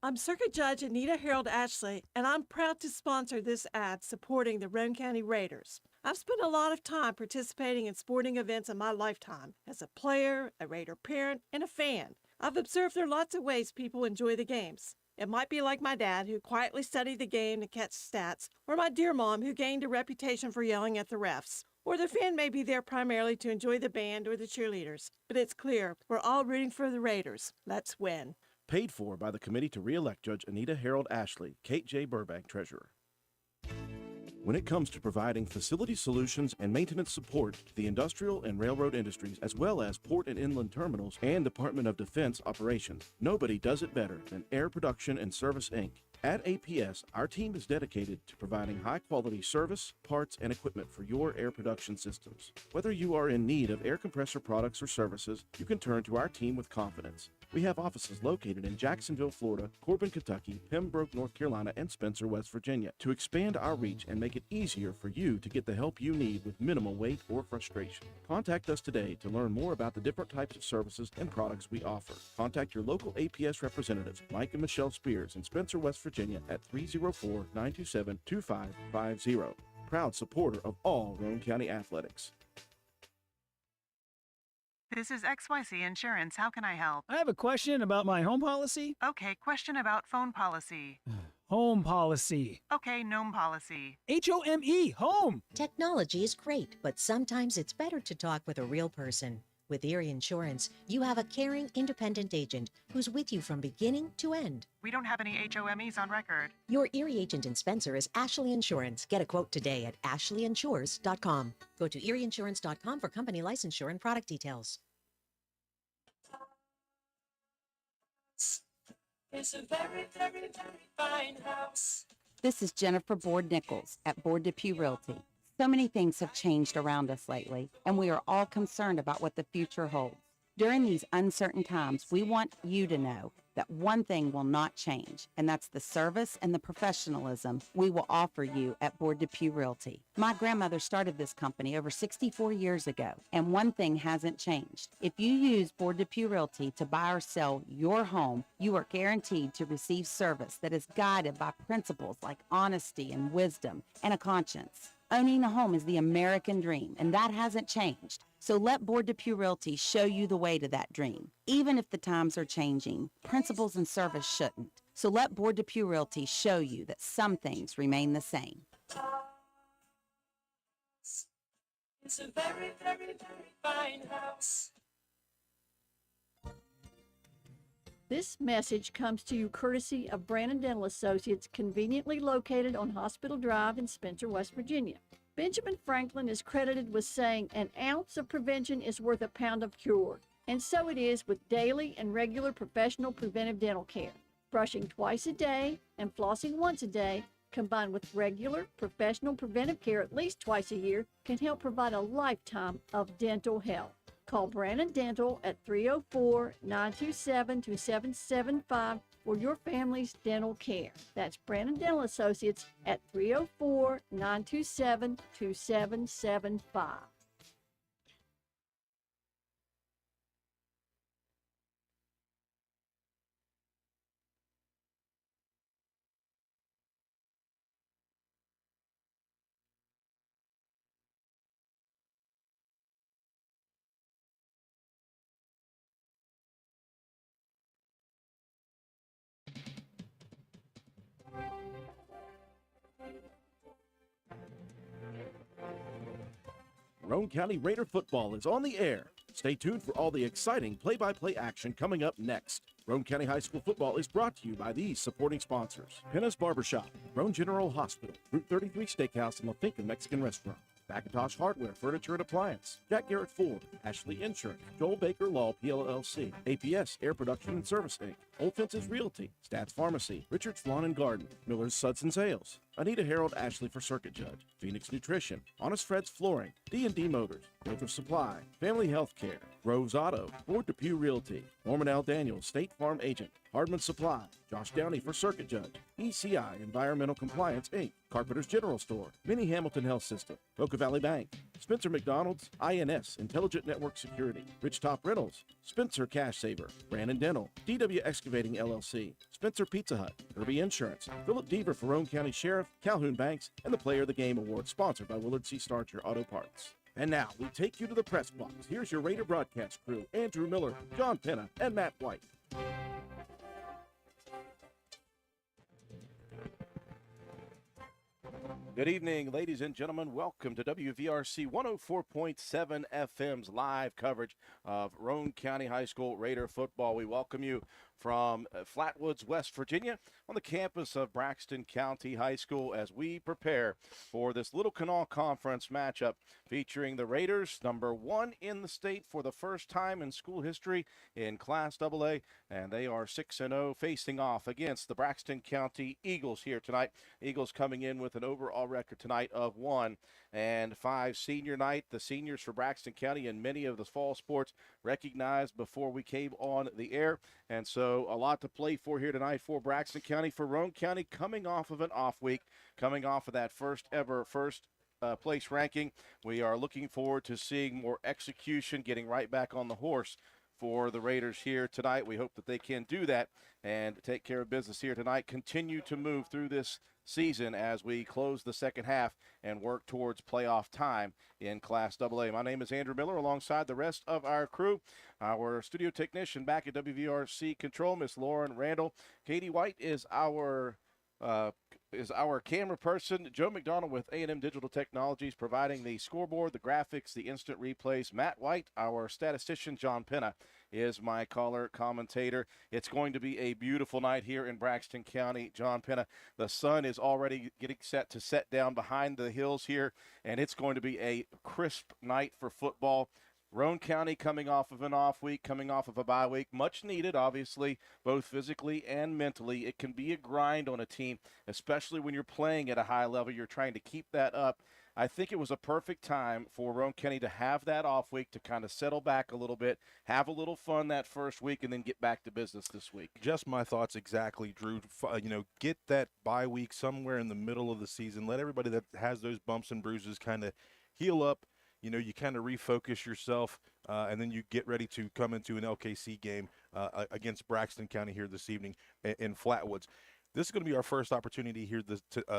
I'm Circuit Judge Anita Harold Ashley, and I'm proud to sponsor this ad supporting the Roane County Raiders. I've spent a lot of time participating in sporting events in my lifetime as a player, a Raider parent, and a fan. I've observed there are lots of ways people enjoy the games. It might be like my dad, who quietly studied the game to catch stats, or my dear mom, who gained a reputation for yelling at the refs. Or the fan may be there primarily to enjoy the band or the cheerleaders. But it's clear, we're all rooting for the Raiders. Let's win. Paid for by the committee to re-elect Judge Anita Harold Ashley, Kate J. Burbank, Treasurer. When it comes to providing facility solutions and maintenance support to the industrial and railroad industries, as well as port and inland terminals and Department of Defense operations, nobody does it better than Air Production and Service, Inc. At APS, our team is dedicated to providing high-quality service, parts, and equipment for your air production systems. Whether you are in need of air compressor products or services, you can turn to our team with confidence. We have offices located in Jacksonville, Florida, Corbin, Kentucky, Pembroke, North Carolina, and Spencer, West Virginia, to expand our reach and make it easier for you to get the help you need with minimal wait or frustration. Contact us today to learn more about the different types of services and products we offer. Contact your local APS representatives, Mike and Michelle Spears in Spencer, West Virginia at 304-927-2550. Proud supporter of all Roane County athletics. This is XYZ Insurance. How can I help? I have a question about my home policy. Okay, question about phone policy. Home policy. Okay, gnome policy. HOME, home. Technology is great, but sometimes it's better to talk with a real person. With Erie Insurance, you have a caring, independent agent who's with you from beginning to end. We don't have any HOMEs on record. Your Erie agent in Spencer is Ashley Insurance. Get a quote today at ashleyinsures.com. Go to erieinsurance.com for company licensure and product details. It's a very, very, very fine house. This is Jennifer Board-Nichols at Board-Depew Realty. So many things have changed around us lately, and we are all concerned about what the future holds. During these uncertain times, we want you to know that one thing will not change, and that's the service and the professionalism we will offer you at Board-Depew Realty. My grandmother started this company over 64 years ago, and one thing hasn't changed. If you use Board-Depew Realty to buy or sell your home, you are guaranteed to receive service that is guided by principles like honesty and wisdom and a conscience. Owning a home is the American dream, and that hasn't changed. So let Board-Depew Realty show you the way to that dream. Even if the times are changing, principles and service shouldn't. So let Board-Depew Realty show you that some things remain the same. It's a very, very, very fine house. This message comes to you courtesy of Brandon Dental Associates, conveniently located on Hospital Drive in Spencer, West Virginia. Benjamin Franklin is credited with saying an ounce of prevention is worth a pound of cure. And so it is with daily and regular professional preventive dental care. Brushing twice a day and flossing once a day, combined with regular professional preventive care at least twice a year, can help provide a lifetime of dental health. Call Brandon Dental at 304-927-2775 for your family's dental care. That's Brandon Dental Associates at 304-927-2775. Roane County Raider football is on the air. Stay tuned for all the exciting play-by-play action coming up next. Roane County High School football is brought to you by these supporting sponsors: Penna's Barbershop, Roane General Hospital, Route 33 Steakhouse and La Finca Mexican Restaurant, McIntosh Hardware, Furniture and Appliance, Jack Garrett Ford, Ashley Insurance, Joel Baker Law PLLC, APS Air Production and Service Inc., Old Fences Realty, Stats Pharmacy, Richard's Lawn and Garden, Miller's Suds and Sales, Anita Harold Ashley for Circuit Judge, Phoenix Nutrition, Honest Fred's Flooring, D&D Motors, Filter Supply, Family Health Care, Groves Auto, Ford Depew Realty, Norman L. Daniels, State Farm Agent, Hardman Supply, Josh Downey for Circuit Judge, ECI Environmental Compliance, Inc., Carpenter's General Store, Minnie Hamilton Health System, Boca Valley Bank, Spencer McDonald's, INS, Intelligent Network Security, Rich Top Rentals, Spencer Cash Saver, Brandon Dental, DW Excavating LLC, Spencer Pizza Hut, Kirby Insurance, Philip Deaver for Roane County Sheriff, Calhoun Banks, and the Player of the Game Award sponsored by Willard C. Starcher Auto Parts. And now we take you to the press box. Here's your Raider broadcast crew, Andrew Miller, John Penna, and Matt White. Good evening, ladies and gentlemen. Welcome to WVRC 104.7 FM's live coverage of Roane County High School Raider football. We welcome you from Flatwoods, West Virginia, on the campus of Braxton County High School as we prepare for this Little Kanawha Conference matchup featuring the Raiders, number 1 in the state for the first time in school history in Class AA, and they are 6-0, facing off against the Braxton County Eagles here tonight. Eagles coming in with an overall record tonight of 1-5 senior night. The seniors for Braxton County and many of the fall sports recognized before we came on the air, and so a lot to play for here tonight for Braxton County. For Roane County, coming off of an off week, coming off of that first place ranking, we are looking forward to seeing more execution, getting right back on the horse for the Raiders here tonight. We hope that they can do that and take care of business here tonight. Continue to move through this season as we close the second half and work towards playoff time in Class AA. My name is Andrew Miller alongside the rest of our crew. Our studio technician back at WVRC Control, Miss Lauren Randall. Katie White is our camera person. Joe McDonald with A&M Digital Technologies providing the scoreboard, the graphics, the instant replays. Matt White, our statistician. John Penna is my caller commentator. It's going to be a beautiful night here in Braxton County. John Penna, the sun is already getting set to set down behind the hills here, and it's going to be a crisp night for football. Roane County coming off of an off week, coming off of a bye week, much needed, obviously, both physically and mentally. It can be a grind on a team, especially when you're playing at a high level. You're trying to keep that up. I think it was a perfect time for Roane County to have that off week to kind of settle back a little bit, have a little fun that first week, and then get back to business this week. Just my thoughts exactly, Drew. Get that bye week somewhere in the middle of the season. Let everybody that has those bumps and bruises kind of heal up. You kind of refocus yourself, and then you get ready to come into an LKC game against Braxton County here this evening in Flatwoods. This is going to be our first opportunity here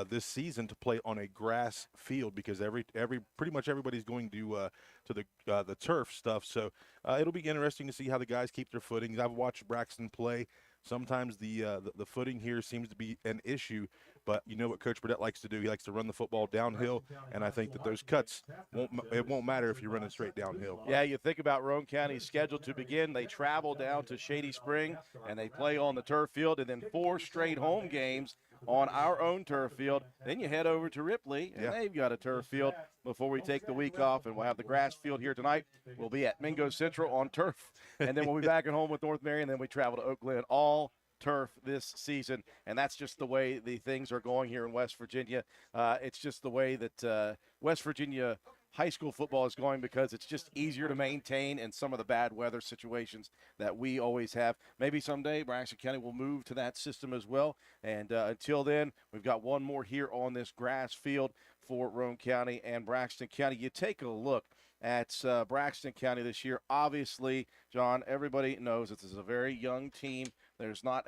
this season to play on a grass field because pretty much everybody's going to the turf stuff. So it'll be interesting to see how the guys keep their footings. I've watched Braxton play. Sometimes the footing here seems to be an issue, but you know what Coach Burdett likes to do. He likes to run the football downhill, and I think that those cuts won't matter if you're running straight downhill. Yeah, you think about Roane County's schedule to begin. They travel down to Shady Spring, and they play on the turf field, and then 4 straight home games on our own turf field. Then you head over to Ripley, and they've got a turf field before we take the week off, and we'll have the grass field here tonight. We'll be at Mingo Central on turf, and then we'll be back at home with North Marion, and then we travel to Oak Glen, all turf this season, and that's just the way the things are going here in West Virginia. It's just the way that West Virginia high school football is going because it's just easier to maintain in some of the bad weather situations that we always have. Maybe someday Braxton County will move to that system as well, and until then, we've got one more here on this grass field for Roane County and Braxton County. You take a look at Braxton County this year. Obviously, John, everybody knows this is a very young team. There's not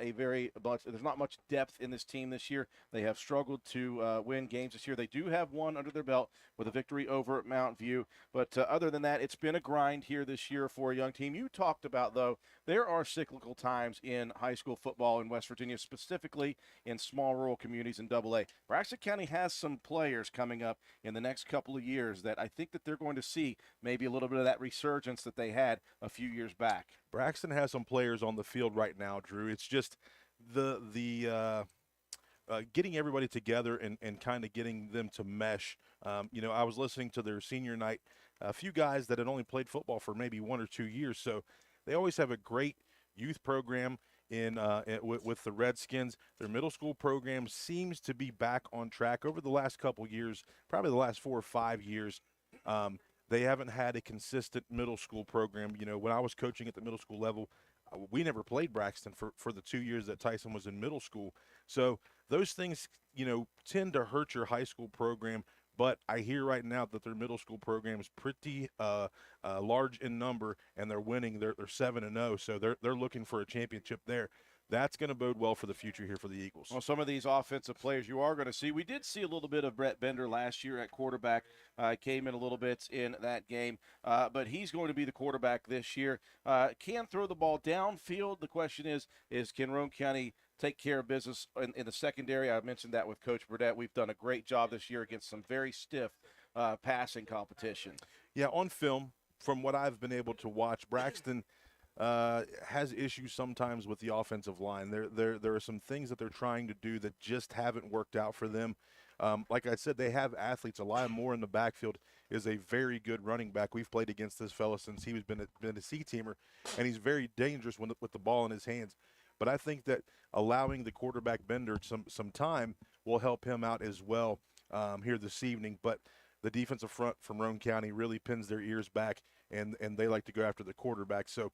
much depth in this team this year. They have struggled to win games this year. They do have one under their belt with a victory over Mount View. But other than that, it's been a grind here this year for a young team. You talked about, though, there are cyclical times in high school football in West Virginia, specifically in small rural communities in AA. Braxton County has some players coming up in the next couple of years that I think that they're going to see maybe a little bit of that resurgence that they had a few years back. Braxton has some players on the field right now, Drew. It's just the getting everybody together and kind of getting them to mesh. I was listening to their senior night, a few guys that had only played football for maybe 1 or 2 years, so they always have a great youth program. with the Redskins. Their middle school program seems to be back on track over the last couple years, probably the last 4 or 5 years. They haven't had a consistent middle school program. You know, when I was coaching at the middle school level, we never played Braxton for the 2 years that Tyson was in middle school. So those things, you know, tend to hurt your high school program. But I hear right now that their middle school program is pretty large in number, and they're winning. They're 7-0, so they're looking for a championship there. That's going to bode well for the future here for the Eagles. Well, some of these offensive players you are going to see. We did see a little bit of Brett Bender last year at quarterback. Came in a little bit in that game, but he's going to be the quarterback this year. Can throw the ball downfield. The question is can Roane County take care of business in the secondary? I mentioned that with Coach Burdett. We've done a great job this year against some very stiff passing competition. Yeah, on film, from what I've been able to watch, Braxton has issues sometimes with the offensive line. There are some things that they're trying to do that just haven't worked out for them. Like I said, they have athletes. Elijah Moore in the backfield is a very good running back. We've played against this fella since he was been a C-teamer, and he's very dangerous with the ball in his hands. But I think that allowing the quarterback Bender some time will help him out as well here this evening. But the defensive front from Roane County really pins their ears back, and they like to go after the quarterback. So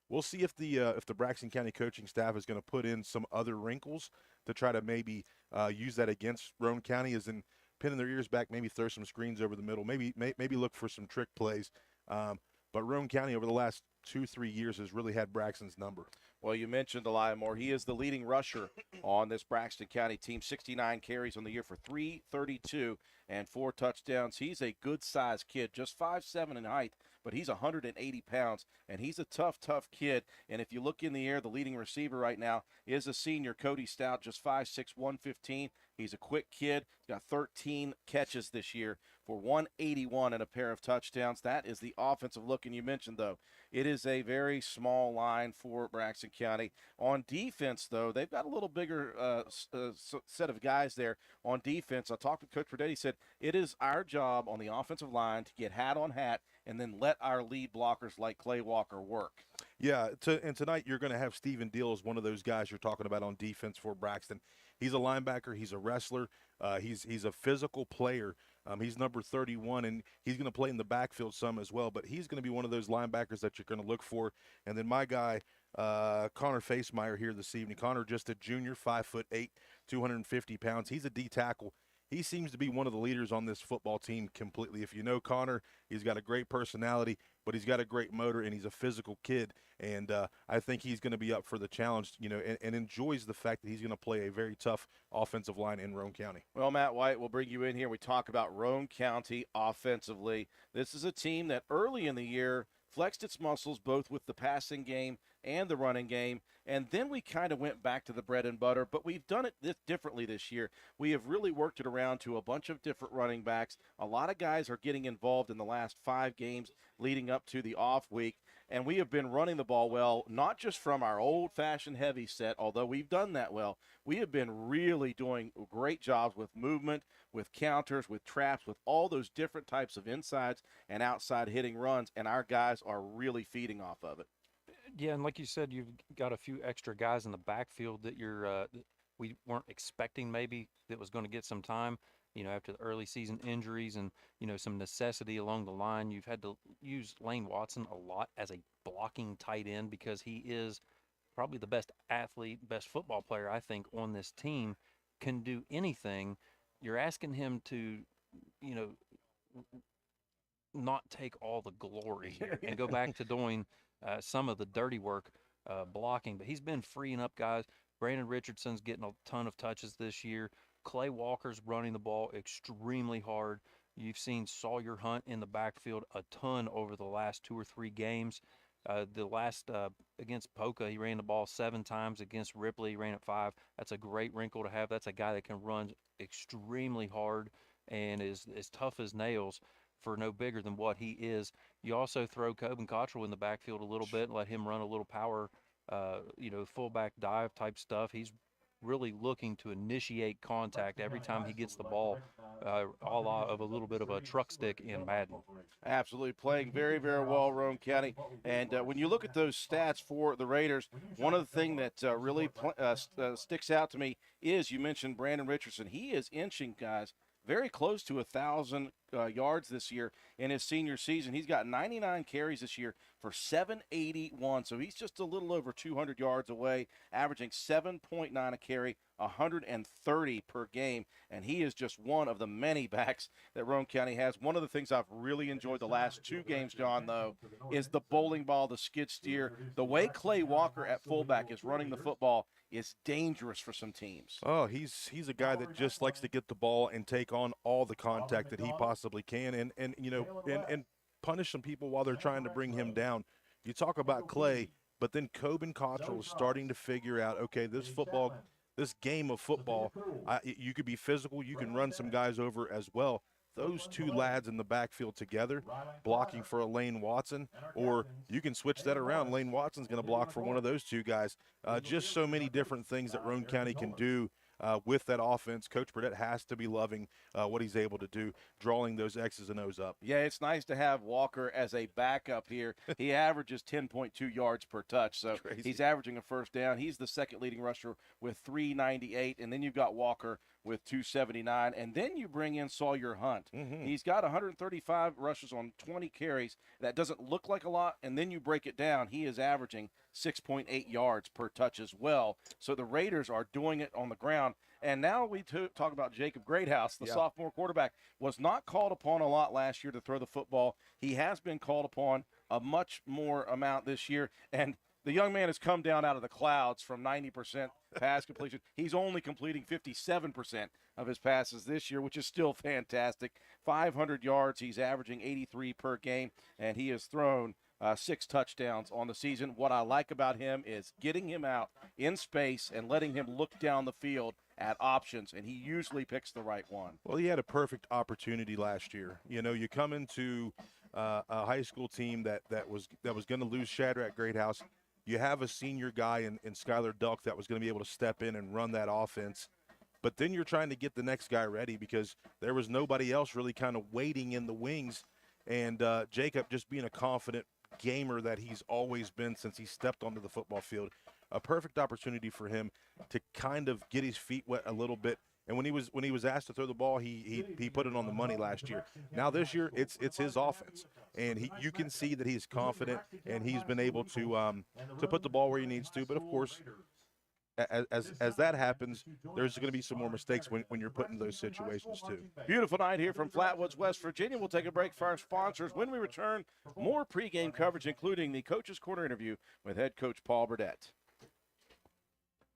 we'll see if the Braxton County coaching staff is going to put in some other wrinkles to try to maybe use that against Roane County, as in pinning their ears back, maybe throw some screens over the middle, maybe look for some trick plays. But Roane County over the last 2-3 years has really had Braxton's number. Well, you mentioned Elijah Moore. He is the leading rusher on this Braxton County team. 69 carries on the year for 332 and 4 touchdowns. He's a good-sized kid, just 5'7" in height, but he's 180 pounds, and he's a tough kid. And if you look in the air, the leading receiver right now is a senior, Cody Stout, just 5'6", 115. He's a quick kid. He's got 13 catches this year for 181 and a pair of touchdowns. That is the offensive look. And you mentioned, though, it is a very small line for Braxton County. On defense, though, they've got a little bigger set of guys there on defense. I talked with Coach Burdett. He said it is our job on the offensive line to get hat on hat and then let our lead blockers like Clay Walker work. Yeah, and tonight you're going to have Stephen Deal as one of those guys you're talking about on defense for Braxton. He's a linebacker. He's a wrestler. He's a physical player. He's number 31, and he's going to play in the backfield some as well. But he's going to be one of those linebackers that you're going to look for. And then my guy, Connor Facemeyer here this evening. Connor, just a junior, 5'8", 250 pounds. He's a D tackle. He seems to be one of the leaders on this football team completely. If you know Connor, he's got a great personality, but he's got a great motor, and he's a physical kid. And I think he's going to be up for the challenge, you know, and enjoys the fact that he's going to play a very tough offensive line in Roane County. Well, Matt White, we'll bring you in here. We talk about Roane County offensively. This is a team that early in the year flexed its muscles both with the passing game and the running game, and then we kind of went back to the bread and butter, but we've done it differently this year. We have really worked it around to a bunch of different running backs. A lot of guys are getting involved in the last 5 games leading up to the off week, and we have been running the ball well, not just from our old-fashioned heavy set, although we've done that well. We have been really doing great jobs with movement, with counters, with traps, with all those different types of insides and outside hitting runs, and our guys are really feeding off of it. Yeah, and like you said, you've got a few extra guys in the backfield that we weren't expecting maybe that was going to get some time, you know, after the early season injuries and, you know, some necessity along the line. You've had to use Lane Watson a lot as a blocking tight end because he is probably the best athlete, best football player, I think, on this team, can do anything. You're asking him to, you know, not take all the glory and go back to doing some of the dirty work blocking, but he's been freeing up guys. Brandon Richardson's getting a ton of touches this year. Clay Walker's running the ball extremely hard. You've seen Sawyer Hunt in the backfield a ton over the last 2 or 3 games. The last against Polka, he ran the ball 7 times. Against Ripley, he ran it 5. That's a great wrinkle to have. That's a guy that can run extremely hard and is as tough as nails for no bigger than what he is. You also throw Coben Cottrell in the backfield a little bit and let him run a little power, you know, fullback dive type stuff. He's really looking to initiate contact every time he gets the ball, a la of a little bit of a truck stick in Madden. Absolutely, playing very, very well, Roane County. And when you look at those stats for the Raiders, one of the things that really sticks out to me is you mentioned Brandon Richardson. He is inching, guys, very close to 1,000 yards this year in his senior season. He's got 99 carries this year for 781, so he's just a little over 200 yards away, averaging 7.9 a carry, 130 per game, and he is just one of the many backs that Roane County has. One of the things I've really enjoyed the last 2 games, John, though, is the bowling ball, the skid steer. The way Clay Walker at fullback is running the football is dangerous for some teams. Oh, he's a guy that just likes to get the ball and take on all the contact that he possibly can, and punish some people while they're trying to bring him down. You talk about Clay, but then Coben Cottrell is starting to figure out, okay, this game of football, you could be physical, you can run some guys over as well. Those 2 lads in the backfield together, blocking for a Lane Watson, or you can switch that around. Lane Watson's going to block for one of those 2 guys. Just so many different things that Roane County can do with that offense. Coach Burdett has to be loving what he's able to do, drawing those X's and O's up. Yeah, it's nice to have Walker as a backup here. He averages 10.2 yards per touch, so he's averaging a first down. He's the second leading rusher with 398, and then you've got Walker with 279, and then you bring in Sawyer Hunt. He's got 135 rushes on 20 carries. That doesn't look like a lot, and then you break it down. He is averaging 6.8 yards per touch as well. So the Raiders are doing it on the ground. And now we talk about Jacob Greathouse, the sophomore quarterback, was not called upon a lot last year to throw the football. He has been called upon a much more amount this year, and the young man has come down out of the clouds from 90% pass completion. He's only completing 57% of his passes this year, which is still fantastic. 500 yards, he's averaging 83 per game, and he has thrown 6 touchdowns on the season. What I like about him is getting him out in space and letting him look down the field at options, and he usually picks the right one. Well, he had a perfect opportunity last year. You know, you come into a high school team that was going to lose Shadrach Greathouse. You have a senior guy in Skylar Duck that was going to be able to step in and run that offense. But then you're trying to get the next guy ready because there was nobody else really kind of waiting in the wings. And Jacob, just being a confident gamer that he's always been since he stepped onto the football field, a perfect opportunity for him to kind of get his feet wet a little bit. And when he was asked to throw the ball, he put it on the money last year. Now this year, it's his offense, and you can see that he's confident and he's been able to put the ball where he needs to. But of course, as that happens, there's going to be some more mistakes when you're put in those situations too. Beautiful night here from Flatwoods, West Virginia. We'll take a break for our sponsors. When we return, more pregame coverage, including the Coach's Corner interview with head coach Paul Burdett.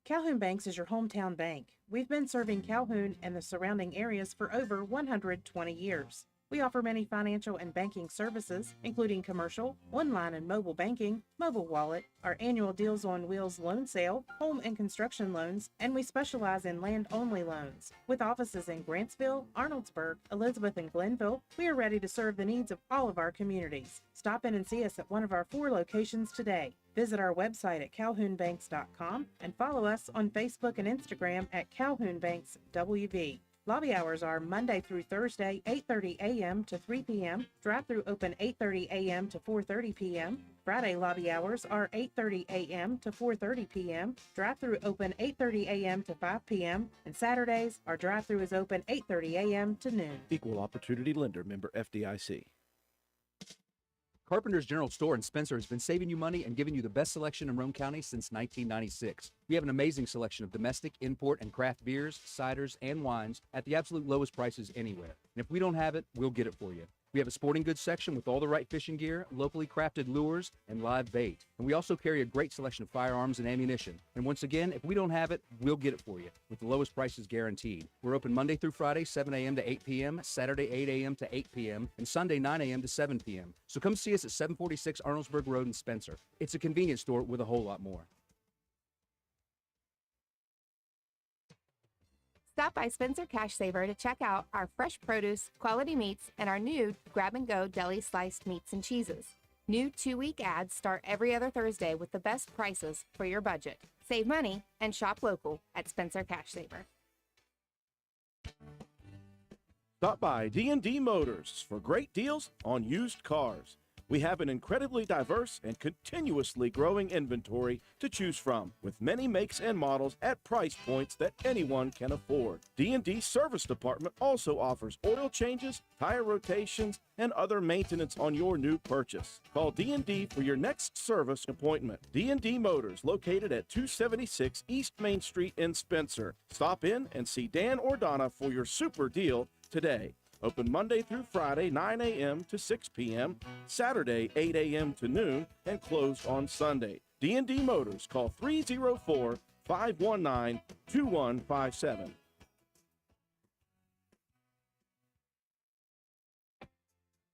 Calhoun Banks is your hometown bank. We've been serving Calhoun and the surrounding areas for over 120 years. We offer many financial and banking services, including commercial, online and mobile banking, mobile wallet, our annual Deals on Wheels loan sale, home and construction loans, and we specialize in land-only loans. With offices in Grantsville, Arnoldsburg, Elizabeth, and Glenville, we are ready to serve the needs of all of our communities. Stop in and see us at one of our 4 locations today. Visit our website at calhounbanks.com and follow us on Facebook and Instagram at Calhoun Banks WV. Lobby hours are Monday through Thursday, 8:30 a.m. to 3 p.m. Drive-through open 8:30 a.m. to 4:30 p.m. Friday lobby hours are 8:30 a.m. to 4:30 p.m. Drive-through open 8:30 a.m. to 5 p.m. And Saturdays, our drive-through is open 8:30 a.m. to noon. Equal Opportunity Lender, member FDIC. Carpenter's General Store in Spencer has been saving you money and giving you the best selection in Roane County since 1996. We have an amazing selection of domestic, import, and craft beers, ciders, and wines at the absolute lowest prices anywhere. And if we don't have it, we'll get it for you. We have a sporting goods section with all the right fishing gear, locally crafted lures, and live bait. And we also carry a great selection of firearms and ammunition. And once again, if we don't have it, we'll get it for you with the lowest prices guaranteed. We're open Monday through Friday, 7 a.m. to 8 p.m., Saturday, 8 a.m. to 8 p.m., and Sunday, 9 a.m. to 7 p.m. So come see us at 746 Arnoldsburg Road in Spencer. It's a convenience store with a whole lot more. Stop by Spencer Cash Saver to check out our fresh produce, quality meats, and our new grab-and-go deli sliced meats and cheeses. New 2-week ads start every other Thursday with the best prices for your budget. Save money and shop local at Spencer Cash Saver. Stop by D&D Motors for great deals on used cars. We have an incredibly diverse and continuously growing inventory to choose from, with many makes and models at price points that anyone can afford. D&D Service Department also offers oil changes, tire rotations, and other maintenance on your new purchase. Call D&D for your next service appointment. D&D Motors, located at 276 East Main Street in Spencer. Stop in and see Dan or Donna for your super deal today. Open Monday through Friday, 9 a.m. to 6 p.m., Saturday, 8 a.m. to noon, and closed on Sunday. D&D Motors, call 304-519-2157.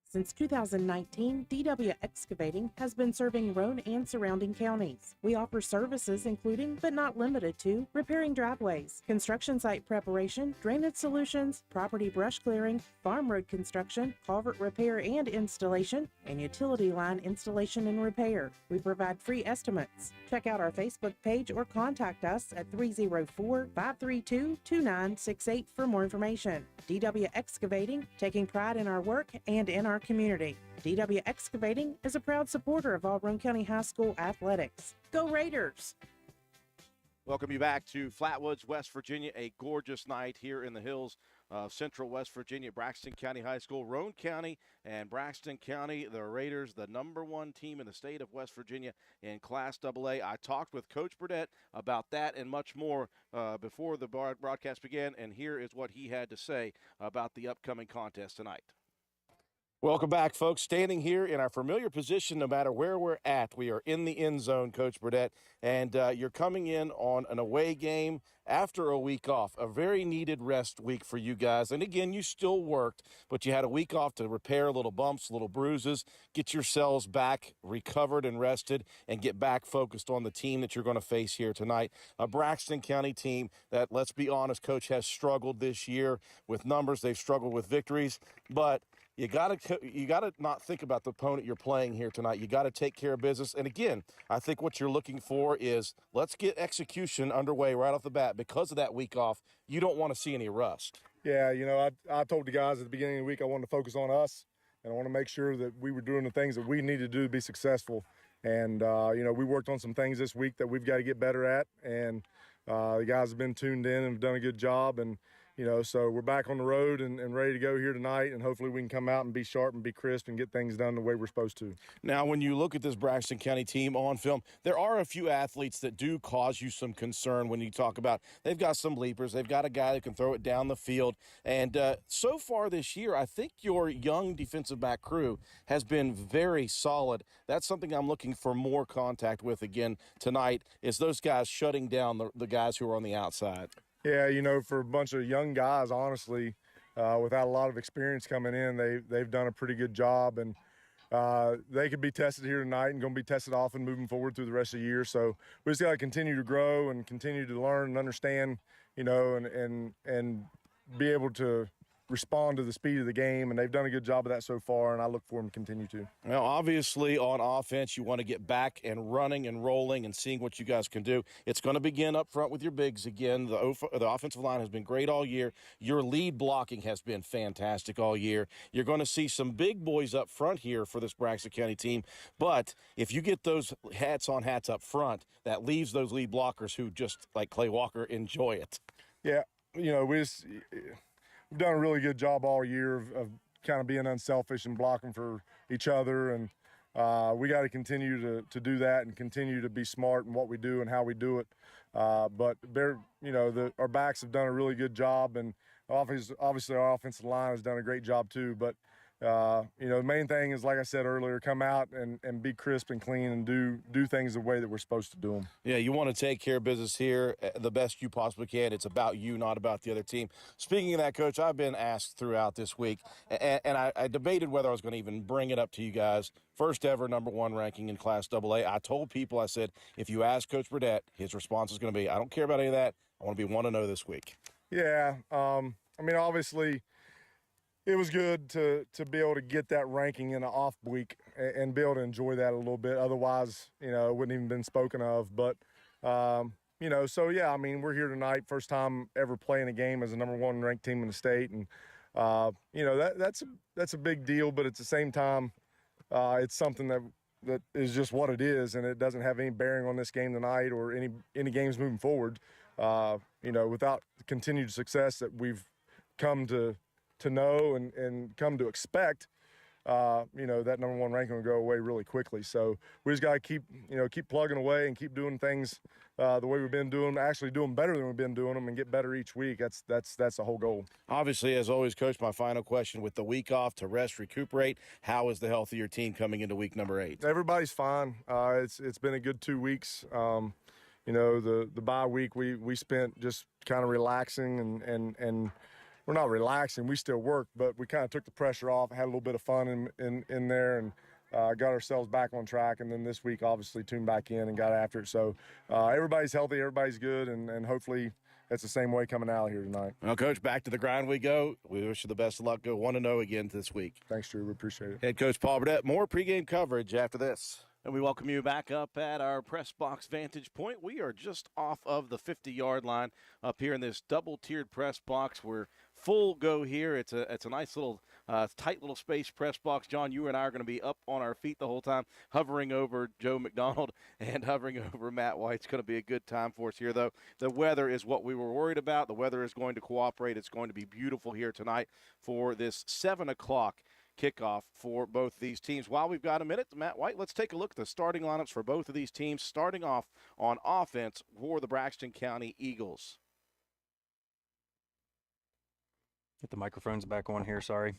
Since 2019, DW Excavating has been serving Roane and surrounding counties. We offer services including, but not limited to, repairing driveways, construction site preparation, drainage solutions, property brush clearing, farm road construction, culvert repair and installation, and utility line installation and repair. We provide free estimates. Check out our Facebook page or contact us at 304-532-2968 for more information. DW Excavating, taking pride in our work and in our community. DW Excavating is a proud supporter of all Roane County High School athletics. Go Raiders! Welcome you back to Flatwoods, West Virginia. A gorgeous night here in the hills of central West Virginia. Braxton County High School, Roane County, and Braxton County, the Raiders, the #1 team in the state of West Virginia in Class AA. I talked with Coach Burdett about that and much more before the broadcast began, and here is what he had to say about the upcoming contest tonight. Welcome back, folks. Standing here in our familiar position, no matter where we're at, we are in the end zone, Coach Burdett, and you're coming in on an away game after a week off, a very needed rest week for you guys. And again, you still worked, but you had a week off to repair little bumps, little bruises, get yourselves back recovered and rested, and get back focused on the team that you're going to face here tonight. A Braxton County team that, let's be honest, Coach, has struggled this year with numbers. They've struggled with victories, but you gotta not think about the opponent you're playing here tonight. You got to take care of business. And again, I think what you're looking for is let's get execution underway right off the bat. Because of that week off, you don't want to see any rust. Yeah, I told the guys at the beginning of the week I wanted to focus on us, and I want to make sure that we were doing the things that we needed to do to be successful. And, we worked on some things this week that we've got to get better at, and the guys have been tuned in and have done a good job. And, so we're back on the road and ready to go here tonight, and hopefully we can come out and be sharp and be crisp and get things done the way we're supposed to. Now, when you look at this Braxton County team on film, there are a few athletes that do cause you some concern when you talk about they've got some leapers, they've got a guy that can throw it down the field, and so far this year, I think your young defensive back crew has been very solid. That's something I'm looking for more contact with again tonight, is those guys shutting down the guys who are on the outside. Yeah, for a bunch of young guys, honestly, without a lot of experience coming in, they've done a pretty good job, and they could be tested here tonight and going to be tested often moving forward through the rest of the year. So we just got to continue to grow and continue to learn and understand, and be able to respond to the speed of the game, and they've done a good job of that so far, and I look for them to continue to. Well, obviously on offense, you want to get back and running and rolling and seeing what you guys can do. It's going to begin up front with your bigs again. The offensive line has been great all year. Your lead blocking has been fantastic all year. You're going to see some big boys up front here for this Braxton County team, but if you get those hats on hats up front, that leaves those lead blockers who, just like Clay Walker, enjoy it. Yeah, we've done a really good job all year of kind of being unselfish and blocking for each other, and we got to continue to do that and continue to be smart in what we do and how we do it. But our backs have done a really good job, and obviously our offensive line has done a great job too. But the main thing is, like I said earlier, come out and be crisp and clean and do things the way that we're supposed to do them. Yeah, you want to take care of business here the best you possibly can. It's about you, not about the other team. Speaking of that, Coach, I've been asked throughout this week, and I debated whether I was going to even bring it up to you guys. First ever #1 ranking in Class AA. I told people, I said, if you ask Coach Burdett, his response is going to be, I don't care about any of that. I want to be 1-0 this week. Yeah, obviously – it was good to be able to get that ranking in an off week and be able to enjoy that a little bit. Otherwise, it wouldn't even been spoken of. But, So yeah, I mean, we're here tonight, first time ever playing a game as a number 1 ranked team in the state, and that's a big deal. But at the same time, it's something that is just what it is, and it doesn't have any bearing on this game tonight or any games moving forward. Without the continued success that we've come to know and come to expect, that number 1 ranking will go away really quickly. So we just got to keep plugging away and keep doing things the way we've been doing, actually doing better than we've been doing them, and get better each week. That's the whole goal. Obviously, as always, Coach, my final question, with the week off to rest, recuperate, how is the health of your team coming into week number 8? Everybody's fine. It's been a good 2 weeks. The bye week we spent just kind of relaxing and we're not relaxing. We still work, but we kind of took the pressure off, had a little bit of fun in there, and got ourselves back on track. And then this week, obviously, tuned back in and got after it. So everybody's healthy, everybody's good, and hopefully it's the same way coming out here tonight. Well, Coach, back to the grind we go. We wish you the best of luck. Go 1-0 again this week. Thanks, Drew. We appreciate it. Head Coach Paul Burdett, more pregame coverage after this. And we welcome you back up at our press box vantage point. We are just off of the 50-yard line up here in this double-tiered press box. We're full go here. It's a nice little, tight little space press box. John, you and I are going to be up on our feet the whole time, hovering over Joe McDonald and hovering over Matt White. It's going to be a good time for us here, though. The weather is what we were worried about. The weather is going to cooperate. It's going to be beautiful here tonight for this 7 o'clock kickoff for both these teams. While we've got a minute, Matt White, let's take a look at the starting lineups for both of these teams, starting off on offense for the Braxton County Eagles. Get the microphones back on here, sorry.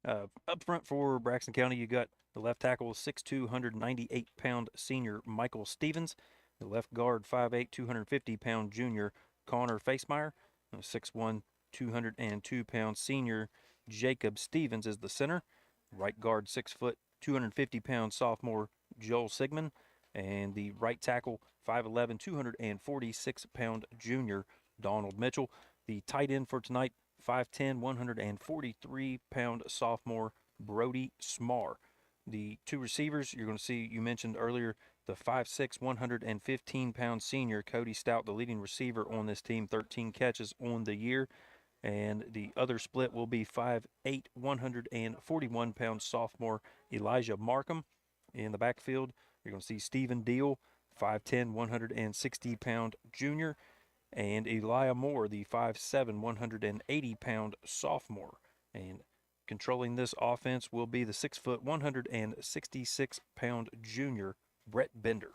Up front for Braxton County, you got the left tackle, 6'2", 198-pound senior Michael Stevens. The left guard, 5'8", 250-pound junior Connor Facemeyer. 6'1", 202-pound senior Jacob Stevens is the center. Right guard, 6 foot, 250-pound sophomore Joel Sigmund. And the right tackle, 5'11", 246-pound junior Donald Mitchell. The tight end for tonight, 5'10", 143-pound sophomore Brody Smar. The 2 receivers, you're going to see, you mentioned earlier, the 5'6", 115-pound senior Cody Stout, the leading receiver on this team, 13 catches on the year. And the other split will be 5'8", 141-pound sophomore Elijah Markham. In the backfield, you're going to see Stephen Deal, 5'10", 160-pound junior, and Elijah Moore, the 5'7", 180-pound sophomore. And controlling this offense will be the 6 foot, 166-pound junior Brett Bender.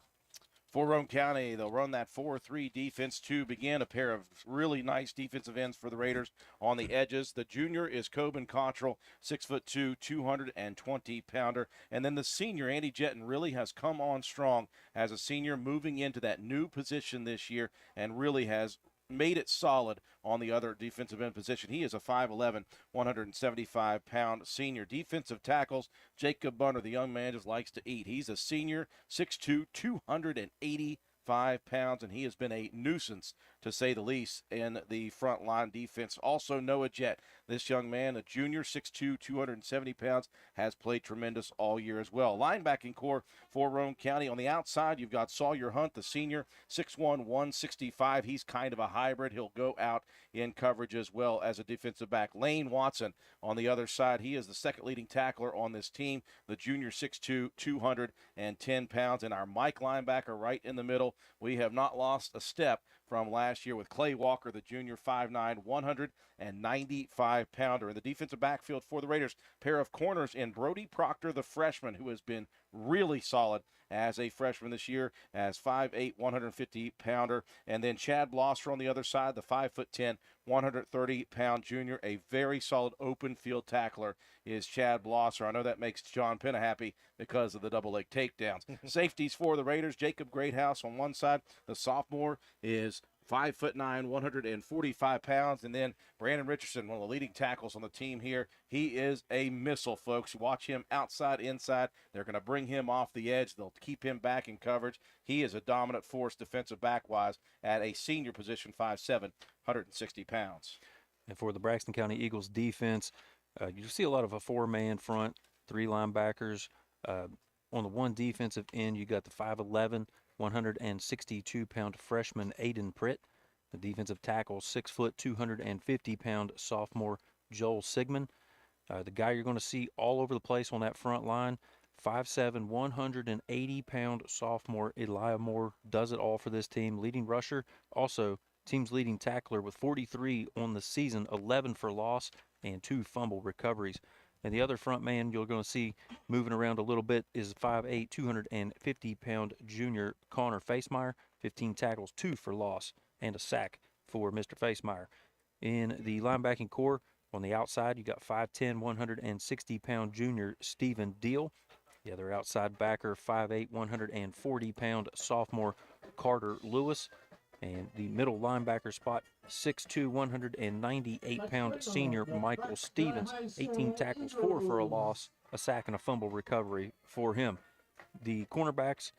For Roane County, they'll run that 4-3 defense to begin. A pair of really nice defensive ends for the Raiders on the edges. The junior is Coben Cottrell, 6'2", 220-pounder. And then the senior, Andy Jetton, really has come on strong as a senior, moving into that new position this year and really has made it solid on the other defensive end position. He is a 5'11", 175-pound senior. Defensive tackles, Jacob Bunner, the young man just likes to eat. He's a senior, 6'2", 285 pounds, and he has been a nuisance, to say the least, in the front line defense. Also, Noah Jett, this young man, a junior, 6'2", 270 pounds, has played tremendous all year as well. Linebacking core for Roane County. On the outside, you've got Sawyer Hunt, the senior, 6'1", 165. He's kind of a hybrid. He'll go out in coverage as well as a defensive back. Lane Watson on the other side. He is the second leading tackler on this team, the junior, 6'2", 210 pounds. And our Mike linebacker right in the middle. We have not lost a step from last year with Clay Walker, the junior, 5'9", 195-pounder. In the defensive backfield for the Raiders, pair of corners in Brody Proctor, the freshman, who has been really solid as a freshman this year, as 5'8", 150-pounder. And then Chad Blosser on the other side, the 5'10", 130-pound junior. A very solid open field tackler is Chad Blosser. I know that makes John Penna happy because of the double leg takedowns. Safeties for the Raiders, Jacob Greathouse on one side. The sophomore is 5'9", 145 pounds. And then Brandon Richardson, one of the leading tackles on the team here. He is a missile, folks. Watch him outside, inside. They're going to bring him off the edge. They'll keep him back in coverage. He is a dominant force defensive back-wise at a senior position, 5'7", 160 pounds. And for the Braxton County Eagles defense, you see a lot of a 4-man front, 3 linebackers. On the one defensive end, you got the 5'11", 162-pound freshman Aiden Pritt. The defensive tackle, 6 foot, 250-pound sophomore Joel Sigmund. The guy you're going to see all over the place on that front line, 5'7", 180-pound sophomore Elijah Moore does it all for this team. Leading rusher, also team's leading tackler with 43 on the season, 11 for loss and 2 fumble recoveries. And the other front man you're going to see moving around a little bit is 5'8", 250-pound junior Connor Facemeyer, 15 tackles, 2 for loss, and a sack for Mr. Facemeyer. In the linebacking core, on the outside, you got 5'10", 160-pound junior Stephen Deal. The other outside backer, 5'8", 140-pound sophomore Carter Lewis. And the middle linebacker spot, 6'2", 198-pound senior Michael Stevens. 18 tackles, 4 for a loss, a sack, and a fumble recovery for him. The cornerbacks,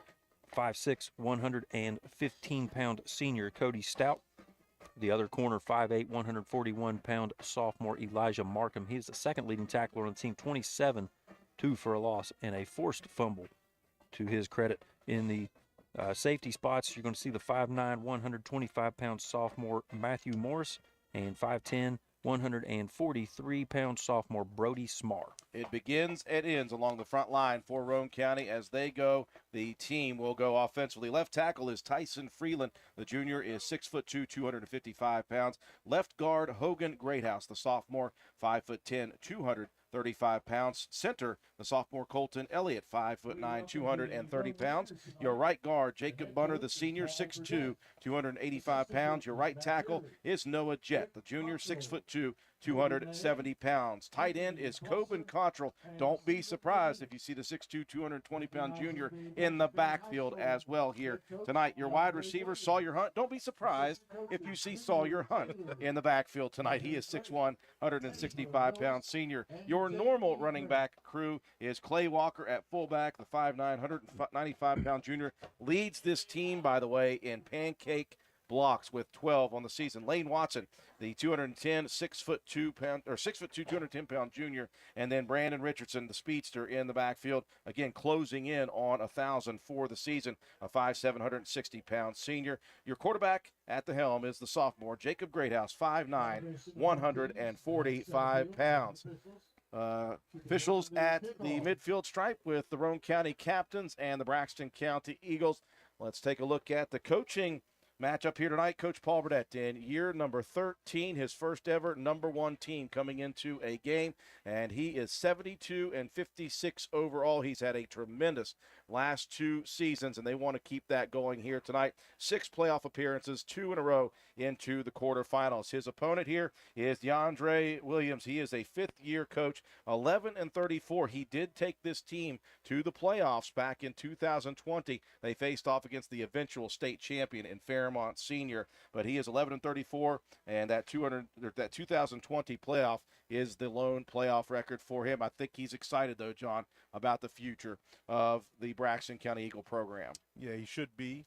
5'6", 115-pound senior Cody Stout. The other corner, 5'8", 141-pound sophomore Elijah Markham. He is the second leading tackler on the team, 27, 2 for a loss, and a forced fumble to his credit. In the safety spots, you're going to see the 5'9", 125-pound sophomore Matthew Morris and 5'10", 143-pound sophomore Brody Smar. It begins and ends along the front line for Roane County. As they go, the team will go offensively. Left tackle is Tyson Freeland. The junior is 6'2", 255 pounds. Left guard, Hogan Greathouse, the sophomore, 5'10", 235 pounds. Center, the sophomore Colton Elliott, 5'9", 230 pounds. Your right guard, Jacob Bunner, the senior, 6'2", 285 pounds. Your right tackle is Noah Jett, the junior, 6'2", 270 pounds. Tight end is Coben Cottrell. Don't be surprised if you see the 6'2", 220-pound junior in the backfield as well here tonight. Your wide receiver, Sawyer Hunt. Don't be surprised if you see Sawyer Hunt in the backfield tonight. He is 6'1", 165-pound senior. Your normal running back crew is Clay Walker at fullback. The 5'9", 195-pound junior leads this team, by the way, in pancake blocks with 12 on the season. Lane Watson, the 210, 6'2", 210-pound junior, and then Brandon Richardson, the speedster, in the backfield, again closing in on 1,000 for the season, a 5'7", 160-pound senior. Your quarterback at the helm is the sophomore Jacob Greathouse, 5'9", 145 pounds. Officials at the midfield stripe with the Roane County Captains and the Braxton County Eagles. Let's take a look at the coaching matchup here tonight. Coach Paul Burdett in year number 13, his first ever #1 team coming into a game, and he is 72-56 overall. He's had a tremendous last 2 seasons, and they want to keep that going here tonight. 6 playoff appearances, 2 in a row into the quarterfinals. His opponent here is DeAndre Williams. He is a 5th-year coach, 11-34. He did take this team to the playoffs back in 2020. They faced off against the eventual state champion in Fairmont Senior, but he is 11-34, and that 2020 playoff is the lone playoff record for him. I think he's excited, though, John, about the future of the Braxton County Eagle program. Yeah, he should be.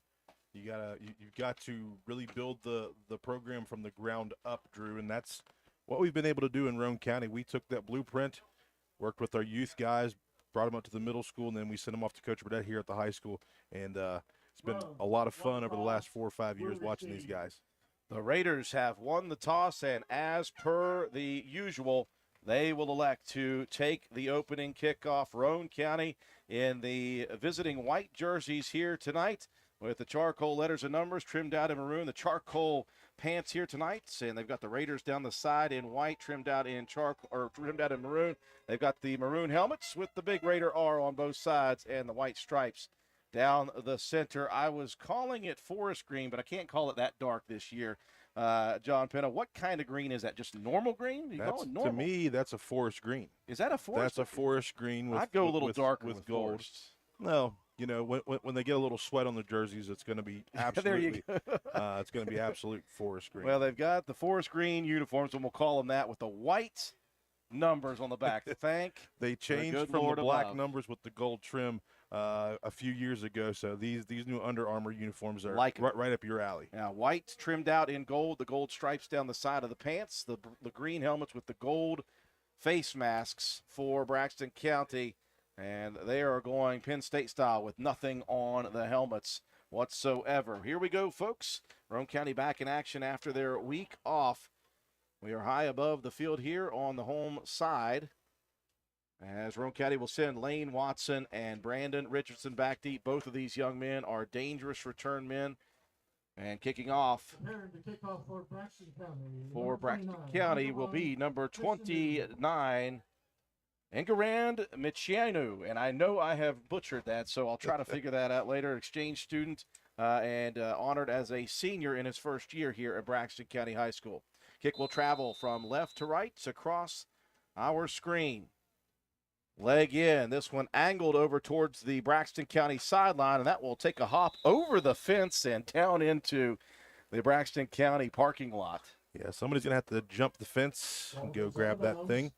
You've got to really build the program from the ground up, Drew, and that's what we've been able to do in Roane County. We took that blueprint, worked with our youth guys, brought them up to the middle school, and then we sent them off to Coach Burdett here at the high school. And it's been a lot of fun over the last 4 or 5 years watching these guys. The Raiders have won the toss, and as per the usual, they will elect to take the opening kickoff. Roane County in the visiting white jerseys here tonight, with the charcoal letters and numbers trimmed out in maroon. The charcoal pants here tonight, and they've got the Raiders down the side in white, trimmed out in maroon. They've got the maroon helmets with the big Raider R on both sides and the white stripes down the center. I was calling it forest green, but I can't call it that dark this year. John Penna, what kind of green is that? Just normal green? You call it normal? To me, that's a forest green. Is that a forest? That's a forest green. I'd go a little darker with gold. Forest. No, you know, when they get a little sweat on the jerseys, it's going to be absolutely. There you go. It's going to be absolute forest green. Well, they've got the forest green uniforms, and we'll call them that, with the white numbers on the back. They changed from the black numbers with the gold trim a few years ago, so these new Under Armour uniforms are right up your alley. Now, white trimmed out in gold, the gold stripes down the side of the pants, the green helmets with the gold face masks for Braxton County, and they are going Penn State style with nothing on the helmets. whatsoever. Here we go, folks. Roane County back in action after their week off. We are high above the field here on the home side, as Roane County will send Lane Watson and Brandon Richardson back deep. Both of these young men are dangerous return men. And kicking off for Braxton County will be number 29, Engarand Michianu. And I know I have butchered that, so I'll try to figure that out later. Exchange student and honored as a senior in his first year here at Braxton County High School. Kick will travel from left to right across our screen. Leg in. This one angled over towards the Braxton County sideline, and that will take a hop over the fence and down into the Braxton County parking lot. Yeah, somebody's going to have to jump the fence and go grab that thing.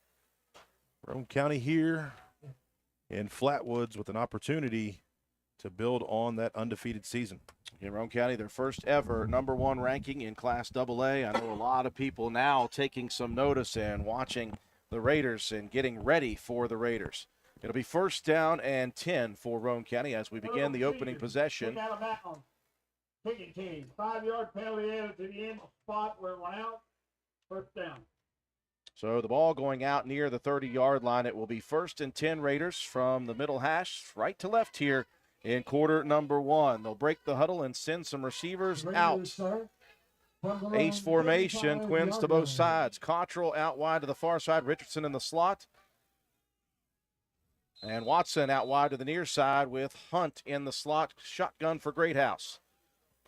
Roane County here in Flatwoods with an opportunity to build on that undefeated season. In Roane County, their first ever #1 ranking in Class AA. I know a lot of people now taking some notice and watching the Raiders and getting ready for the Raiders. It'll be 1st down and 10 for Roane County as we begin the opening possession. Kicking team, 5-yard penalty added to the end spot where it went out. 1st down. So the ball going out near the 30-yard line. It will be 1st and 10 Raiders from the middle hash, right to left here in quarter number 1. They'll break the huddle and send some receivers out. Ace formation, twins to both sides. Cottrell out wide to the far side, Richardson in the slot. And Watson out wide to the near side with Hunt in the slot. Shotgun for Greathouse.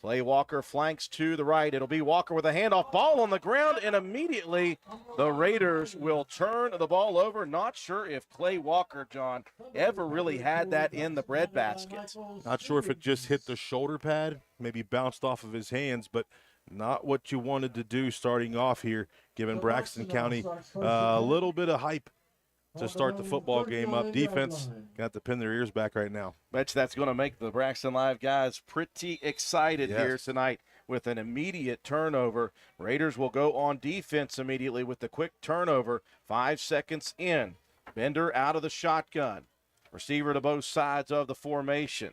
Clay Walker flanks to the right. It'll be Walker with a handoff, ball on the ground, and immediately the Raiders will turn the ball over. Not sure if Clay Walker, John, ever really had that in the breadbasket. Not sure if it just hit the shoulder pad, maybe bounced off of his hands, but not what you wanted to do starting off here, giving Braxton County a little bit of hype to start the football game up. Defense got to pin their ears back right now. Bet you that's going to make the Braxton Live guys pretty excited here tonight with an immediate turnover. Raiders will go on defense immediately with the quick turnover. 5 seconds in. Bender out of the shotgun. Receiver to both sides of the formation.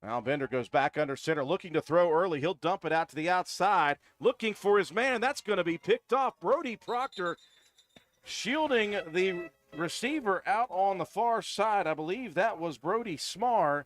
Now Bender goes back under center, looking to throw early. He'll dump it out to the outside, looking for his man. That's going to be picked off. Brody Proctor shielding the receiver out on the far side. I believe that was Brody Smar,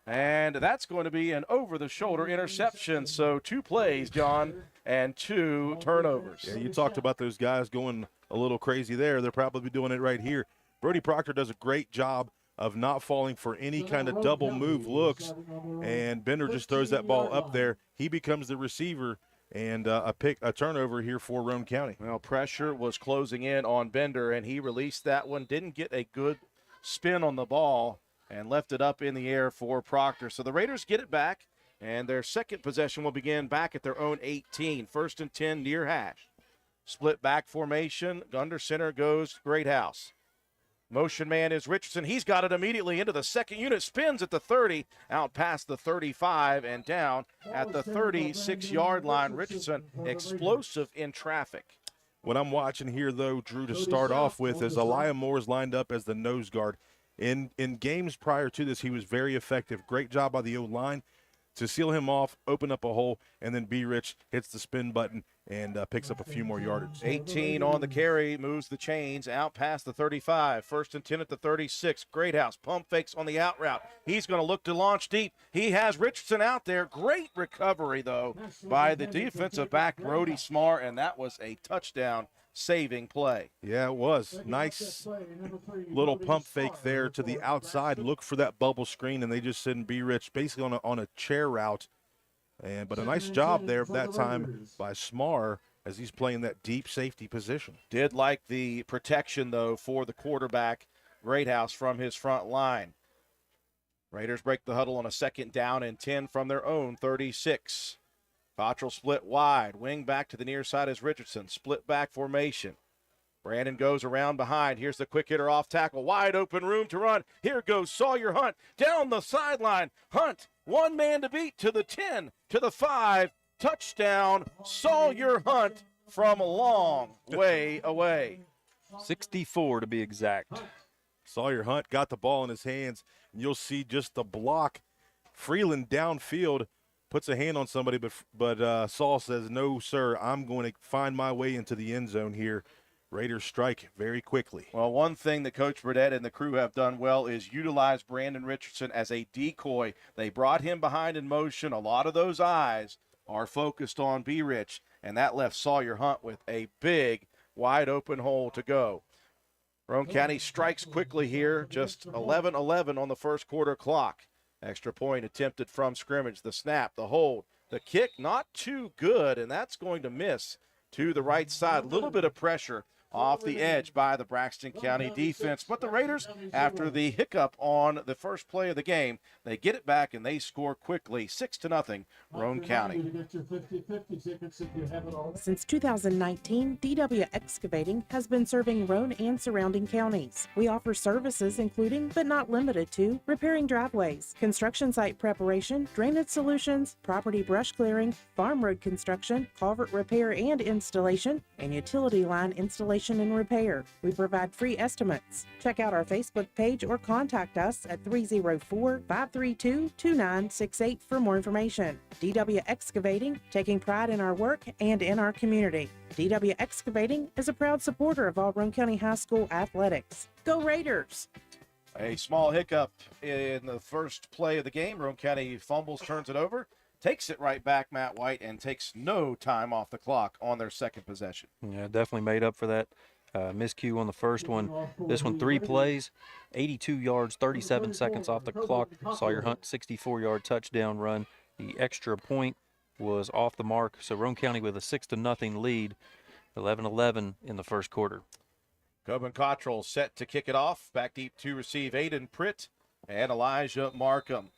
and that's going to be an over-the-shoulder interception. So 2 plays, John, and 2 turnovers. Yeah, you talked about those guys going a little crazy there. They're probably doing it right here. Brody Proctor does a great job of not falling for any kind of double move looks, and Bender just throws that ball up there. He becomes the receiver, and a turnover here for Roane County. Well, pressure was closing in on Bender, and he released that one. Didn't get a good spin on the ball and left it up in the air for Proctor. So the Raiders get it back, and their second possession will begin back at their own 18. 1st and 10 near hash. Split back formation. Under center goes Greathouse. Motion man is Richardson. He's got it immediately into the second unit. Spins at the 30, out past the 35, and down at the 36-yard line. Richardson, explosive in traffic. What I'm watching here, though, Drew, to start off with, is Elijah Moore's lined up as the nose guard. In games prior to this, he was very effective. Great job by the O-line to seal him off, open up a hole, and then B. Rich hits the spin button and picks up a few more yardage. 18 on the carry, moves the chains out past the 35. 1st and 10 at the 36. Greathouse pump fakes on the out route. He's going to look to launch deep. He has Richardson out there. Great recovery, though, by the defensive back, Brody Smar, and that was a touchdown saving play. Yeah, it was. Nice little pump fake there to the outside. Look for that bubble screen, and they just send B. Rich basically on a chair route. But a nice job there that time by Smar as he's playing that deep safety position. Did like the protection, though, for the quarterback, Greathouse, from his front line. Raiders break the huddle on a 2nd down and 10 from their own 36. Cottrell split wide. Wing back to the near side is Richardson. Split back formation. Brandon goes around behind. Here's the quick hitter off tackle. Wide open room to run. Here goes Sawyer Hunt down the sideline. Hunt, one man to beat to the 10, to the 5. Touchdown, Sawyer Hunt from a long way away. 64 to be exact. Sawyer Hunt got the ball in his hands, and you'll see just the block Freeland downfield puts a hand on somebody, but Saul says, no, sir, I'm going to find my way into the end zone here. Raiders strike very quickly. Well, one thing that Coach Burdett and the crew have done well is utilize Brandon Richardson as a decoy. They brought him behind in motion. A lot of those eyes are focused on B-Rich, and that left Sawyer Hunt with a big, wide-open hole to go. Roane County strikes quickly here, just 11-11 on the first quarter clock. Extra point attempted from scrimmage. The snap, the hold, the kick, not too good, and that's going to miss to the right side. A little bit of pressure off the edge by the Braxton County defense. But the Raiders, after the hiccup on the first play of the game, they get it back and they score quickly, 6-0, Roane County. Since 2019, DW Excavating has been serving Roane and surrounding counties. We offer services including, but not limited to, repairing driveways, construction site preparation, drainage solutions, property brush clearing, farm road construction, culvert repair and installation, and utility line installation and repair. We provide free estimates. Check out our Facebook page or contact us at 304-532-2968 for more information. DW Excavating, taking pride in our work and in our community. DW Excavating is a proud supporter of all Roane County High School athletics. Go Raiders! A small hiccup in the first play of the game. Roane County fumbles, turns it over, takes it right back, Matt White, and takes no time off the clock on their second possession. Yeah, definitely made up for that miscue on the first one. This one, 3 plays, 82 yards, 37 seconds off the clock. Sawyer Hunt, 64-yard touchdown run. The extra point was off the mark, so Roane County with a 6-0 lead, 11-11 in the first quarter. Coben Cottrell set to kick it off. Back deep to receive Aiden Pritt and Elijah Markham.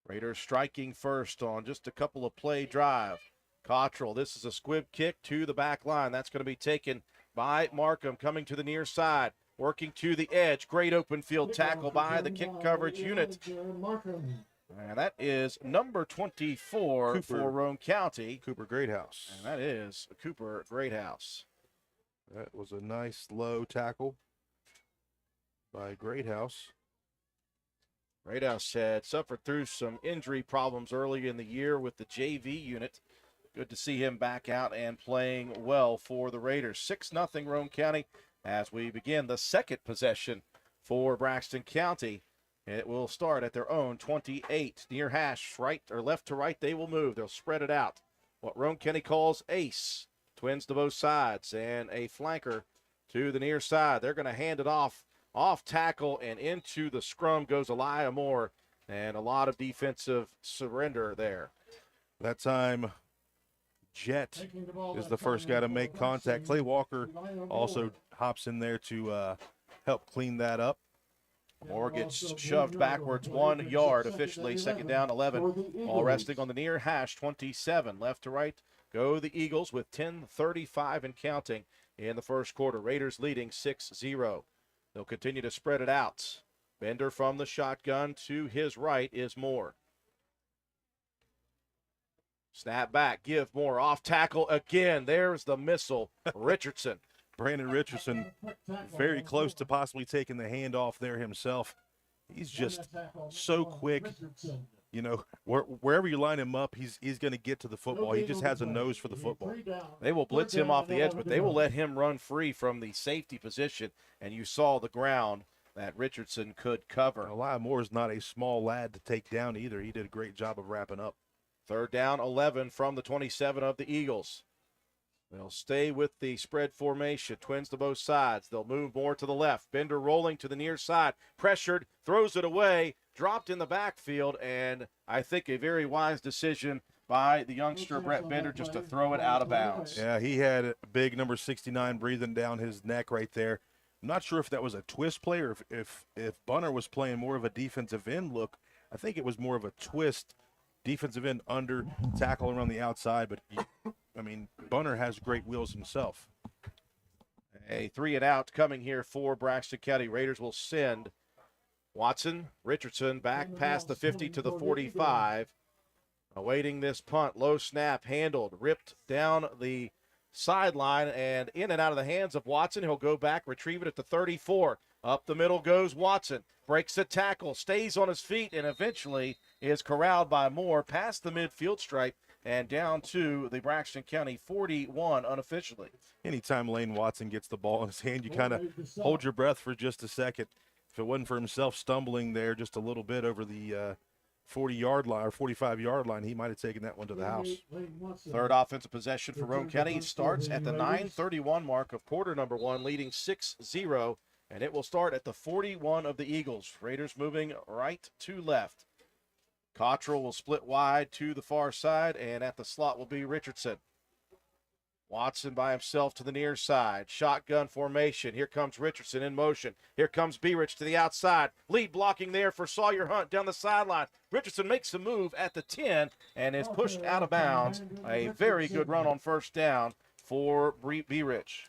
Raiders striking first on just a couple of play drive. Cottrell, this is a squib kick to the back line. That's going to be taken by Markham, coming to the near side, working to the edge. Great open field tackle by the kick coverage unit. And that is number 24 for Roane County. Cooper Greathouse. And that is Cooper Greathouse. That was a nice low tackle by Greathouse. Greathouse had suffered through some injury problems early in the year with the JV unit. Good to see him back out and playing well for the Raiders. 6-0 Roane County as we begin the second possession for Braxton County. It will start at their own 28. Near hash, right or left to right, they will move. They'll spread it out. What Roane County calls ace. Twins to both sides and a flanker to the near side. They're going to hand it off tackle, and into the scrum goes Elijah Moore, and a lot of defensive surrender there. That time, Jet is the first guy to make contact. Clay Walker also hops in there to help clean that up. Moore gets shoved backwards 1 yard, officially second down 11. All resting on the near hash, 27. Left to right go the Eagles with 10:35 and counting in the first quarter. Raiders leading 6-0. They'll continue to spread it out. Bender from the shotgun. To his right is Moore. Snap back. Give Moore off tackle again. There's the missile. Richardson. Brandon Richardson very close to possibly taking the handoff there himself. He's just so quick. You know, wherever you line him up, he's going to get to the football. He just has a nose for the football. They will blitz him off the edge, but they will let him run free from the safety position. And you saw the ground that Richardson could cover. Elijah Moore is not a small lad to take down either. He did a great job of wrapping up. Third down, 11 from the 27 of the Eagles. They'll stay with the spread formation. Twins to both sides. They'll move more to the left. Bender rolling to the near side. Pressured, throws it away, dropped in the backfield, and I think a very wise decision by the youngster Brett Bender just to throw it out of bounds. Yeah, he had a big number 69 breathing down his neck right there. I'm not sure if that was a twist play or if Bunner was playing more of a defensive end look. I think it was more of a twist defensive end under tackle around the outside, but I mean, Bunner has great wheels himself. A 3-and-out coming here for Braxton County. Raiders will send Watson, Richardson back past the 50 to the 45. Awaiting this punt. Low snap, handled, ripped down the sideline and in and out of the hands of Watson. He'll go back, retrieve it at the 34. Up the middle goes Watson. Breaks the tackle, stays on his feet, and eventually is corralled by Moore past the midfield stripe and down to the Braxton County 41 unofficially. Anytime Lane Watson gets the ball in his hand, you kind of hold your breath for just a second. If it wasn't for himself stumbling there just a little bit over the 40-yard line or 45-yard line, he might have taken that one to the house. Third offensive possession for Roane County starts at the 9:31 mark of quarter number 1, leading 6-0, and it will start at the 41 of the Eagles. Raiders moving right to left. Cottrell will split wide to the far side, and at the slot will be Richardson. Watson by himself to the near side. Shotgun formation. Here comes Richardson in motion. Here comes B-Rich to the outside. Lead blocking there for Sawyer Hunt down the sideline. Richardson makes a move at the 10 and is pushed out of bounds. A very good run on first down for B-Rich.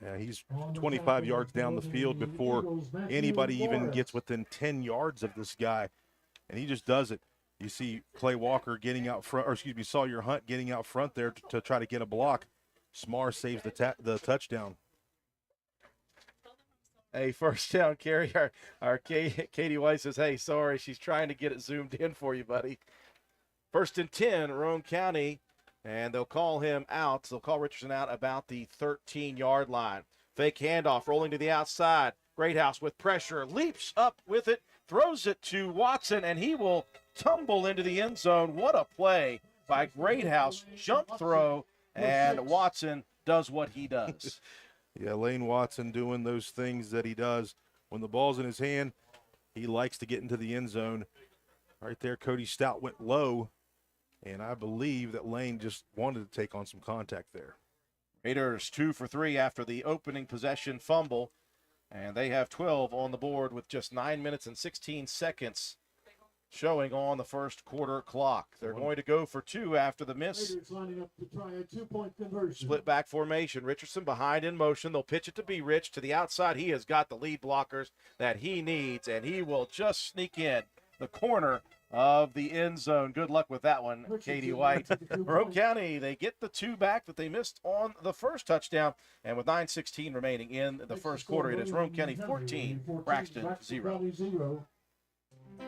Yeah, he's 25 yards down the field before anybody even gets within 10 yards of this guy, and he just does it. You see Clay Walker getting out front, or excuse me, Sawyer Hunt getting out front there to try to get a block. Smar saves the touchdown. A first down carry. Our Katie White says, hey, sorry, she's trying to get it zoomed in for you, buddy. 1st and 10, Roane County, and they'll call him out. They'll call Richardson out about the 13-yard line. Fake handoff, rolling to the outside. Greathouse with pressure, leaps up with it, throws it to Watson, and he will tumble into the end zone. What a play by Greathouse. Jump throw, and Watson does what he does. Yeah, Lane Watson doing those things that he does. When the ball's in his hand, he likes to get into the end zone. Right there, Cody Stout went low, and I believe that Lane just wanted to take on some contact there. Raiders 2 for 3 after the opening possession fumble, and they have 12 on the board with just 9 minutes and 16 seconds showing on the first quarter clock. They're going to go for 2 after the miss. Split back formation. Richardson behind in motion. They'll pitch it to B-Rich to the outside. He has got the lead blockers that he needs, and he will just sneak in the corner of the end zone. Good luck with that one, Katie White. Roane County, they get the 2 back that they missed on the first touchdown, and with 9:16 remaining in the first quarter, it is Roane County 14, Braxton 0.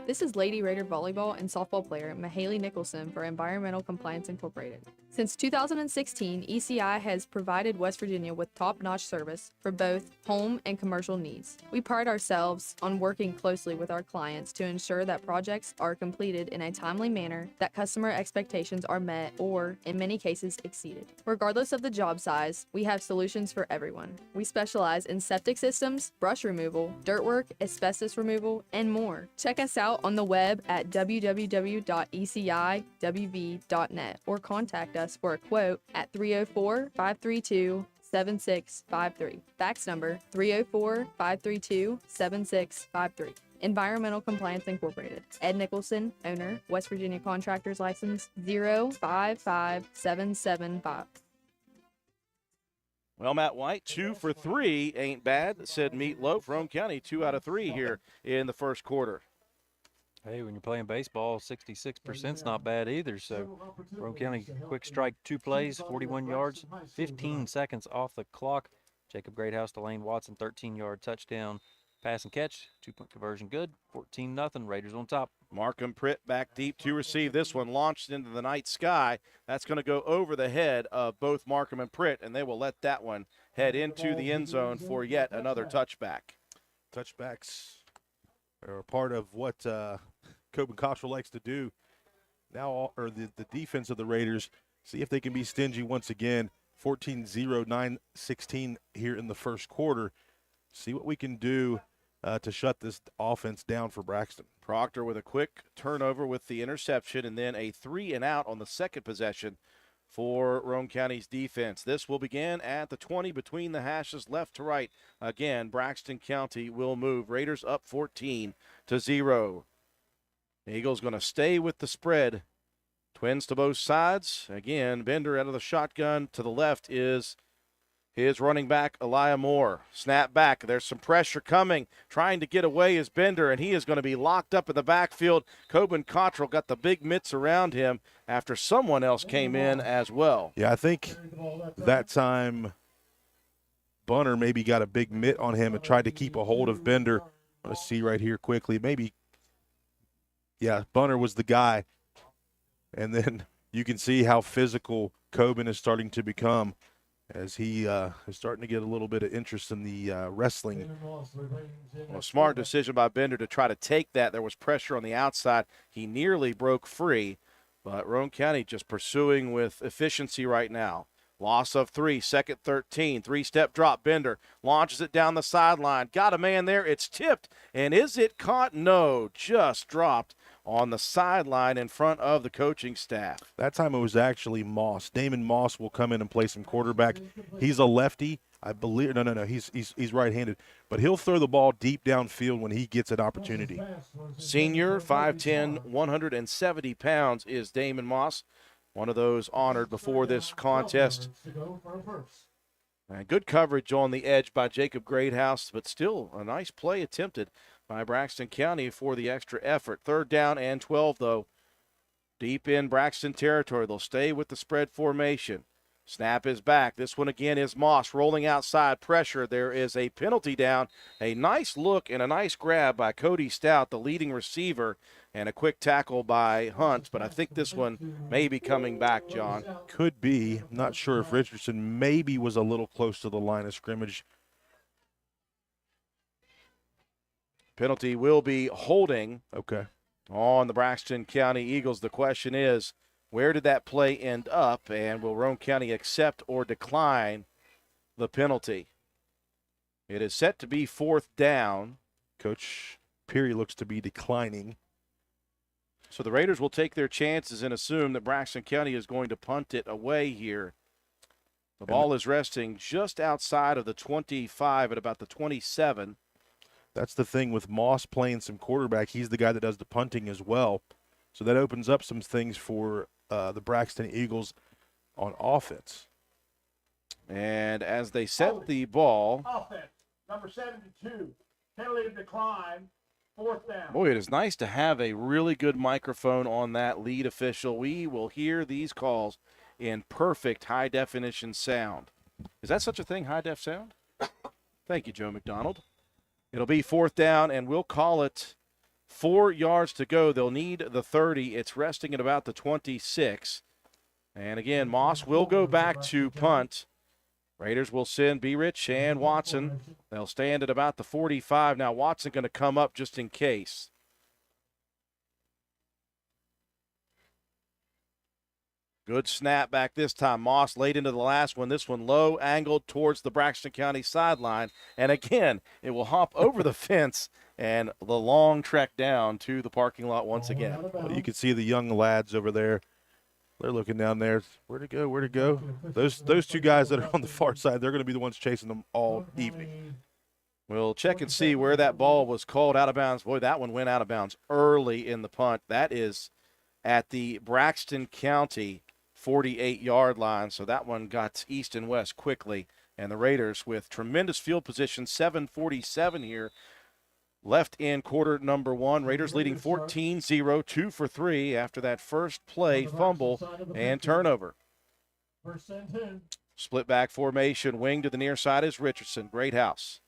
This is Lady Raider volleyball and softball player Mahaley Nicholson for Environmental Compliance Incorporated. Since 2016, ECI has provided West Virginia with top-notch service for both home and commercial needs. We pride ourselves on working closely with our clients to ensure that projects are completed in a timely manner, that customer expectations are met or, in many cases, exceeded. Regardless of the job size, we have solutions for everyone. We specialize in septic systems, brush removal, dirt work, asbestos removal, and more. Check us out on the web at www.eciwv.net or contact us for a quote at 304-532-7653. Fax number 304-532-7653. Environmental Compliance Incorporated. Ed Nicholson, owner, West Virginia Contractors License 055775. Well, Matt White, 2 for 3 ain't bad, said Meatloaf. Roane County, 2 out of 3 here in the first quarter. Hey, when you're playing baseball, 66%'s not bad either. So Roane County, quick strike, 2 plays, 41 yards, 15 seconds off the clock. Jacob Greathouse to Lane Watson, 13-yard touchdown. Pass and catch, 2-point conversion good, 14-0, Raiders on top. Markham Pritt back deep to receive this one, launched into the night sky. That's going to go over the head of both Markham and Pritt, and they will let that one head into the end zone for yet another touchback. Touchbacks are a part of what Coben Cottrell likes to do. Now, or the defense of the Raiders, see if they can be stingy once again. 14-0, 9-16 here in the first quarter. See what we can do to shut this offense down for Braxton. Proctor with a quick turnover with the interception, and then a 3-and-out on the second possession for Roane County's defense. This will begin at the 20 between the hashes left to right. Again, Braxton County will move. Raiders up 14-0. The Eagles going to stay with the spread. Twins to both sides. Again, Bender out of the shotgun. To the left is his running back, Elijah Moore. Snap back. There's some pressure coming. Trying to get away is Bender, and he is going to be locked up in the backfield. Coben Cottrell got the big mitts around him after someone else came in as well. Yeah, I think that time Bunner maybe got a big mitt on him and tried to keep a hold of Bender. Let's see right here quickly. Maybe, yeah, Bunner was the guy. And then you can see how physical Coben is starting to become as he is starting to get a little bit of interest in the wrestling. Well, smart decision by Bender to try to take that. There was pressure on the outside. He nearly broke free, but Roane County just pursuing with efficiency right now. Loss of 3, second 13, three-step drop. Bender launches it down the sideline. Got a man there. It's tipped. And is it caught? No, just dropped on the sideline in front of the coaching staff. That time it was actually Moss. Damon Moss will come in and play some quarterback. He's a lefty, I believe. No. He's right-handed. But he'll throw the ball deep downfield when he gets an opportunity. Senior, 5'10", 170 pounds is Damon Moss. One of those honored before this contest. And good coverage on the edge by Jacob Greathouse, but still a nice play attempted by Braxton County for the extra effort. 3rd down and 12, though. Deep in Braxton territory. They'll stay with the spread formation. Snap is back. This one again is Moss rolling outside. Pressure. There is a penalty down. A nice look and a nice grab by Cody Stout, the leading receiver, and a quick tackle by Hunt. But I think this one may be coming back, John. Could be. I'm not sure if Richardson maybe was a little close to the line of scrimmage. Penalty will be holding. Okay. On the Braxton County Eagles. The question is, where did that play end up, and will Roane County accept or decline the penalty? It is set to be 4th down. Coach Peary looks to be declining. So the Raiders will take their chances and assume that Braxton County is going to punt it away here. The ball is resting just outside of the 25 at about the 27. That's the thing with Moss playing some quarterback. He's the guy that does the punting as well. So that opens up some things for the Braxton Eagles on offense. And as they set the ball. Offense, number 72, penalty of decline, 4th down. Boy, it is nice to have a really good microphone on that lead official. We will hear these calls in perfect high-definition sound. Is that such a thing, high-def sound? Thank you, Joe McDonald. It'll be 4th down, and we'll call it 4 yards to go. They'll need the 30. It's resting at about the 26. And again, Moss will go back to punt. Raiders will send B-Rich and Watson. They'll stand at about the 45. Now Watson going to come up just in case. Good snap back this time. Moss late into the last one. This one low, angled towards the Braxton County sideline. And again, it will hop over the fence and the long trek down to the parking lot once again. Well, you can see the young lads over there. They're looking down there. Where to go? Where to go? Those two guys that are on the far side, they're going to be the ones chasing them all evening. We'll check and see where that ball was called out of bounds. Boy, that one went out of bounds early in the punt. That is at the Braxton County 48-yard line, so that one got east and west quickly. And the Raiders with tremendous field position, 7:47 here left in quarter number 1. Raiders leading 14-0, 2 for 3 after that first play, fumble, and turnover. Split back formation, wing to the near side is Richardson. Greathouse.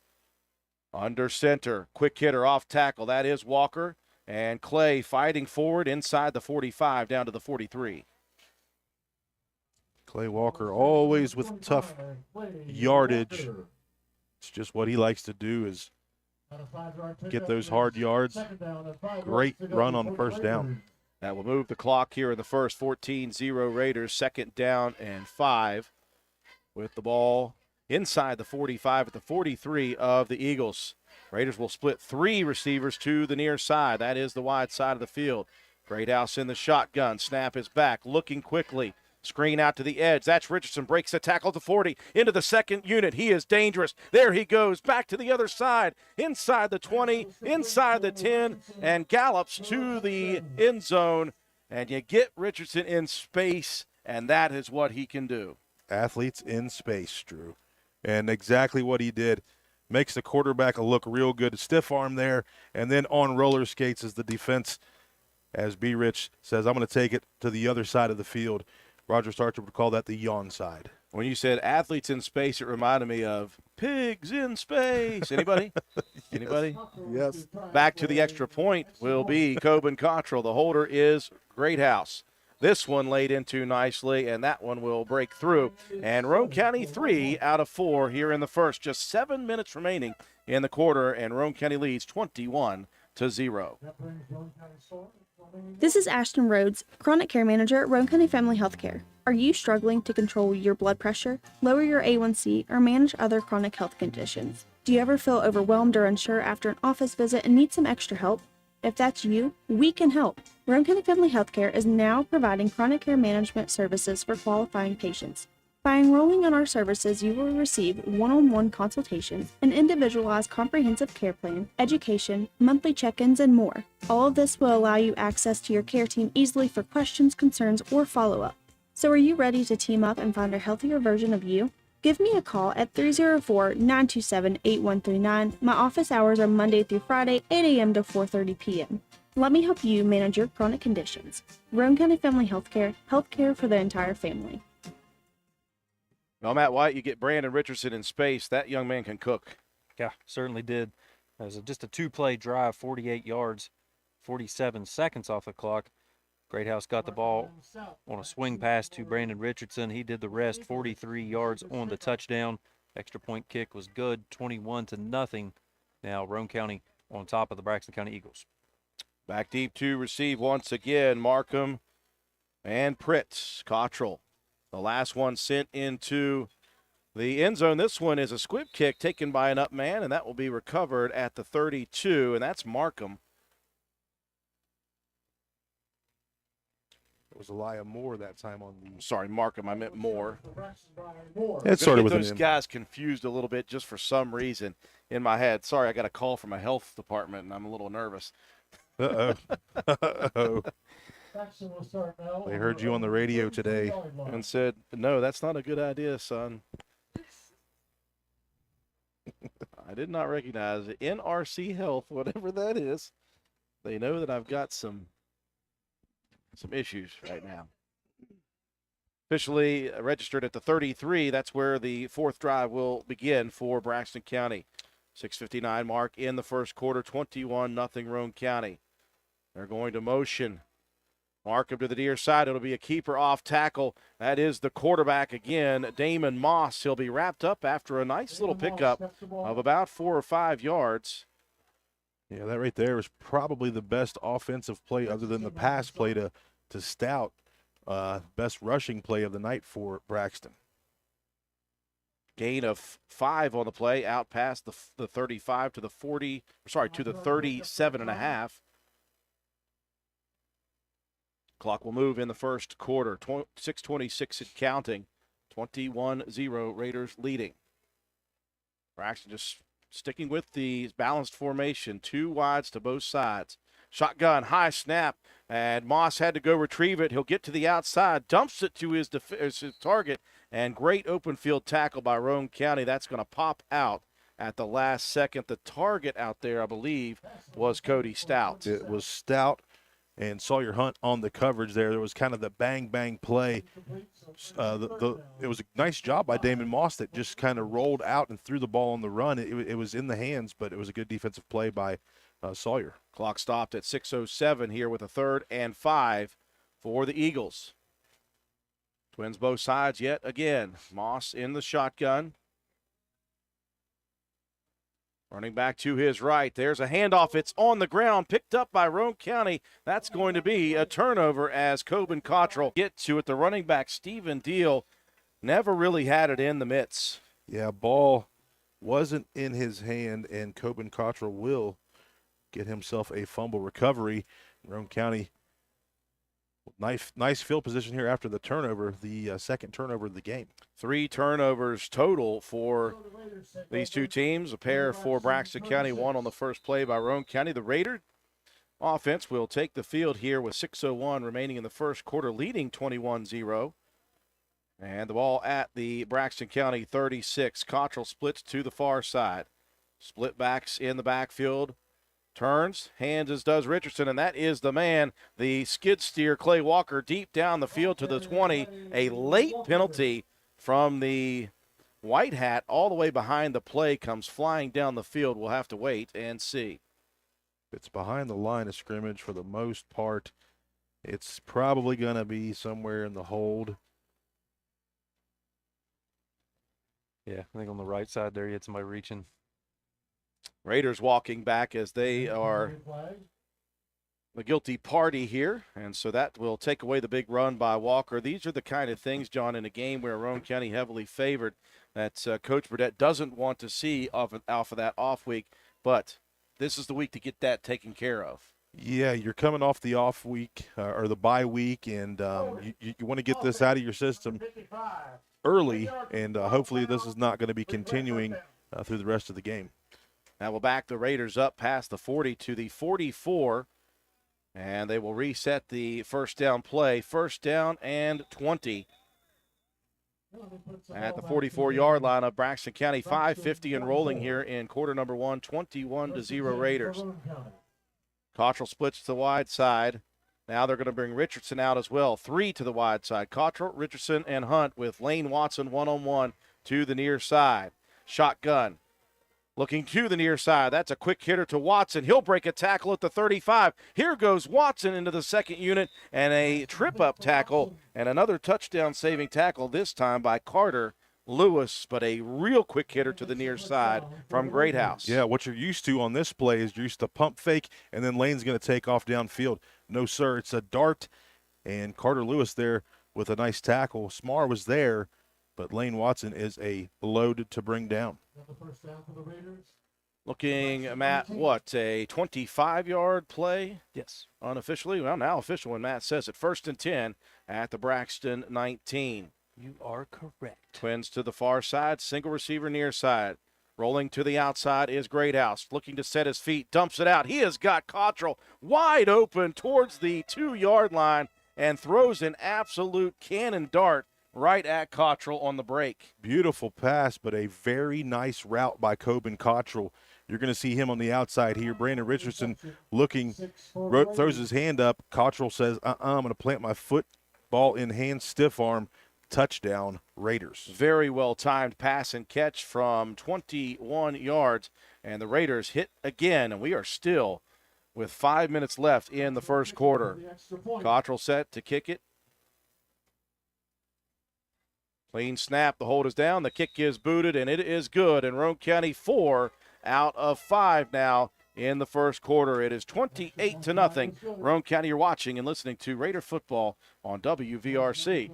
Under center, quick hitter off tackle. That is Walker. And Clay fighting forward inside the 45 down to the 43. Clay Walker always with tough yardage. It's just what he likes to do is get those hard yards. Great run on the 1st down. That will move the clock here in the first. 14-0 Raiders, 2nd down and 5 with the ball inside the 45 at the 43 of the Eagles. Raiders will split 3 receivers to the near side. That is the wide side of the field. Greathouse in the shotgun. Snap is back, looking quickly. Screen out to the edge. That's Richardson. Breaks the tackle to 40. Into the second unit. He is dangerous. There he goes. Back to the other side. Inside the 20. Inside the 10. And gallops to the end zone. And you get Richardson in space. And that is what he can do. Athletes in space, Drew. And exactly what he did. Makes the quarterback look real good. Stiff arm there. And then on roller skates is the defense. As B. Rich says, I'm going to take it to the other side of the field. Roger Starcher would call that the yawn side. When you said athletes in space, it reminded me of pigs in space. Anybody? Anybody? Yes. Back to the extra point will be Coben Cottrell. The holder is Greathouse. This one laid into nicely, and that one will break through. And Roane County 3 out of 4 here in the first. Just 7 minutes remaining in the quarter, and Roane County leads 21-0. This is Ashton Rhodes, Chronic Care Manager at Roane County Family Healthcare. Are you struggling to control your blood pressure, lower your A1C, or manage other chronic health conditions? Do you ever feel overwhelmed or unsure after an office visit and need some extra help? If that's you, we can help. Roane County Family Healthcare is now providing chronic care management services for qualifying patients. By enrolling in our services, you will receive one-on-one consultations, an individualized comprehensive care plan, education, monthly check-ins, and more. All of this will allow you access to your care team easily for questions, concerns, or follow-up. So are you ready to team up and find a healthier version of you? Give me a call at 304-927-8139. My office hours are Monday through Friday, 8 a.m. to 4:30 p.m. Let me help you manage your chronic conditions. Roane County Family Healthcare, healthcare for the entire family. Well, Matt White, you get Brandon Richardson in space. That young man can cook. Yeah, certainly did. It was just a two-play drive, 48 yards, 47 seconds off the clock. Greathouse got the ball on a swing pass to Brandon Richardson. He did the rest, 43 yards on the touchdown. Extra point kick was good, 21-0. Now Roane County on top of the Braxton County Eagles. Back deep to receive once again, Markham and Pritz. Cottrell, the last one sent into the end zone. This one is a squib kick taken by an up man, and that will be recovered at the 32, and that's Markham. It was Elijah Moore that time on the. Sorry, Markham. I meant Moore. It started with those an M. guys confused a little bit just for some reason in my head. Sorry, I got a call from my health department, and I'm a little nervous. Uh-oh. Uh-oh. They heard you on the radio today. And said, no, that's not a good idea, son. I did not recognize it. NRC Health, whatever that is. They know that I've got some issues right now. Officially registered at the 33. That's where the fourth drive will begin for Braxton County. 6:59 mark in the first quarter, 21-0 Roane County. They're going to motion. Markham to the near side. It'll be a keeper off tackle. That is the quarterback again, Damon Moss. He'll be wrapped up after a nice little pickup of about 4 or 5 yards. Yeah, that right there was probably the best offensive play other than the pass play to Stout. Best rushing play of the night for Braxton. Gain of 5 on the play, out past the 35 to the 37.5. Clock will move in the first quarter. 6:26 and counting. 21-0 Raiders leading. Braxton just sticking with the balanced formation. 2 wides to both sides. Shotgun, high snap, and Moss had to go retrieve it. He'll get to the outside, dumps it to his target, and great open field tackle by Roane County. That's going to pop out at the last second. The target out there, I believe, was Cody Stout. It was Stout and Sawyer Hunt on the coverage there. There was kind of the bang-bang play. It was a nice job by Damon Moss that just kind of rolled out and threw the ball on the run. It was in the hands, but it was a good defensive play by Sawyer. Clock stopped at 6:07 here with a 3rd and 5 for the Eagles. Twins both sides yet again. Moss in the shotgun. Running back to his right. There's a handoff. It's on the ground, picked up by Roane County. That's going to be a turnover as Coben Cottrell get to it. The running back, Stephen Deal, never really had it in the mitts. Yeah, ball wasn't in his hand, and Coben Cottrell will get himself a fumble recovery. Roane County, nice field position here after the turnover, the second turnover of the game. 3 turnovers total for these two teams. A pair for Braxton County, 1 on the first play by Roane County. The Raider offense will take the field here with 6:01 remaining in the first quarter, leading 21-0. And the ball at the Braxton County 36. Cottrell splits to the far side. Split backs in the backfield. Turns, hands as does Richardson, and that is the man, the skid steer, Clay Walker, deep down the field to the 20. A late penalty from the white hat all the way behind the play, comes flying down the field. We'll have to wait and see. It's behind the line of scrimmage for the most part. It's probably going to be somewhere in the hold. Yeah, I think on the right side there, you had somebody reaching. Raiders walking back as they are the guilty party here, and so that will take away the big run by Walker. These are the kind of things, John, in a game where Roane County heavily favored, that Coach Burdett doesn't want to see off of that off week, but this is the week to get that taken care of. Yeah, you're coming off the off week or the bye week, and you want to get this out of your system early, and hopefully this is not going to be continuing through the rest of the game. That will back the Raiders up past the 40 to the 44, and they will reset the first down play. First down and 20 at the 44-yard line of Braxton County. 5:50 and rolling here in quarter number 1, 21-0 Raiders. Cottrell splits to the wide side. Now they're going to bring Richardson out as well. 3 to the wide side. Cottrell, Richardson, and Hunt with Lane Watson one-on-one to the near side. Shotgun. Looking to the near side. That's a quick hitter to Watson. He'll break a tackle at the 35. Here goes Watson into the second unit, and a trip-up tackle and another touchdown-saving tackle, this time by Carter Lewis, but a real quick hitter to the near side from Greathouse. Yeah, what you're used to on this play is you're used to pump fake, and then Lane's going to take off downfield. No, sir, it's a dart, and Carter Lewis there with a nice tackle. Smar was there, but Lane Watson is a load to bring down. Looking, Matt, what, a 25-yard play? Yes. Unofficially? Well, now official when Matt says it. 1st and 10 at the Braxton 19. You are correct. Twins to the far side, single receiver near side. Rolling to the outside is Greathouse, looking to set his feet, dumps it out. He has got Cottrell wide open towards the 2-yard line and throws an absolute cannon dart right at Cottrell on the break. Beautiful pass, but a very nice route by Coben Cottrell. You're going to see him on the outside here. Brandon Richardson looking, throws his hand up. Cottrell says, I'm going to plant my foot, ball in hand, stiff arm. Touchdown, Raiders. Very well-timed pass and catch from 21 yards, and the Raiders hit again, and we are still with 5 minutes left in the first quarter. Cottrell set to kick it. Clean snap, the hold is down, the kick is booted, and it is good, and Roane County 4 out of 5 now in the first quarter. It is 28-0. Roane County, you're watching and listening to Raider football on WVRC.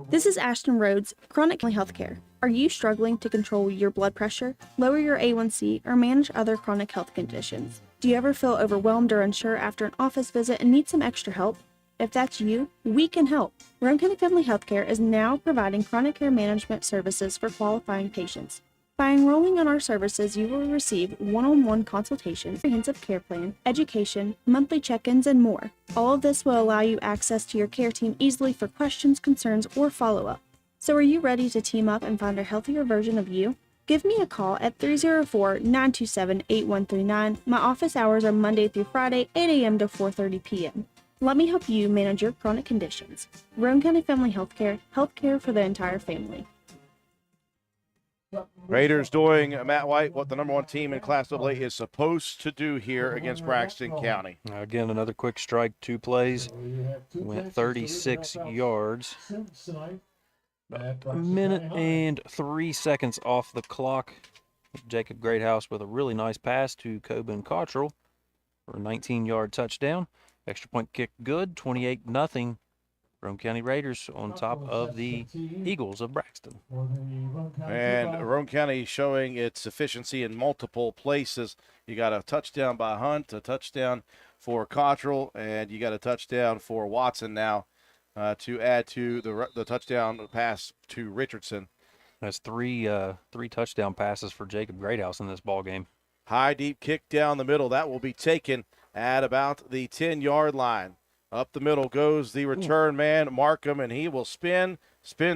This is Ashton Rhodes, Chronic Healthcare. Are you struggling to control your blood pressure, lower your A1C, or manage other chronic health conditions? Do you ever feel overwhelmed or unsure after an office visit and need some extra help? If that's you, we can help. Roane County Family Healthcare is now providing chronic care management services for qualifying patients. By enrolling in our services, you will receive one-on-one consultations, comprehensive care plan, education, monthly check-ins, and more. All of this will allow you access to your care team easily for questions, concerns, or follow-up. So are you ready to team up and find a healthier version of you? Give me a call at 304-927-8139. My office hours are Monday through Friday, 8 a.m. to 4:30 p.m. Let me help you manage your chronic conditions. Roane County Family Healthcare, healthcare for the entire family. Raiders doing, Matt White, what the number 1 team in Class AA is supposed to do here against Braxton County. Again, another quick strike, 2 plays. Went 36 yards. About a minute and 3 seconds off the clock. Jacob Greathouse with a really nice pass to Coben Cottrell for a 19-yard touchdown. Extra point kick good, 28-0. Roane County Raiders on top of the Eagles of Braxton. And Roane County showing its efficiency in multiple places. You got a touchdown by Hunt, a touchdown for Cottrell, and you got a touchdown for Watson now to add to the touchdown pass to Richardson. That's three touchdown passes for Jacob Greathouse in this ball game. High, deep kick down the middle. That will be taken at about the 10-yard line. Up the middle goes the return man, Markham, and he will spin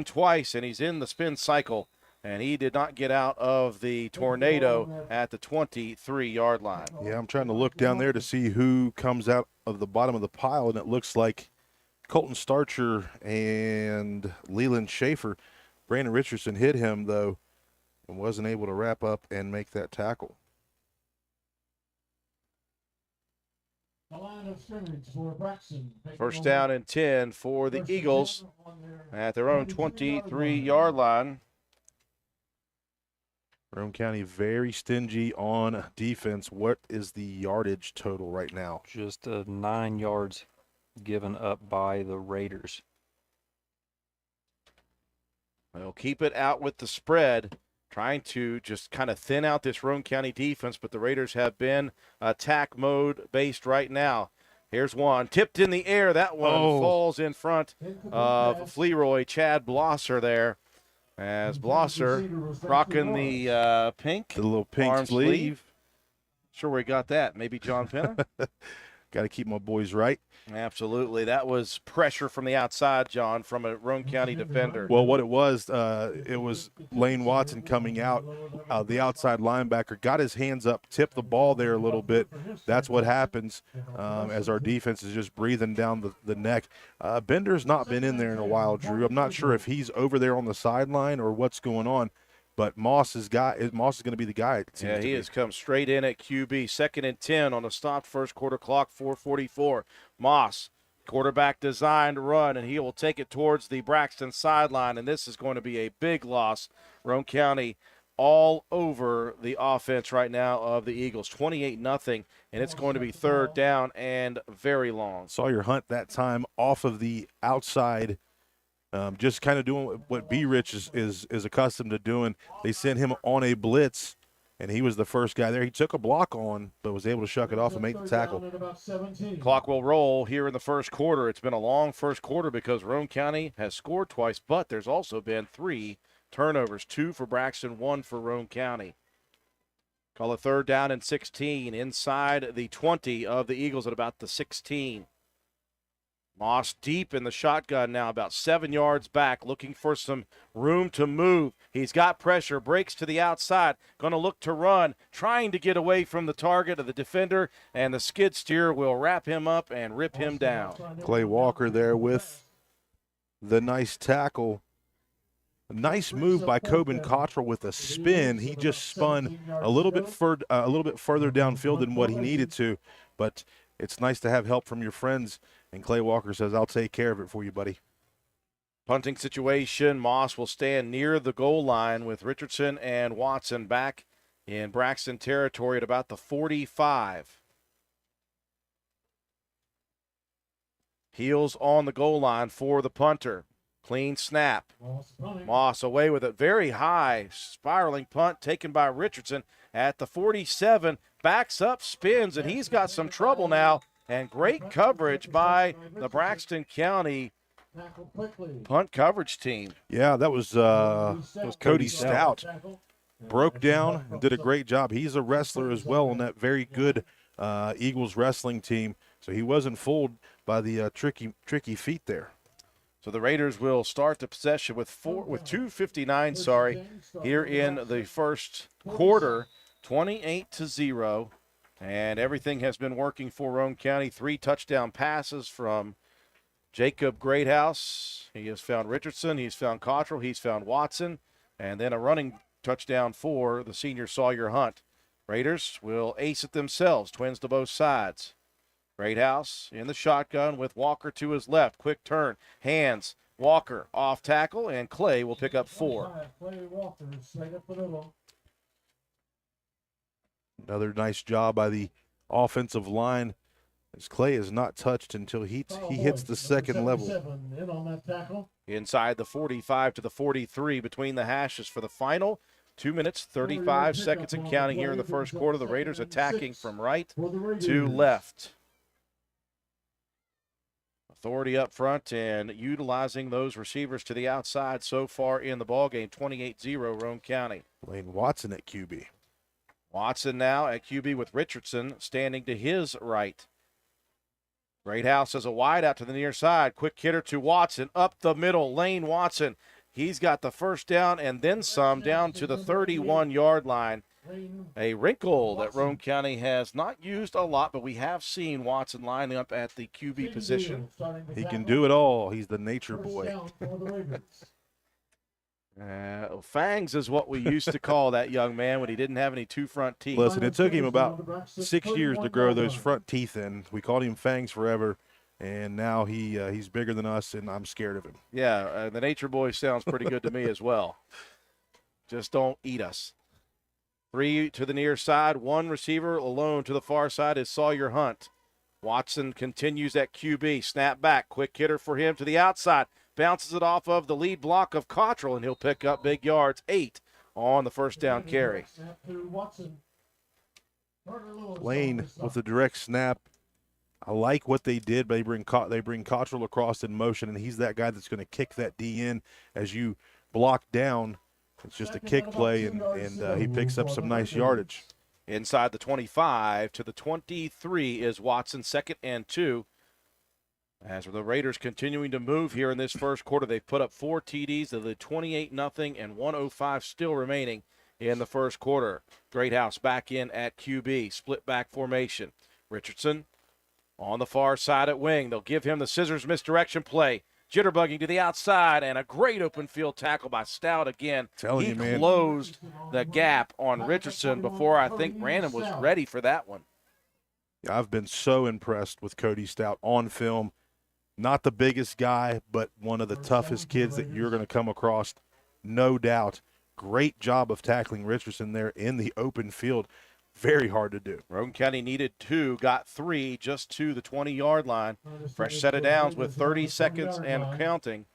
twice, and he's in the spin cycle and he did not get out of the tornado at the 23-yard line. Yeah, I'm trying to look down there to see who comes out of the bottom of the pile, and it looks like Colton Starcher and Leland Schaefer. Brandon Richardson hit him, though, and wasn't able to wrap up and make that tackle. The line of scrimmage for Braxton. First down and 10 for the Eagles at their own 23-yard line. Roane County very stingy on defense. What is the yardage total right now? Just 9 yards given up by the Raiders. They'll keep it out with the spread, trying to just kind of thin out this Roane County defense, but the Raiders have been attack mode based right now. Here's one, tipped in the air. That one falls in front of Fleroy, Chad Blosser there. As Blosser rocking the pink, the little pink arm sleeve. Sure where he got that. Maybe John Penna? Got to keep my boys right. Absolutely. That was pressure from the outside, John, from a Roane County defender. Well, what it was Lane Watson coming out. The outside linebacker got his hands up, tipped the ball there a little bit. That's what happens as our defense is just breathing down the neck. Bender's not been in there in a while, Drew. I'm not sure if he's over there on the sideline or what's going on. But Moss is going to be the guy. It seems yeah, he has come straight in at QB. 2nd and 10 on a stopped first quarter clock, 4:44. Moss, quarterback designed run, and he will take it towards the Braxton sideline, and this is going to be a big loss. Roane County all over the offense right now of the Eagles, 28-0, and it's going to be 3rd down and very long. Sawyer Hunt that time off of the outside. Just kind of doing what B. Rich is accustomed to doing. They sent him on a blitz, and he was the first guy there. He took a block on, but was able to shuck it off and make the tackle. Clock will roll here in the first quarter. It's been a long first quarter because Roane County has scored twice, but there's also been 3 turnovers, 2 for Braxton, 1 for Roane County. Call it 3rd down and 16 inside the 20 of the Eagles at about the 16. Moss deep in the shotgun now, about 7 yards back, looking for some room to move. He's got pressure, breaks to the outside, going to look to run, trying to get away from the target of the defender, and the skid steer will wrap him up and rip him down. Clay Walker there with the nice tackle. A nice move by Coben Cottrell with a spin. He just spun a little bit further downfield than what he needed to, but it's nice to have help from your friends. And Clay Walker says, I'll take care of it for you, buddy. Punting situation, Moss will stand near the goal line with Richardson and Watson back in Braxton territory at about the 45. Heels on the goal line for the punter. Clean snap. Moss away with it. Very high spiraling punt taken by Richardson at the 47. Backs up, spins, and he's got some trouble now. And great coverage by the Braxton County punt coverage team. Yeah, that was Cody Stout. Broke down and did a great job. He's a wrestler as well on that very good Eagles wrestling team. So he wasn't fooled by the tricky feet there. So the Raiders will start the possession with 2:59, here in the first quarter, 28-0. And everything has been working for Roane County. 3 touchdown passes from Jacob Greathouse. He has found Richardson. He's found Cottrell. He's found Watson. And then a running touchdown for the senior Sawyer Hunt. Raiders will ace it themselves. Twins to both sides. Greathouse in the shotgun with Walker to his left. Quick turn. Hands. Walker off tackle. And Clay will pick up 4. Another nice job by the offensive line, as Clay is not touched until he hits the second level. Inside the 45 to the 43 between the hashes for the final 2 minutes, 35 seconds and counting here in the first quarter. The Raiders attacking from right to left. Authority up front and utilizing those receivers to the outside so far in the ballgame. 28-0 Roane County. Lane Watson at QB. Watson now at QB with Richardson standing to his right. Greathouse has a wide out to the near side. Quick hitter to Watson up the middle. Lane Watson. He's got the first down and then some down to the 31-yard line. A wrinkle that Roane County has not used a lot, but we have seen Watson line up at the QB position. He can do it all. He's the nature boy. Fangs is what we used to call that young man when he didn't have any two front teeth. Listen, it took him about 6 years to grow those front teeth in. We called him Fangs forever, and now he's bigger than us, and I'm scared of him. Yeah, the nature boy sounds pretty good to me as well. Just don't eat us. 3 to the near side, 1 receiver alone to the far side is Sawyer Hunt. Watson continues at QB, snap back, quick hitter for him to the outside. Bounces it off of the lead block of Cottrell, and he'll pick up big yards, 8 on the first down carry. Lane with the direct snap. I like what they did, but they bring Cottrell across in motion, and he's that guy that's going to kick that D in as you block down. It's just a kick play, and he picks up some nice yardage. Inside the 25 to the 23 is Watson, 2nd and 2. As the Raiders continuing to move here in this first quarter, they've put up 4 TDs. They're 28-0 and 1:05 still remaining in the first quarter. Greathouse back in at QB, split back formation. Richardson on the far side at wing. They'll give him the scissors misdirection play. Jitterbugging to the outside, and a great open field tackle by Stout again. He closed the gap on Richardson before I think Brandon was ready for that one. Yeah, I've been so impressed with Cody Stout on film. Not the biggest guy, but one of the toughest kids that you're going to come across, no doubt. Great job of tackling Richardson there in the open field. Very hard to do. Roane County needed 2, got 3 just to the 20-yard line. Fresh set of downs with 30 seconds and counting.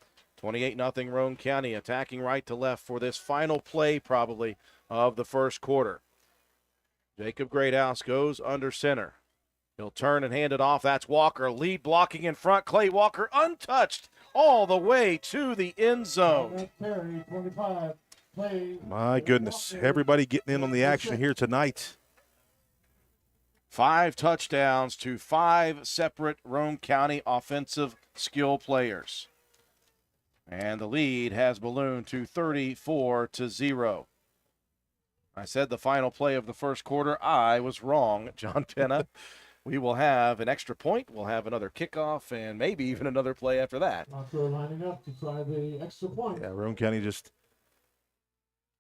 28-0 Roane County attacking right to left for this final play probably of the first quarter. Jacob Greathouse goes under center. He'll turn and hand it off. That's Walker. Lead blocking in front. Clay Walker untouched all the way to the end zone. My goodness. Everybody getting in on the action here tonight. 5 touchdowns to 5 separate Roane County offensive skill players. And the lead has ballooned to 34-0. I said the final play of the first quarter. I was wrong, John Penna. We will have an extra point. We'll have another kickoff and maybe even another play after that. Lining up to try the extra point. Yeah, Roane County just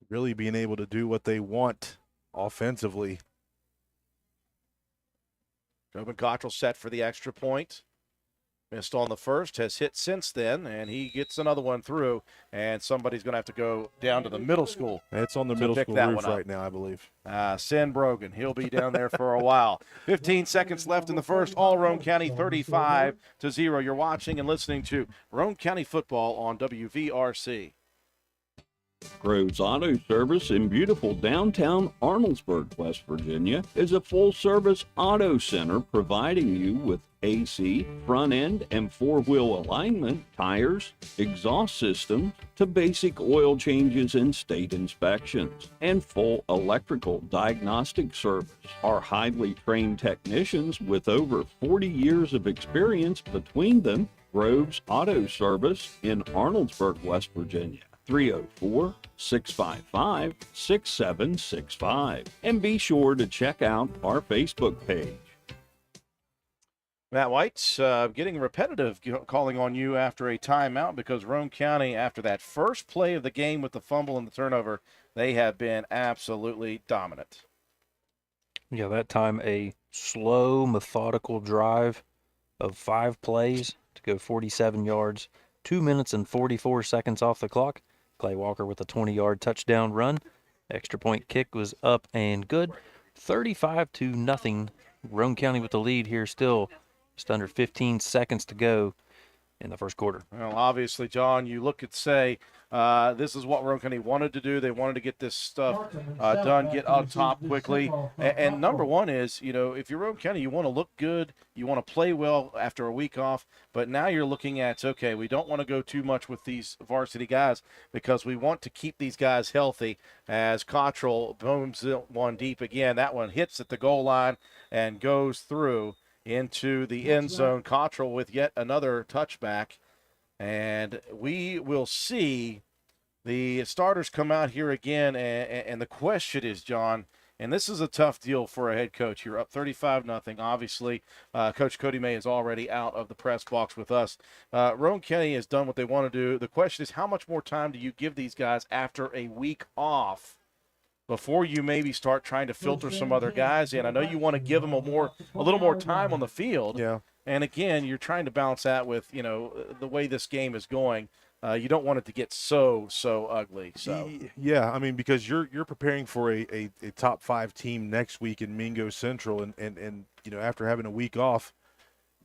really being able to do what they want offensively. Tobin Cottrell set for the extra point. Missed on the first, has hit since then, and he gets another one through, and somebody's going to have to go down to the middle school. It's on the middle school roof right now, I believe. Sin Brogan, he'll be down there for a while. 15 seconds left in the first, all Roane County 35-0. You're watching and listening to Roane County football on WVRC. Groves Auto Service in beautiful downtown Arnoldesburg, West Virginia, is a full-service auto center providing you with AC, front end and four-wheel alignment, tires, exhaust systems, to basic oil changes and state inspections, and full electrical diagnostic service. Our highly trained technicians with over 40 years of experience between them, Groves Auto Service in Arnoldesburg, West Virginia. 304-655-6765. And be sure to check out our Facebook page. Matt White's getting repetitive calling on you after a timeout because Roane County, after that first play of the game with the fumble and the turnover, they have been absolutely dominant. Yeah, that time a slow, methodical drive of 5 plays to go 47 yards, 2 minutes and 44 seconds off the clock. Clay Walker with a 20-yard touchdown run. Extra point kick was up and good. 35-0. Roane County with the lead here still. Just under 15 seconds to go in the first quarter. Well, obviously, John, you look at, say, this is what Roane County wanted to do. They wanted to get this stuff done, get on top quickly. And number one is, you know, if you're Roane County, you want to look good. You want to play well after a week off. But now you're looking at, okay, we don't want to go too much with these varsity guys because we want to keep these guys healthy. As Cottrell booms one deep again, that one hits at the goal line and goes through into the end zone. Cottrell with yet another touchback. And we will see The starters come out here again, and the question is, John, and this is a tough deal for a head coach. You're up 35-0. Obviously, Coach Cody May is already out of the press box with us. Roane County has done what they want to do. The question is, how much more time do you give these guys after a week off before you maybe start trying to filter some other guys in? I know you want to give them a little more time on the field. Yeah. And again, you're trying to balance that with, the way this game is going. You don't want it to get so ugly. So yeah, I mean, because you're preparing for a top 5 team next week in Mingo Central, and after having a week off,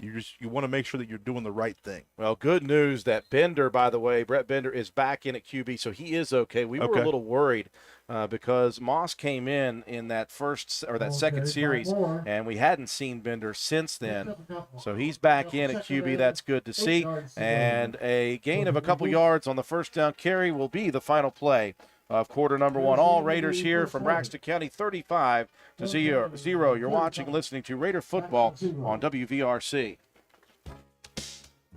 you want to make sure that you're doing the right thing. Well, good news that Bender, by the way, Brett Bender is back in at QB, so he is okay. We were a little worried because Moss came in that second series, and we hadn't seen Bender since then. So he's back in at QB. That's good to see. And a gain of a couple yards on the first down carry will be the final play of quarter number 1. All Raiders here from Braxton County, 35-0. You're watching and listening to Raider football on WVRC.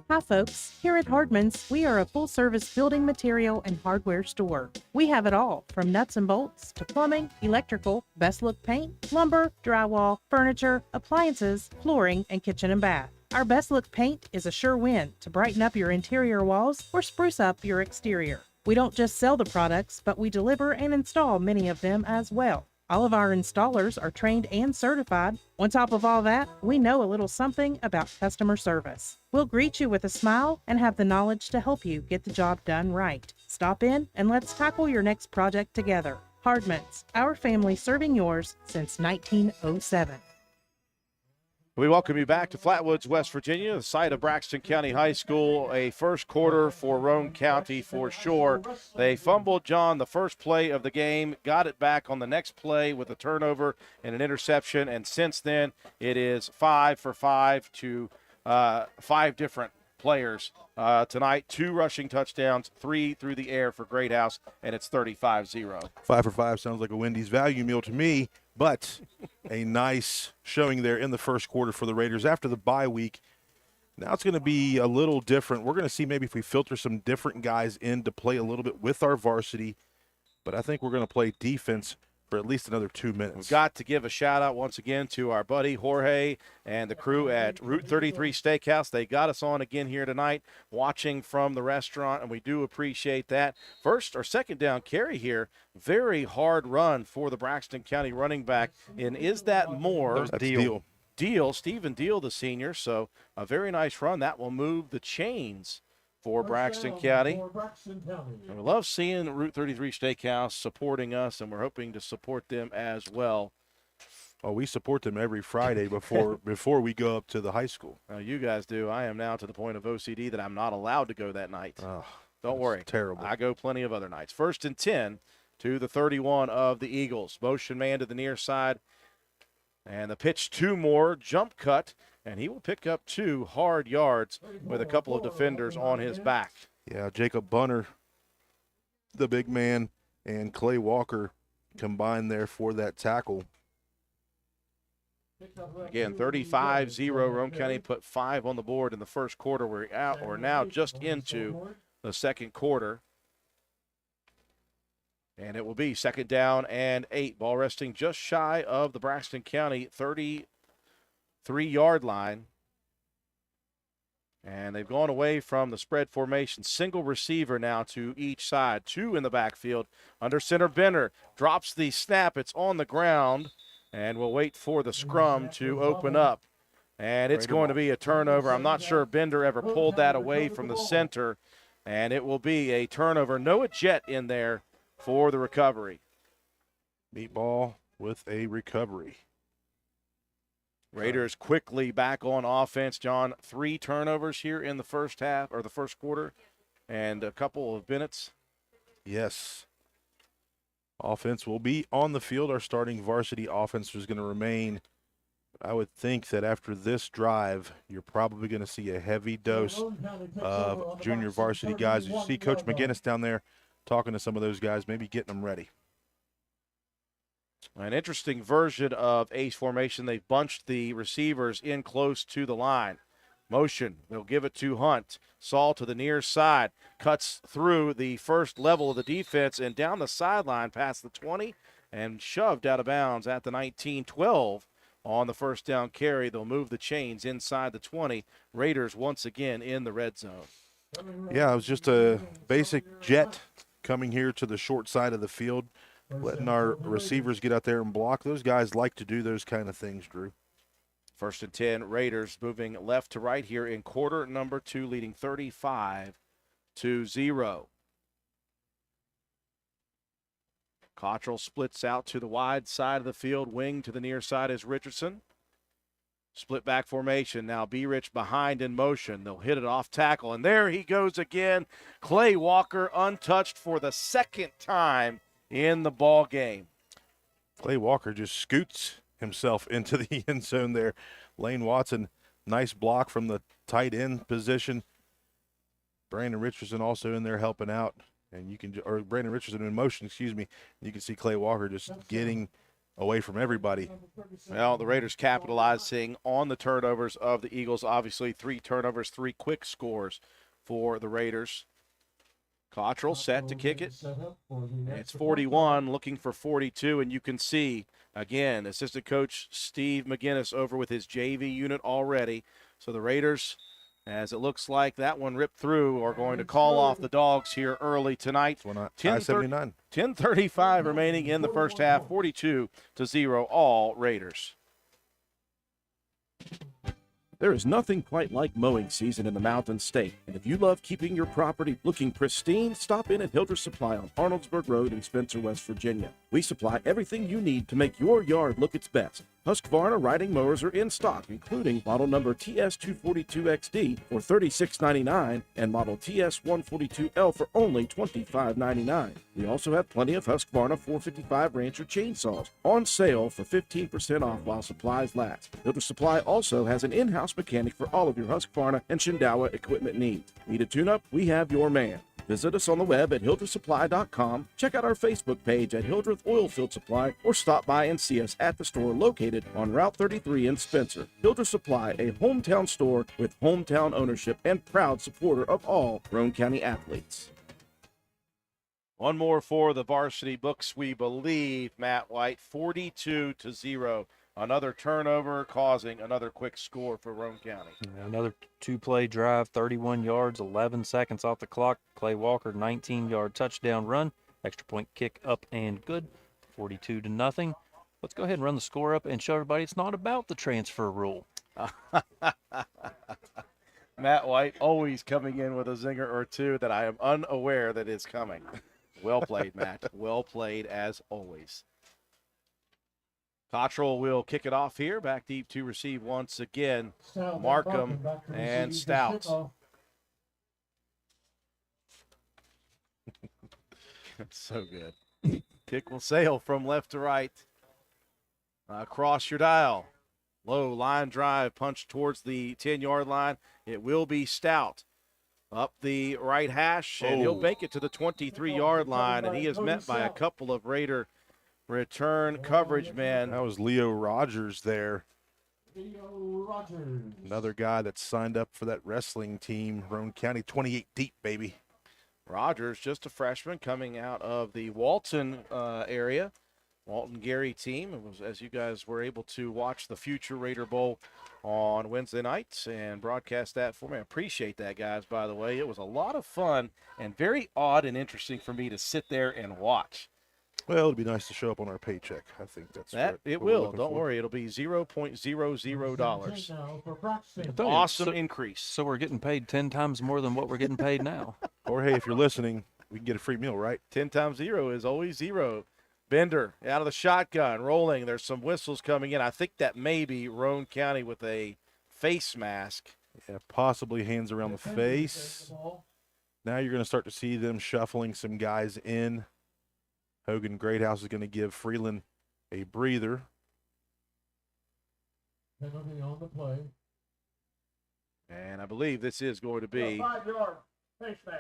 Hi folks, here at Hardman's, we are a full-service building material and hardware store. We have it all, from nuts and bolts to plumbing, electrical, best look paint, lumber, drywall, furniture, appliances, flooring, and kitchen and bath. Our best look paint is a sure win to brighten up your interior walls or spruce up your exterior. We don't just sell the products, but we deliver and install many of them as well. All of our installers are trained and certified. On top of all that, we know a little something about customer service. We'll greet you with a smile and have the knowledge to help you get the job done right. Stop in and let's tackle your next project together. Hardman's, our family serving yours since 1907. We welcome you back to Flatwoods, West Virginia, the site of Braxton County High School. A first quarter for Roane County for sure. They fumbled, John, the first play of the game, got it back on the next play with a turnover and an interception, and since then it is 5 for 5 to 5 different players tonight. 2 rushing touchdowns, 3 through the air for Greathouse, and it's 35-0. 5 for 5 sounds like a Wendy's value meal to me, but a nice showing there in the first quarter for the Raiders after the bye week. Now it's going to be a little different. We're going to see maybe if we filter some different guys in to play a little bit with our varsity, but I think we're going to play defense for at least another 2 minutes. We've got to give a shout-out once again to our buddy Jorge and the crew at Route 33 Steakhouse. They got us on again here tonight, watching from the restaurant, and we do appreciate that. First or second down carry here, very hard run for the Braxton County running back. And is that more? That's Deal. Stephen Deal, the senior. So a very nice run. That will move the chains for Braxton County. And we love seeing Route 33 Steakhouse supporting us, and we're hoping to support them as well. Oh, we support them every Friday before we go up to the high school. You guys do. I am now to the point of OCD that I'm not allowed to go that night. Oh, don't worry. Terrible. I go plenty of other nights. 1st and 10 to the 31 of the Eagles. Motion man to the near side. And the pitch 2 more, jump cut, and he will pick up 2 hard yards with a couple of defenders on his back. Yeah, Jacob Bunner, the big man, and Clay Walker combined there for that tackle. Again, 35-0. Roane County put 5 on the board in the first quarter. We're now just into the second quarter. And it will be 2nd down and 8. Ball resting just shy of the Braxton County 33-yard line. And they've gone away from the spread formation. Single receiver now to each side. 2 in the backfield. Under center, Benner drops the snap. It's on the ground. And we'll wait for the scrum to open up. And it's going to be a turnover. I'm not sure Bender ever pulled that away from the center. And it will be a turnover. Noah Jett in there for the recovery. Meatball with a recovery. Raiders quickly back on offense, John. 3 turnovers here in the first half, or the first quarter, and a couple of minutes. Yes. Offense will be on the field. Our starting varsity offense is going to remain. I would think that after this drive, you're probably going to see a heavy dose of junior varsity guys. You see Coach McGinnis down there talking to some of those guys, maybe getting them ready. An interesting version of ace formation. They've bunched the receivers in close to the line. Motion. They'll give it to Hunt. Saul to the near side. Cuts through the first level of the defense and down the sideline past the 20 and shoved out of bounds at the 19-12 on the first down carry. They'll move the chains inside the 20. Raiders once again in the red zone. Yeah, it was just a basic jet coming here to the short side of the field, letting our receivers get out there and block. Those guys like to do those kind of things, Drew. First and 10, Raiders moving left to right here in quarter number 2, leading 35-0. Cottrell splits out to the wide side of the field. Wing to the near side is Richardson. Split back formation. Now B-Rich behind in motion. They'll hit it off tackle. And there he goes again. Clay Walker untouched for the second time in the ball game. Clay Walker just scoots himself into the end zone there. Lane Watson, nice block from the tight end position. Brandon Richardson also in there helping out. And you can, or Brandon Richardson in motion, excuse me. You can see Clay Walker just getting away from everybody. Well, the Raiders capitalizing on the turnovers of the Eagles. Obviously, 3 turnovers, 3 quick scores for the Raiders. Cottrell set to kick it. It's 41, looking for 42, and you can see, again, assistant coach Steve McGinnis over with his JV unit already. So the Raiders, as it looks like that one ripped through, are going to call off the Dogs here early tonight. 10:35 remaining in the first half, 42-0, all Raiders. There is nothing quite like mowing season in the Mountain State, and if you love keeping your property looking pristine, stop in at Hildreth Supply on Arnoldsburg Road in Spencer, West Virginia. We supply everything you need to make your yard look its best. Husqvarna riding mowers are in stock, including model number TS242XD for $36.99 and model TS142L for only $25.99. We also have plenty of Husqvarna 455 Rancher chainsaws on sale for 15% off while supplies last. Hildreth Supply also has an in-house mechanic for all of your Husqvarna and Shindawa equipment needs. Need a tune-up? We have your man. Visit us on the web at hildrethsupply.com, check out our Facebook page at Hildreth Oilfield Supply, or stop by and see us at the store located on Route 33 in Spencer. Hildreth Supply, a hometown store with hometown ownership and proud supporter of all Roane County athletes. One more for the varsity books, we believe, Matt White, 42-0. Another turnover causing another quick score for Roane County. Yeah, another 2-play drive, 31 yards, 11 seconds off the clock. Clay Walker, 19-yard touchdown run. Extra point kick up and good, 42-0. Let's go ahead and run the score up and show everybody it's not about the transfer rule. Matt White always coming in with a zinger or two that I am unaware that is coming. Well played, Matt. Well played as always. Cottrell will kick it off here. Back deep to receive once again. Markham and Stout. So good. Kick will sail from left to right. Across your dial. Low line drive, punch towards the 10-yard line. It will be Stout. Up the right hash, and he'll make it to the 23-yard line, and he is met by a couple of Raider return coverage men. That was Leo Rogers there. Leo Rogers. Another guy that signed up for that wrestling team, Roane County, 28 deep, baby. Rogers, just a freshman coming out of the Walton area. Walton Gary team. It was, as you guys were able to watch the Future Raider Bowl on Wednesday nights and broadcast that for me. I appreciate that, guys, by the way. It was a lot of fun and very odd and interesting for me to sit there and watch. Well, it'll be nice to show up on our paycheck. I think that's that. It will. Don't worry. It'll be $0.00. Awesome increase. So we're getting paid 10 times more than what we're getting paid now. Or, hey, if you're listening, we can get a free meal, right? 10 times 0 is always 0. Bender out of the shotgun, rolling. There's some whistles coming in. I think that may be Roane County with a face mask. Yeah, possibly hands around the face. Now you're going to start to see them shuffling some guys in. Hogan Greathouse is going to give Freeland a breather. Penalty on the play. And I believe this is going to be 5-yard face mask.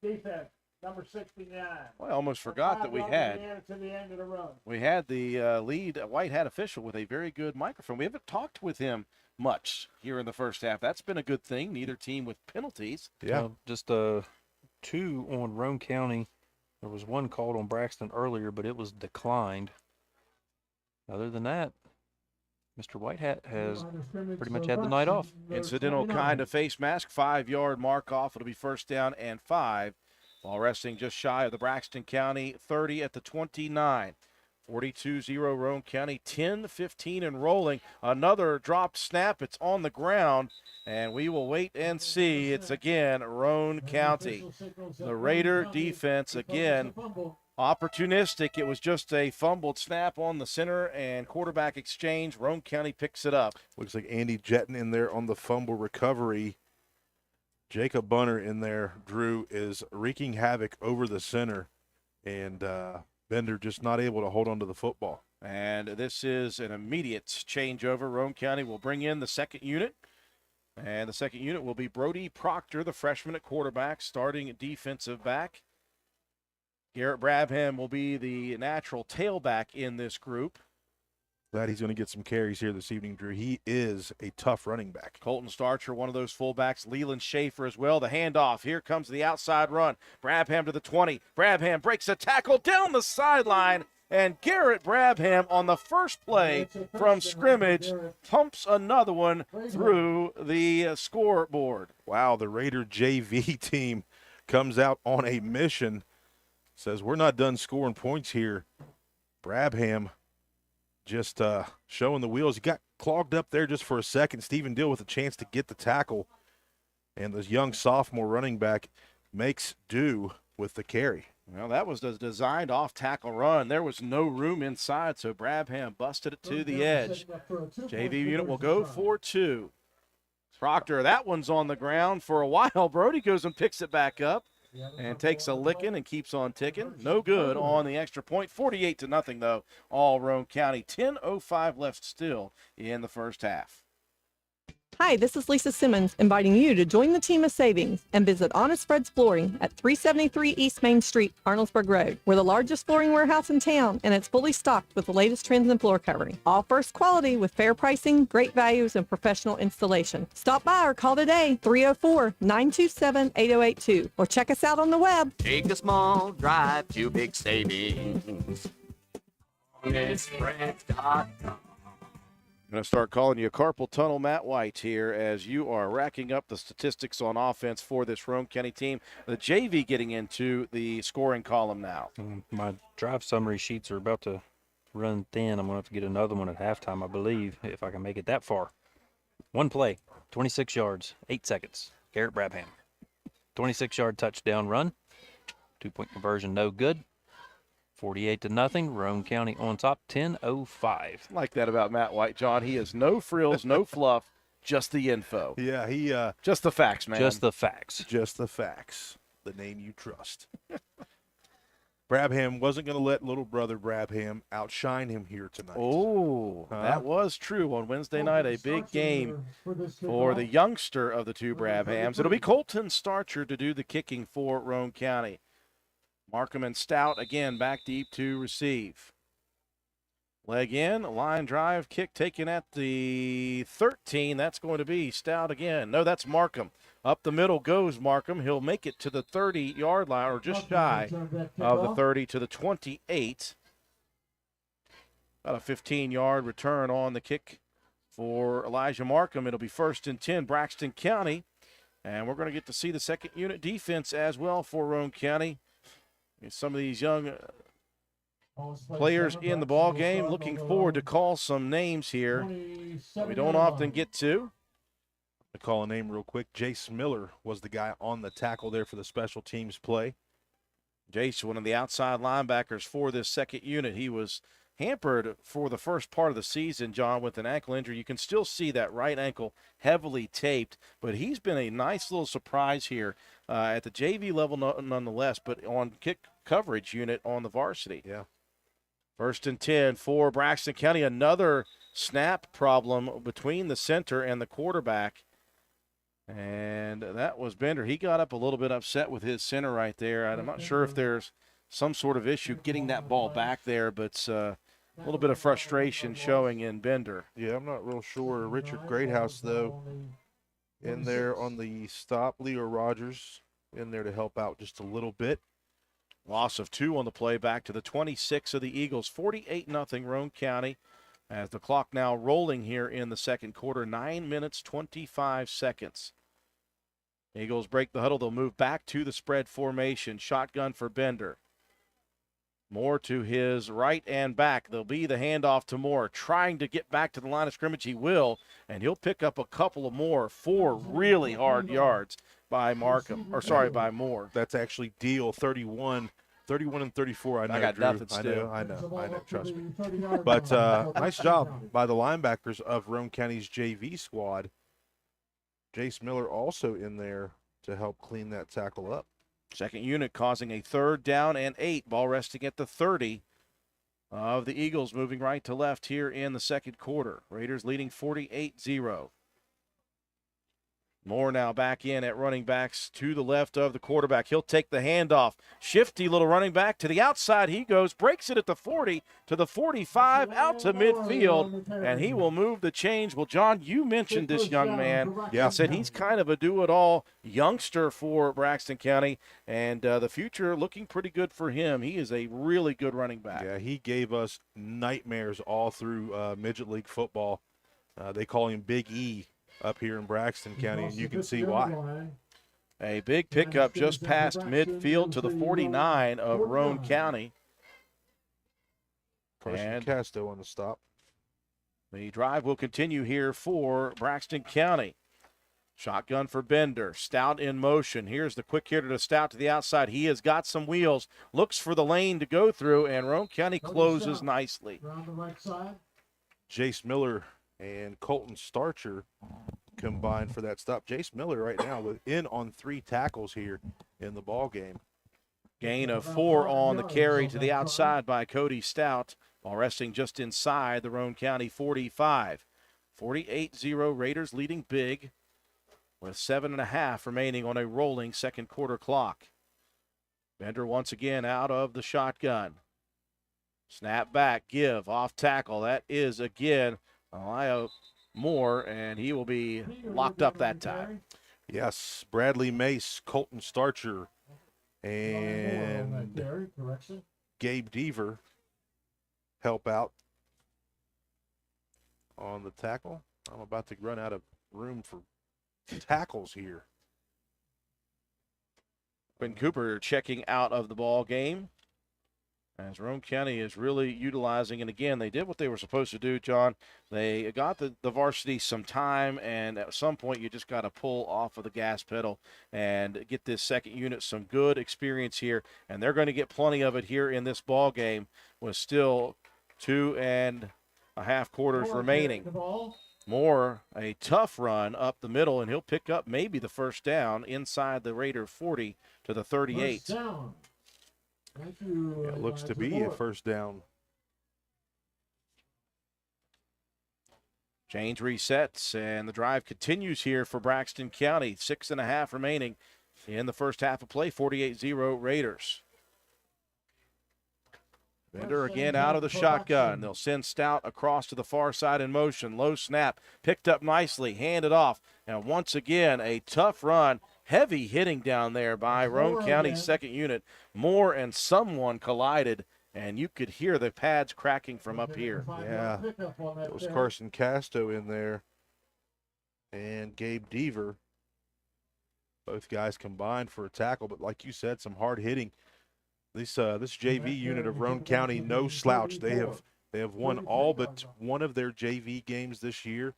Defense, number 69. Well, I almost forgot that we had to the end of the run. We had the lead white hat official with a very good microphone. We haven't talked with him much here in the first half. That's been a good thing. Neither team with penalties. Yeah. Just 2 on Roane County. There was 1 called on Braxton earlier, but it was declined. Other than that, Mr. Whitehat has pretty much had the night off. Incidental kind of face mask, 5-yard mark off. It'll be first down and 5. Ball resting just shy of the Braxton County 30 at the 29. 42-0 Roane County, 10-15 and rolling. Another dropped snap. It's on the ground, and we will wait and see. It's again Roane County. The Raider defense again opportunistic. It was just a fumbled snap on the center and quarterback exchange. Roane County picks it up. Looks like Andy Jetton in there on the fumble recovery. Jacob Bunner in there, Drew, is wreaking havoc over the center, and Bender just not able to hold on to the football. And this is an immediate changeover. Roane County will bring in the second unit. And the second unit will be Brody Proctor, the freshman at quarterback, starting defensive back. Garrett Brabham will be the natural tailback in this group. Glad he's going to get some carries here this evening, Drew. He is a tough running back. Colton Starcher, one of those fullbacks. Leland Schaefer as well. The handoff. Here comes the outside run. Brabham to the 20. Brabham breaks a tackle down the sideline. And Garrett Brabham on the first play from scrimmage pumps another one through the scoreboard. Wow, the Raider JV team comes out on a mission. Says, we're not done scoring points here. Brabham just showing the wheels. He got clogged up there just for a second. Stephen Deal with a chance to get the tackle. And this young sophomore running back makes do with the carry. Well, that was the designed off-tackle run. There was no room inside, so Brabham busted it to the edge. JV unit will go for 2. Proctor, that one's on the ground for a while. Brody goes and picks it back up and takes a licking and keeps on ticking. No good on the extra point. 48-0, though, all Roane County. 10:05 left still in the first half. Hi, this is Lisa Simmons inviting you to join the team of savings and visit Honest Fred's Flooring at 373 East Main Street, Arnoldsburg Road. We're the largest flooring warehouse in town, and it's fully stocked with the latest trends in floor covering. All first quality with fair pricing, great values, and professional installation. Stop by or call today, 304-927-8082, or check us out on the web. Take a small drive to big savings. HonestFreds.com. I'm going to start calling you carpal tunnel Matt White here as you are racking up the statistics on offense for this Roane County team. The JV getting into the scoring column now. My drive summary sheets are about to run thin. I'm going to have to get another one at halftime, I believe, if I can make it that far. 1 play, 26 yards, 8 seconds. Garrett Brabham. 26-yard touchdown run. 2-point conversion, no good. 48-0, Roane County on top, 10:05. Like that about Matt White, John. He is no frills, no fluff, just the info. Yeah, he just the facts, man. Just the facts. Just the facts. The name you trust. Brabham wasn't going to let little brother Brabham outshine him here tonight. Oh, that was true on Wednesday night. A big game for the youngster of the 2 Brabhams. It'll be Colton Starcher to do the kicking for Roane County. Markham and Stout again back deep to receive. Leg in, line drive, kick taken at the 13. That's going to be Stout again. No, that's Markham. Up the middle goes Markham. He'll make it to the 30-yard line, or just shy of the 30 to the 28. About a 15-yard return on the kick for Elijah Markham. It'll be 1st and 10, Braxton County. And we're going to get to see the second unit defense as well for Roane County. Some of these young players in the ball game. Looking forward to call some names here that we don't often get to. To call a name real quick, Jace Miller was the guy on the tackle there for the special teams play. Jace, one of the outside linebackers for this second unit. He was hampered for the first part of the season, John, with an ankle injury. You can still see that right ankle heavily taped, but he's been a nice little surprise here at the JV level nonetheless, but on kick coverage unit on the varsity. Yeah. 1st and 10 for Braxton County. Another snap problem between the center and the quarterback. And that was Bender. He got up a little bit upset with his center right there. I'm not sure if there's some sort of issue getting that ball back there, but A little bit of frustration showing in Bender. Yeah, I'm not real sure. Richard Greathouse, though, in there on the stop. Leo Rogers in there to help out just a little bit. Loss of 2 on the play, back to the 26 of the Eagles. 48-0 Roane County, as the clock now rolling here in the second quarter. 9 minutes, 25 seconds. Eagles break the huddle. They'll move back to the spread formation. Shotgun for Bender. Moore to his right and back. There'll be the handoff to Moore. Trying to get back to the line of scrimmage. He will, and he'll pick up a couple of more. 4 really hard yards by Moore. That's actually deal 31 and 34. I know, I got Drew. nothing still. I know. Trust me. But nice job by the linebackers of Roane County's JV squad. Jace Miller also in there to help clean that tackle up. Second unit causing a 3rd down and 8. Ball resting at the 30 of the Eagles, moving right to left here in the second quarter. Raiders leading 48-0. Moore now back in at running backs to the left of the quarterback. He'll take the handoff. Shifty little running back to the outside. He goes, breaks it at the 40 to the 45, out to midfield, and he will move the change. Well, John, you mentioned this young man. Yeah. Said he's kind of a do-it-all youngster for Braxton County, and the future looking pretty good for him. He is a really good running back. Yeah, he gave us nightmares all through Midget League football. They call him Big E up here in Braxton County, and you can see why. A big pickup just past midfield to the 49 of Roane County. Carson Casto on the stop. The drive will continue here for Braxton County. Shotgun for Bender. Stout in motion. Here's the quick hitter to Stout to the outside. He has got some wheels. Looks for the lane to go through, and Roane County closes nicely. Around the right side. Jace Miller and Colton Starcher combined for that stop. Jace Miller right now in on 3 tackles here in the ball game. Gain of 4 on the carry to the outside by Cody Stout, while resting just inside the Roane County 45. 48-0 Raiders leading big with 7.5 remaining on a rolling second quarter clock. Bender once again out of the shotgun. Snap back, give, off tackle. That is again Elia Moore, and he will be locked up that time. Yes, Bradley Mace, Colton Starcher, and Gabe Deaver help out on the tackle. I'm about to run out of room for tackles here. Quinn Cooper checking out of the ball game, as Roane County is really utilizing, and again, they did what they were supposed to do, John. They got the varsity some time, and at some point you just got to pull off of the gas pedal and get this second unit some good experience here, and they're going to get plenty of it here in this ball game with still 2.5 quarters remaining. Moore, a tough run up the middle, and he'll pick up maybe the first down inside the Raider 40 to the 38. It looks to be a first down. Change resets, and the drive continues here for Braxton County. 6.5 remaining in the first half of play. 48-0 Raiders. Bender again out of the shotgun. They'll send Stout across to the far side in motion. Low snap, picked up nicely, handed off. And once again, a tough run. Heavy hitting down there by Roane County's second unit. Moore and someone collided, and you could hear the pads cracking from up here. Yeah, it was Carson Casto in there and Gabe Deaver. Both guys combined for a tackle, but like you said, some hard hitting. This JV unit of Roane County, no slouch. They have won all but one of their JV games this year.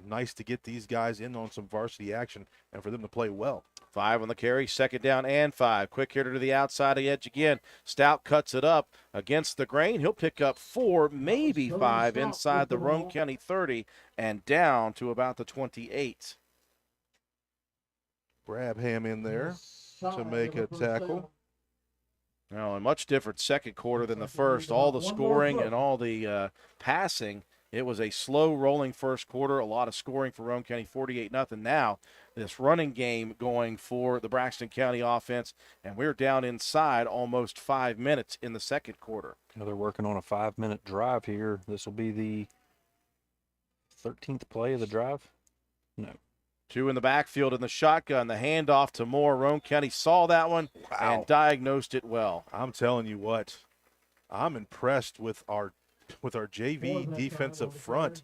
Nice to get these guys in on some varsity action and for them to play well. 5 on the carry, second down and 5. Quick hitter to the outside of the edge again. Stout cuts it up against the grain. He'll pick up 4, maybe 5 inside the Roane County 30 and down to about the 28. Brabham in there to make a tackle. Now, a much different second quarter than the first. All the scoring and all the passing. It was a slow rolling first quarter, a lot of scoring for Roane County, 48-0. Now this running game going for the Braxton County offense, and we're down inside almost 5 minutes in the second quarter. They're working on a 5-minute drive here. This will be the 13th play of the drive. No. 2 in the backfield in the shotgun. The handoff to Moore. Roane County saw that one and diagnosed it well. I'm telling you what, I'm impressed with our JV defensive front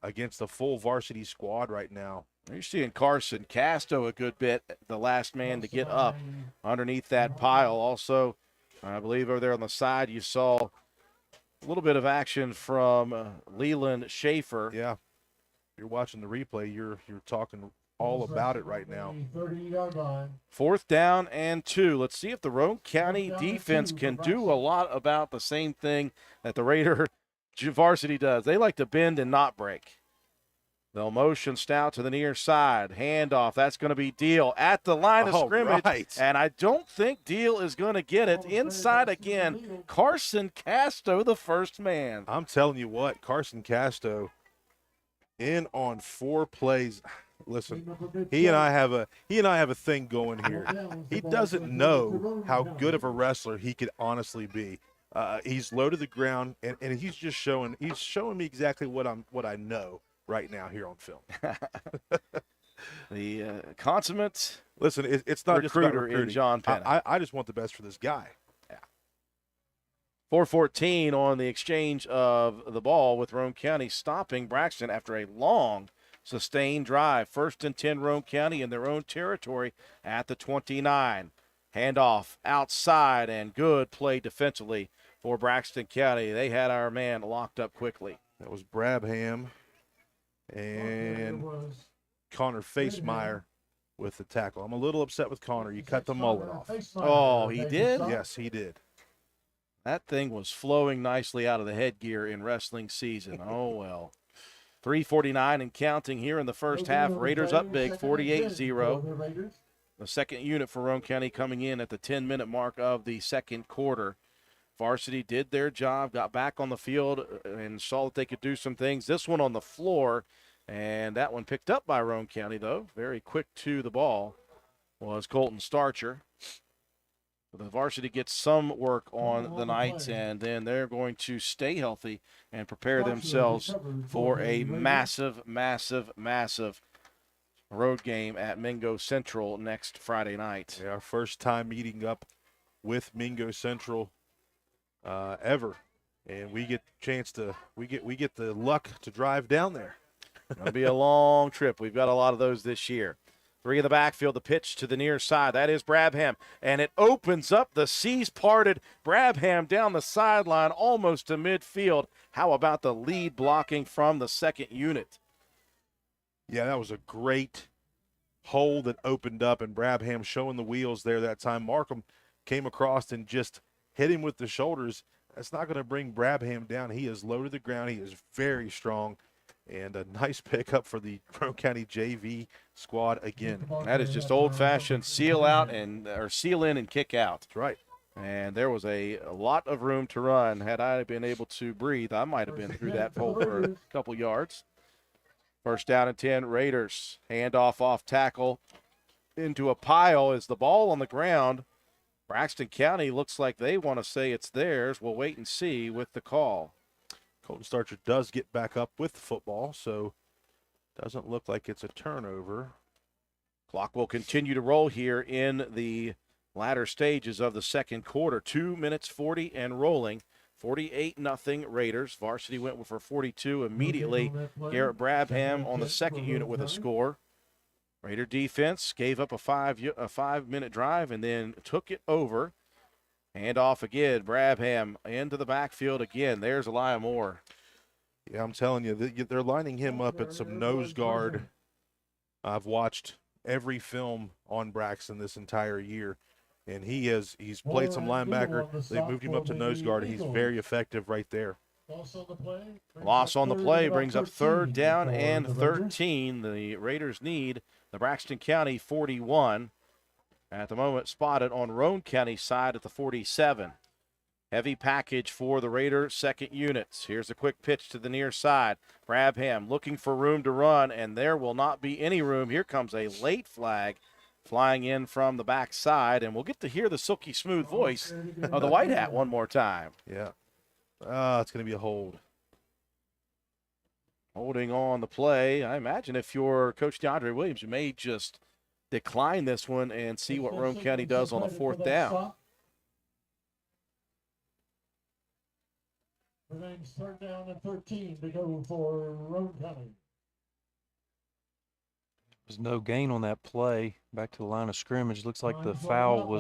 against the full varsity squad right now. You're seeing Carson Casto a good bit, the last man to get up underneath that pile. Also, I believe over there on the side you saw a little bit of action from Leland Schaefer. Yeah. You're watching the replay, you're talking all about it right now. 30-yard line. 4th down and 2. Let's see if the Roane County defense can do a lot about the same thing that the Raider varsity does. They like to bend and not break. They'll motion Stout to the near side. Handoff. That's going to be Deal at the line of scrimmage. Right. And I don't think Deal is going to get it. Inside again, Carson Casto, the first man. I'm telling you what, Carson Casto in on 4 plays. Listen, he and I have a thing going here. He doesn't know how good of a wrestler he could honestly be. He's low to the ground, and he's just showing me exactly what I know right now here on film. The consummate listen, it's not just about recruiter in recruiting. John Penna. I just want the best for this guy. 4:14 on the exchange of the ball with Roane County stopping Braxton after a long sustained drive. 1st and 10 Roane County in their own territory at the 29. Handoff outside and good play defensively for Braxton County. They had our man locked up quickly. That was Brabham and Connor Facemeyer with the tackle. I'm a little upset with Connor. You cut the mullet off. Oh, he did? Yes, he did. That thing was flowing nicely out of the headgear in wrestling season. Oh, well. 3:49 and counting here in the first half. Raiders up big, 48-0. The second unit for Roane County coming in at the 10-minute mark of the second quarter. Varsity did their job, got back on the field, and saw that they could do some things. This one on the floor, and that one picked up by Roane County, though. Very quick to the ball was Colton Starcher. The varsity gets some work on the Knights, and then they're going to stay healthy and prepare themselves for a massive, massive, massive road game at Mingo Central next Friday night. Yeah, our first time meeting up with Mingo Central ever, and we get the luck to drive down there. It'll be a long trip. We've got a lot of those this year. 3 in the backfield, the pitch to the near side. That is Brabham, and it opens up. The seas parted. Brabham down the sideline almost to midfield. How about the lead blocking from the second unit? Yeah, that was a great hole that opened up, and Brabham showing the wheels there that time. Markham came across and just hit him with the shoulders. That's not going to bring Brabham down. He is low to the ground. He is very strong. And a nice pickup for the Roane County JV squad again. That is just old-fashioned seal in and kick out. That's right. And there was a lot of room to run. Had I been able to breathe, I might have been through that pole for a couple yards. 1st down and 10, Raiders. Handoff off tackle into a pile. Is the ball on the ground? Braxton County looks like they want to say it's theirs. We'll wait and see with the call. Colton Starcher does get back up with the football, so doesn't look like it's a turnover. Clock will continue to roll here in the latter stages of the second quarter. 2 minutes 40 and rolling. 48-0 Raiders. Varsity went for 42 immediately. Garrett Brabham on the second unit with a score. Raider defense gave up a 5-minute drive and then took it over. Handoff again, Brabham into the backfield again. There's Elijah Moore. Yeah, I'm telling you, they're lining him up at some nose guard. I've watched every film on Braxton this entire year, and he's played some linebacker. They moved him up to nose guard. He's very effective right there. Loss on the play brings up 3rd down and 13. The Raiders need the Braxton County 41. At the moment, spotted on Roane County side at the 47. Heavy package for the Raiders' second units. Here's a quick pitch to the near side. Brabham looking for room to run, and there will not be any room. Here comes a late flag flying in from the backside, and we'll get to hear the silky smooth voice of the White Hat one more time. Yeah. It's going to be a hold. Holding on the play. I imagine if you're Coach DeAndre Williams, you may just decline this one and see what Roane County does on the fourth down. Remains third down and 13 to go for Roane County. There's no gain on that play. Back to the line of scrimmage. Looks like the foul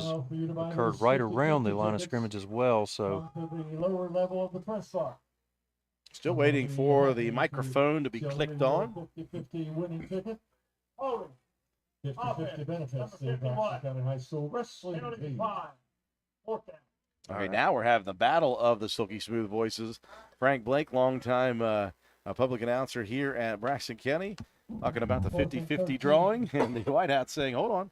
occurred right around the line of scrimmage as well. So to the lower level of the press box. Still waiting for the microphone to be clicked on. 50-50 winning ticket. Holding. 50-50 benefits the Braxton County High School wrestling team. Fourth down. All right, now we're having the battle of the silky smooth voices. Frank Blake, longtime public announcer here at Braxton County, talking about the 50-50 drawing, and the White Hat saying, hold on.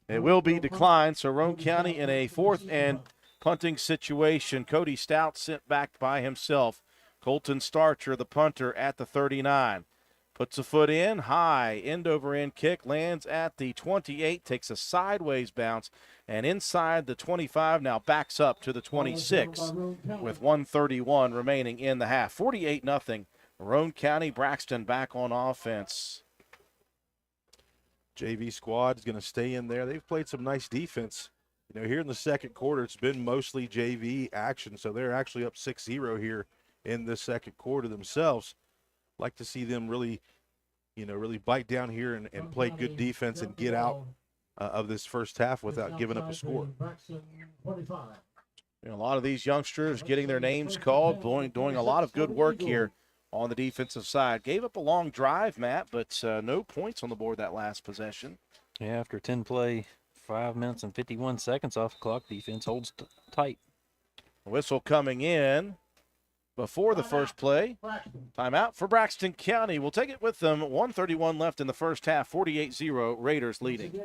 It will be declined, so Roane County in a fourth and punting situation. Cody Stout sent back by himself. Colton Starcher, the punter, at the 39. Puts a foot in, high, end-over-end kick, lands at the 28, takes a sideways bounce, and inside the 25 now backs up to the 26 with 1:31 remaining in the half. 48-0. Roane County, Braxton back on offense. JV squad is going to stay in there. They've played some nice defense. You know, here in the second quarter, it's been mostly JV action, so they're actually up 6-0 here in the second quarter themselves. Like to see them really, really bite down here and play good defense and get out of this first half without giving up a score. A lot of these youngsters getting their names called, doing a lot of good work here on the defensive side. Gave up a long drive, Matt, but no points on the board that last possession. yeah, after 10 play, 5 minutes and 51 seconds off the clock, defense holds tight. Whistle coming in before the first play. Timeout for Braxton County. We'll take it with them. 1:31 left in the first half. 48-0, Raiders leading.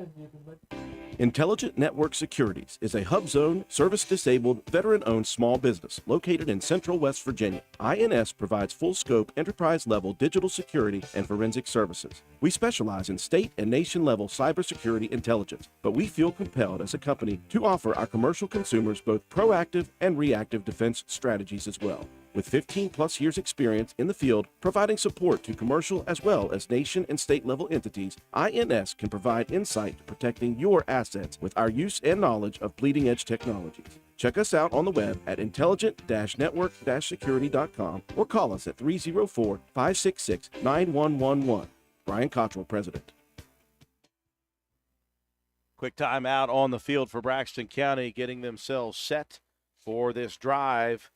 Intelligent Network Securities is a hub zone, service-disabled, veteran-owned small business located in central West Virginia. INS provides full-scope, enterprise-level digital security and forensic services. We specialize in state and nation-level cybersecurity intelligence, but we feel compelled as a company to offer our commercial consumers both proactive and reactive defense strategies as well. With 15-plus years experience in the field providing support to commercial as well as nation and state-level entities, INS can provide insight to protecting your assets with our use and knowledge of bleeding-edge technologies. Check us out on the web at intelligent-network-security.com or call us at 304-566-9111. Brian Cottrell, President. Quick timeout on the field for Braxton County, getting themselves set for this drive.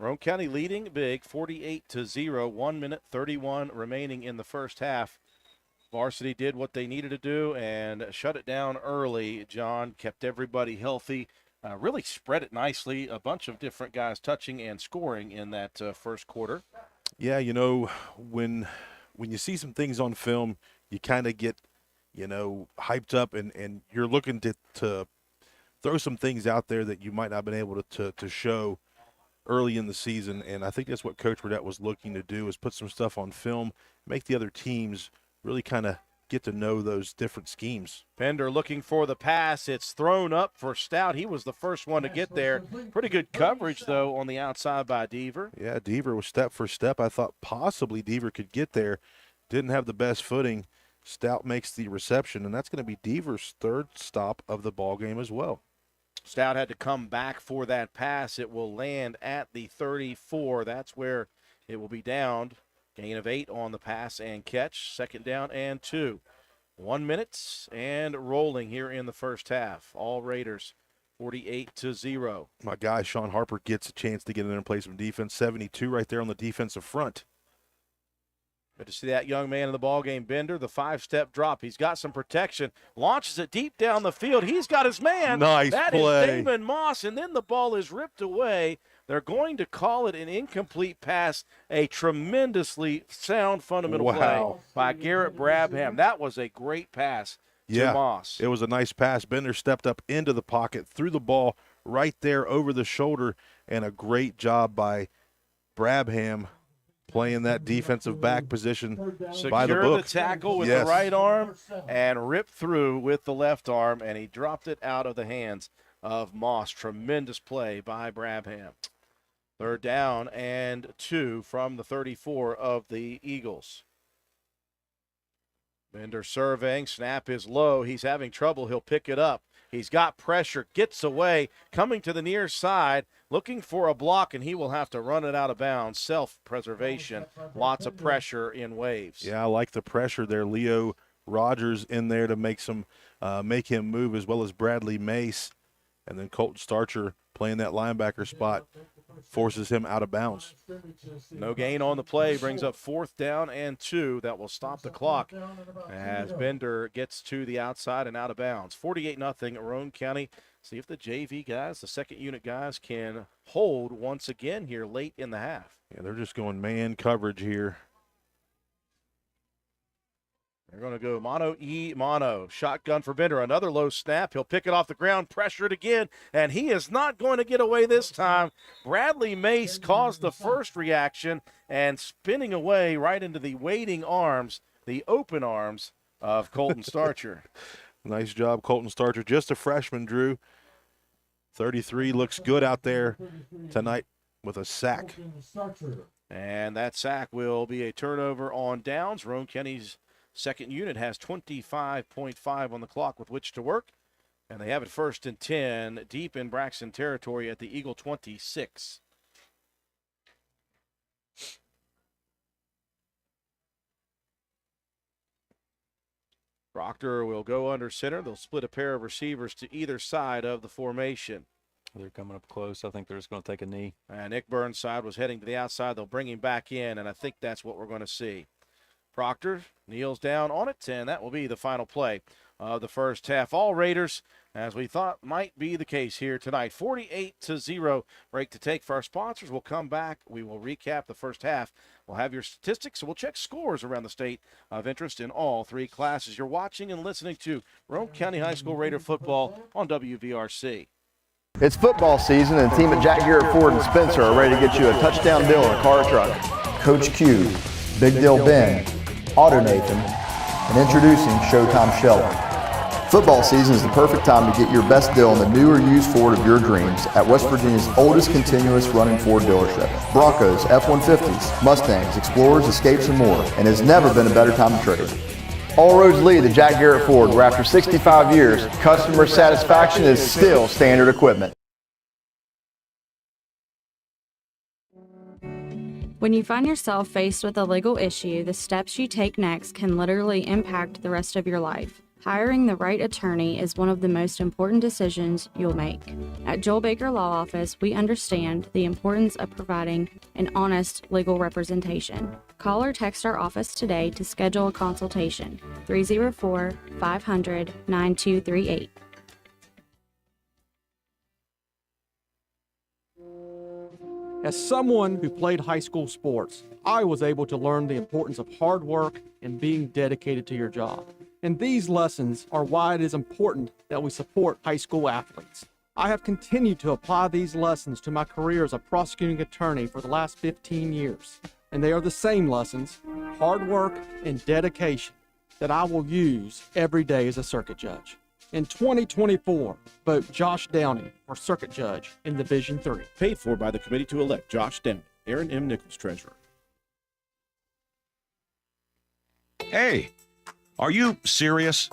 Roane County leading big, 48-0, 1 minute 31 remaining in the first half. Varsity did what they needed to do and shut it down early. John kept everybody healthy, really spread it nicely. A bunch of different guys touching and scoring in that first quarter. Yeah, when you see some things on film, you kind of get, hyped up and you're looking to throw some things out there that you might not have been able to show early in the season, and I think that's what Coach Burdett was looking to do, is put some stuff on film, make the other teams really kind of get to know those different schemes. Pender looking for the pass. It's thrown up for Stout. He was the first one to get there. Pretty good coverage, though, on the outside by Deaver. Yeah, Deaver was step for step. I thought possibly Deaver could get there. Didn't have the best footing. Stout makes the reception, and that's going to be Deaver's third stop of the ball game as well. Stout had to come back for that pass. It will land at the 34. That's where it will be downed. Gain of 8 on the pass and catch. Second down and 2. 1 minute and rolling here in the first half. All Raiders 48-0. My guy, Sean Harper, gets a chance to get in there and play some defense. 72 right there on the defensive front. Good to see that young man in the ballgame. Bender, the 5-step drop. He's got some protection. Launches it deep down the field. He's got his man. Nice play. That is Damon Moss, and then the ball is ripped away. They're going to call it an incomplete pass. A tremendously sound fundamental play by Garrett Brabham. That was a great pass to Moss. It was a nice pass. Bender stepped up into the pocket, threw the ball right there over the shoulder, and a great job by Brabham playing that defensive back position by the book. Secure the tackle with Yes. the right arm and rip through with the left arm, and he dropped it out of the hands of Moss. Tremendous play by Brabham. 3rd down and 2 from the 34 of the Eagles. Bender surveying, snap is low. He's having trouble. He'll pick it up. He's got pressure, gets away, coming to the near side, looking for a block, and he will have to run it out of bounds. Self-preservation, lots of pressure in waves. Yeah, I like the pressure there. Leo Rogers in there to make him move, as well as Bradley Mace. And then Colton Starcher playing that linebacker spot forces him out of bounds. No gain on the play, brings up 4th down and 2. That will stop the clock as Bender gets to the outside and out of bounds. 48-0 Roane County. See if the JV guys, the second unit guys, can hold once again here late in the half. Yeah, they're just going man coverage here. They're going to go mono. Shotgun for Bender. Another low snap. He'll pick it off the ground, pressure it again, and he is not going to get away this time. Bradley Mace caused the first reaction and spinning away right into the waiting arms, the open arms of Colton Starcher. Nice job, Colton Starcher. Just a freshman, Drew. 33 looks good out there tonight with a sack. And that sack will be a turnover on downs. Roane County's second unit has 25.5 on the clock with which to work. And they have it 1st and 10 deep in Braxton territory at the Eagle 26. Proctor will go under center. They'll split a pair of receivers to either side of the formation. They're coming up close. I think they're just going to take a knee. And Nick Burnside was heading to the outside. They'll bring him back in, and I think that's what we're going to see. Proctor kneels down on it, and that will be the final play of the first half. All Raiders, as we thought might be the case here tonight. 48-0. Break to take for our sponsors. We'll come back. We will recap the first half. We'll have your statistics, and we'll check scores around the state of interest in all 3 classes. You're watching and listening to Roane County High School Raider football on WVRC. It's football season, and the team at Jack Garrett Ford in Spencer are ready to get you a touchdown deal on a car or truck. Coach Q, Big Deal Ben, Auto Nathan, and introducing Showtime Sheller. Football season is the perfect time to get your best deal on the new or used Ford of your dreams at West Virginia's oldest continuous running Ford dealership. Broncos, F-150s, Mustangs, Explorers, Escapes, and more, and has never been a better time to trade. All roads lead to Jack Garrett Ford, where after 65 years, customer satisfaction is still standard equipment. When you find yourself faced with a legal issue, the steps you take next can literally impact the rest of your life. Hiring the right attorney is one of the most important decisions you'll make. At Joel Baker Law Office, we understand the importance of providing an honest legal representation. Call or text our office today to schedule a consultation. 304-500-9238. As someone who played high school sports, I was able to learn the importance of hard work and being dedicated to your job. And these lessons are why it is important that we support high school athletes. I have continued to apply these lessons to my career as a prosecuting attorney for the last 15 years. And they are the same lessons, hard work and dedication, that I will use every day as a circuit judge. In 2024, vote Josh Downey for circuit judge in Division III. Paid for by the committee to elect Josh Downey. Aaron M. Nichols, treasurer. Hey, are you serious?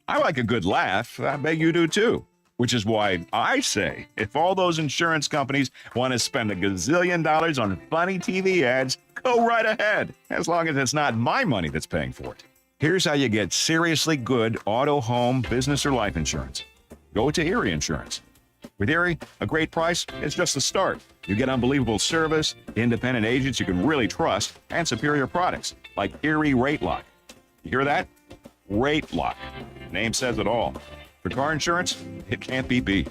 I like a good laugh. I bet you do too. Which is why I say, if all those insurance companies want to spend $1 gazillion on funny TV ads, go right ahead, as long as it's not my money that's paying for it. Here's how you get seriously good auto, home, business, or life insurance. Go to Erie Insurance. With Erie, a great price is just the start. You get unbelievable service, independent agents you can really trust, and superior products like Erie Rate Lock. You hear that? Rate Lock. Name says it all. For car insurance, it can't be beat.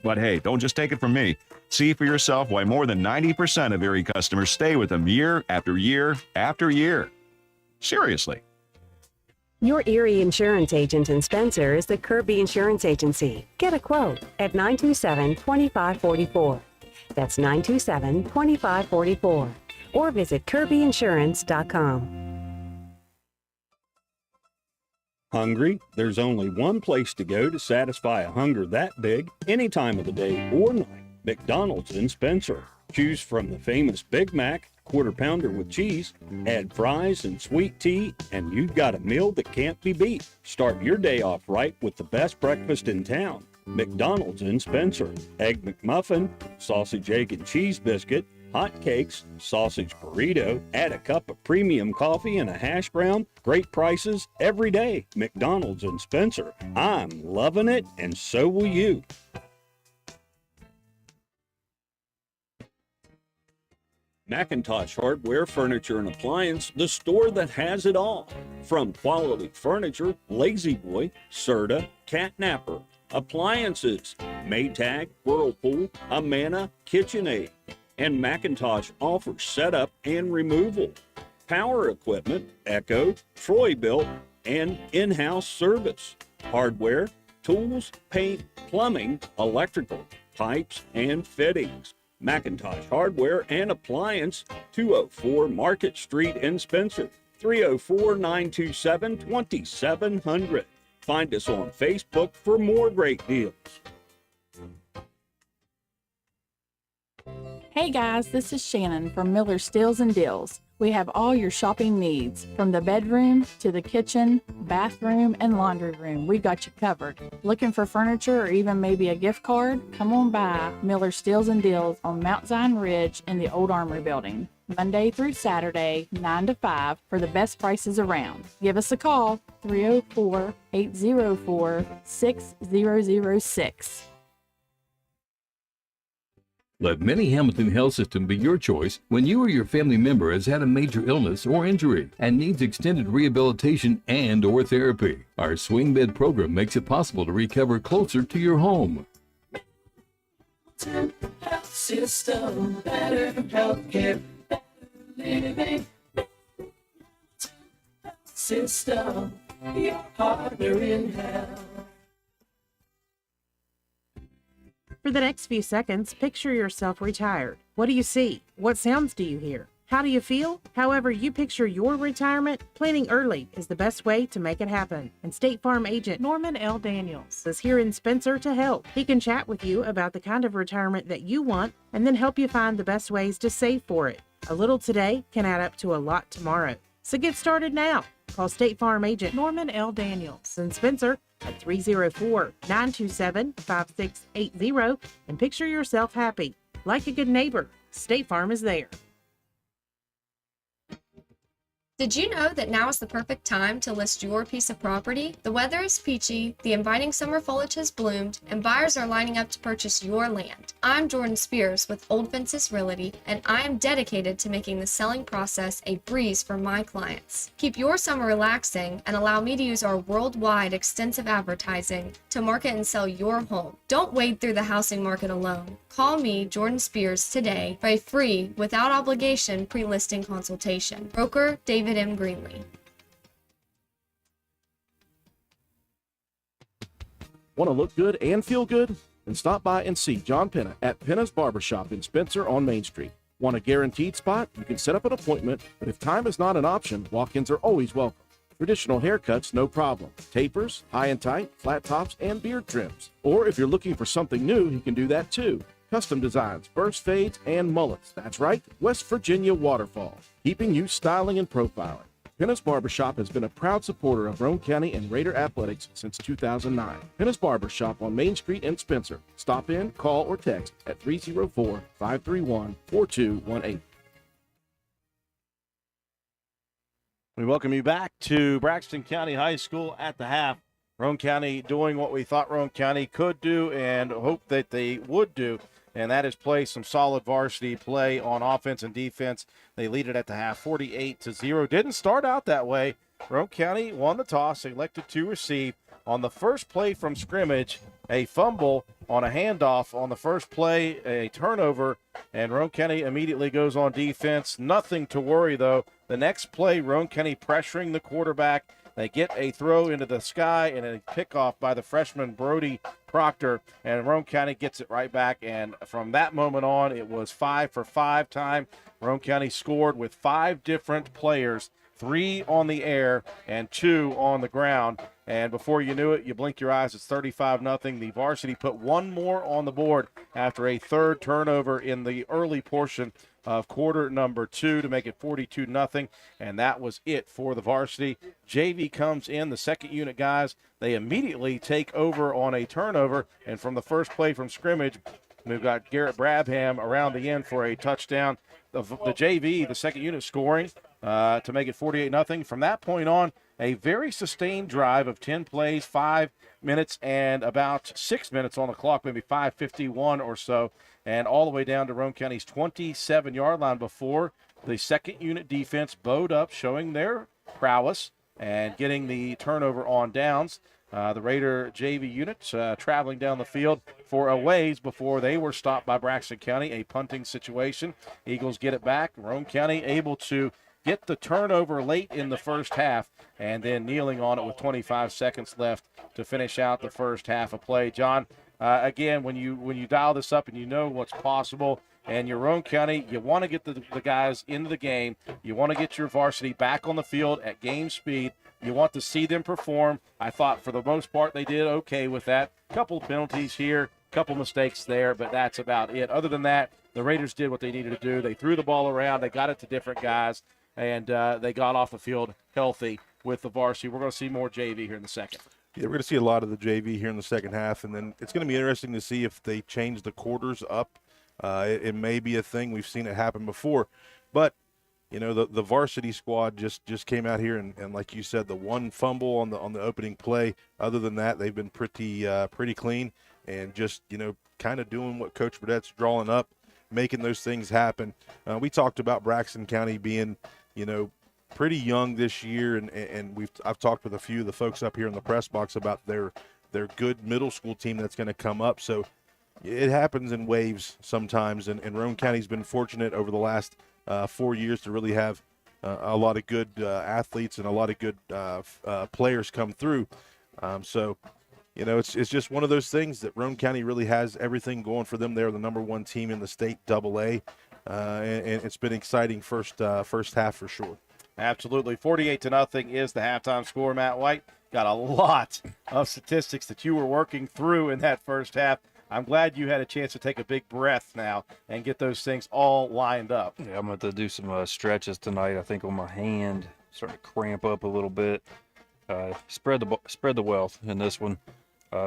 But hey, don't just take it from me. See for yourself why more than 90% of Erie customers stay with them year after year after year. Seriously. Your Erie insurance agent in Spencer is the Kirby Insurance Agency. Get a quote at 927-2544. That's 927-2544. Or visit kirbyinsurance.com. Hungry? There's only one place to go to satisfy a hunger that big any time of the day or night. McDonald's in Spencer. Choose from the famous Big Mac, quarter pounder with cheese, add fries and sweet tea, and you've got a meal that can't be beat. Start your day off right with the best breakfast in town. McDonald's in Spencer. Egg McMuffin, sausage, egg, and cheese biscuit, hot cakes, sausage burrito, add a cup of premium coffee and a hash brown. Great prices every day. McDonald's in Spencer. I'm loving it, and so will you. Macintosh Hardware, Furniture, and Appliance, the store that has it all. From quality furniture, Lazy Boy, Serta, Catnapper, appliances, Maytag, Whirlpool, Amana, KitchenAid, and Macintosh offers setup and removal, power equipment, Echo, Troy-Bilt, and in-house service, hardware, tools, paint, plumbing, electrical, pipes, and fittings. Macintosh Hardware and Appliance, 204 Market Street in Spencer, 304-927-2700. Find us on Facebook for more great deals. Hey guys, this is Shannon from Miller Steels and Deals. We have all your shopping needs, from the bedroom to the kitchen, bathroom, and laundry room. We've got you covered. Looking for furniture or even maybe a gift card? Come on by Miller Steels and Deals on Mount Zion Ridge in the Old Armory Building, Monday through Saturday, 9 to 5, for the best prices around. Give us a call, 304-804-6006. Let Many Hamilton Health System be your choice when you or your family member has had a major illness or injury and needs extended rehabilitation and or therapy. Our swing bed program makes it possible to recover closer to your home. Health system, better healthcare, better living. Health system, your partner in health. For the next few seconds, picture yourself retired. What do you see? What sounds do you hear? How do you feel? However you picture your retirement, planning early is the best way to make it happen. And State Farm agent Norman L. Daniels is here in Spencer to help. He can chat with you about the kind of retirement that you want and then help you find the best ways to save for it. A little today can add up to a lot tomorrow. So get started now. Call State Farm agent Norman L. Daniels in Spencer at 304-927-5680 and picture yourself happy. Like a good neighbor, State Farm is there. Did you know that now is the perfect time to list your piece of property? The weather is peachy, the inviting summer foliage has bloomed, and buyers are lining up to purchase your land. I'm Jordan Spears with Old Fences Realty, and I am dedicated to making the selling process a breeze for my clients. Keep your summer relaxing and allow me to use our worldwide extensive advertising to market and sell your home. Don't wade through the housing market alone. Call me, Jordan Spears, today for a free, without obligation, pre-listing consultation. Broker David M. Greenlee. Want to look good and feel good? Then stop by and see John Penna at Penna's Barbershop in Spencer on Main Street. Want a guaranteed spot? You can set up an appointment, but if time is not an option, walk-ins are always welcome. Traditional haircuts, no problem. Tapers, high and tight, flat tops, and beard trims. Or if you're looking for something new, he can do that too. Custom designs, burst fades, and mullets. That's right, West Virginia Waterfall, keeping you styling and profiling. Penna's Barbershop has been a proud supporter of Roane County and Raider athletics since 2009. Penna's Barbershop on Main Street in Spencer. Stop in, call, or text at 304-531-4218. We welcome you back to Braxton County High School at the half. Roane County doing what we thought Roane County could do and hoped that they would do, and that is play some solid varsity play on offense and defense. They lead it at the half 48-0. Didn't start out that way. Roane County won the toss, elected to receive. On the first play from scrimmage, a fumble on a handoff on the first play, a turnover, and Roane County immediately goes on defense. Nothing to worry, though. The next play, Roane County pressuring the quarterback, They get a throw into the sky and a pickoff by the freshman Brody Proctor, and Roane County gets it right back. And from that moment on, it was 5 for 5 time. Roane County scored with 5 different players, 3 on the air and 2 on the ground. And before you knew it, you blink your eyes, it's 35-0. The varsity put one more on the board after a third turnover in the early portion of quarter number 2 to make it 42-0, and that was it for the varsity. JV comes in, the second unit guys, they immediately take over on a turnover, and from the first play from scrimmage, we've got Garrett Brabham around the end for a touchdown. The JV, the second unit, scoring to make it 48-0. From that point on, a very sustained drive of 10 plays, 5 minutes and about 6 minutes on the clock, maybe 5:51 or so, and all the way down to Roane County's 27-yard line before the second unit defense bowed up, showing their prowess and getting the turnover on downs. The Raider JV unit traveling down the field for a ways before they were stopped by Braxton County, a punting situation. Eagles get it back. Roane County able to get the turnover late in the first half and then kneeling on it with 25 seconds left to finish out the first half of play. John, again, when you dial this up and you know what's possible, and you're Roane County, you want to get the guys into the game. You want to get your varsity back on the field at game speed. You want to see them perform. I thought for the most part they did okay with that. Couple of penalties here, couple mistakes there, but that's about it. Other than that, the Raiders did what they needed to do. They threw the ball around. They got it to different guys, and they got off the field healthy with the varsity. We're going to see more JV here in the second. Yeah, we're going to see a lot of the JV here in the second half, and then it's going to be interesting to see if they change the quarters up. It may be a thing. We've seen it happen before. But, you know, the varsity squad just came out here, and like you said, the one fumble on the opening play. Other than that, they've been pretty clean and just, you know, kind of doing what Coach Burdett's drawing up, making those things happen. We talked about Braxton County being, you know, pretty young this year, and I've talked with a few of the folks up here in the press box about their good middle school team that's going to come up. So it happens in waves sometimes, and Roane County's been fortunate over the last 4 years to really have a lot of good athletes and a lot of good players come through. So, you know, it's just one of those things that Roane County really has everything going for them. They're the number 1 team in the state AA, and it's been exciting first half for sure. Absolutely. 48-0 is the halftime score, Matt White. Got a lot of statistics that you were working through in that first half. I'm glad you had a chance to take a big breath now and get those things all lined up. Yeah, I'm going to do some stretches tonight. I think on my hand, starting to cramp up a little bit. Spread the wealth in this one.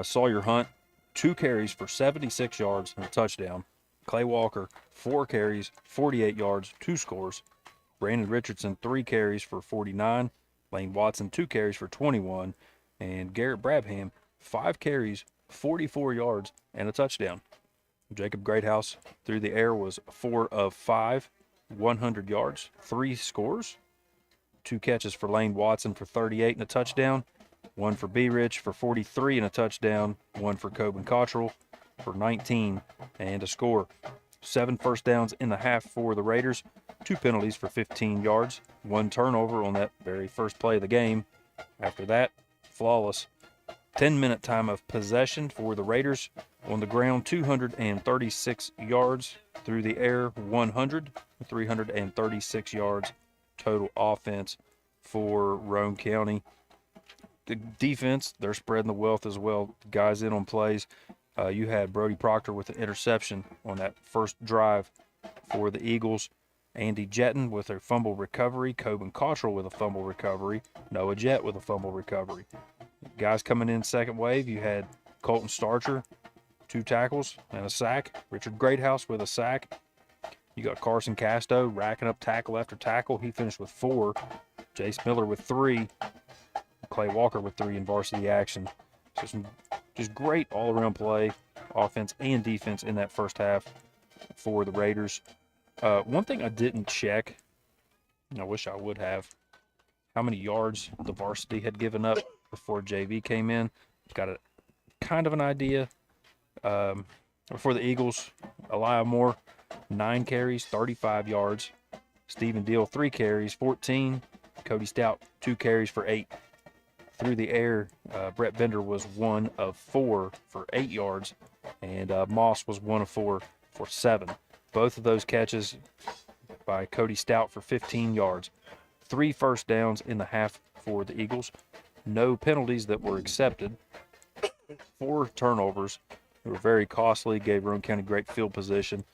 Sawyer Hunt, 2 carries for 76 yards and a touchdown. Clay Walker, 4 carries, 48 yards, 2 scores. Brandon Richardson, 3 carries for 49. Lane Watson, 2 carries for 21. And Garrett Brabham, 5 carries, 44 yards, and a touchdown. Jacob Greathouse through the air was 4 of 5, 100 yards, 3 scores. 2 catches for Lane Watson for 38 and a touchdown. 1 for B. Rich for 43 and a touchdown. 1 for Coben Cottrell for 19 and a score. 7 first downs in the half for the Raiders. 2 penalties for 15 yards. 1 turnover on that very first play of the game. After that, flawless. 10-minute time of possession for the Raiders. On the ground, 236 yards. Through the air, 336 yards. Total offense for Roane County. The defense, they're spreading the wealth as well. Guys in on plays. You had Brody Proctor with an interception on that first drive for the Eagles. Andy Jetton with a fumble recovery. Coben Cottrell with a fumble recovery. Noah Jett with a fumble recovery. Guys coming in second wave, you had Colton Starcher, 2 tackles and a sack. Richard Greathouse with a sack. You got Carson Casto racking up tackle after tackle. He finished with 4. Jace Miller with 3. Clay Walker with 3 in varsity action. So some just great all-around play, offense and defense in that first half for the Raiders. One thing I didn't check, and I wish I would have, how many yards the varsity had given up before JV came in. Got a kind of an idea. For the Eagles, Elijah Moore, 9 carries, 35 yards. Stephen Deal, 3 carries, 14. Cody Stout, 2 carries for 8. through the air, Brett Bender was 1 of 4 for 8 yards, and Moss was 1 of 4 for 7. Both of those catches by Cody Stout for 15 yards. 3 first downs in the half for the Eagles. No penalties that were accepted. 4 turnovers that were very costly, gave Roane County great field position.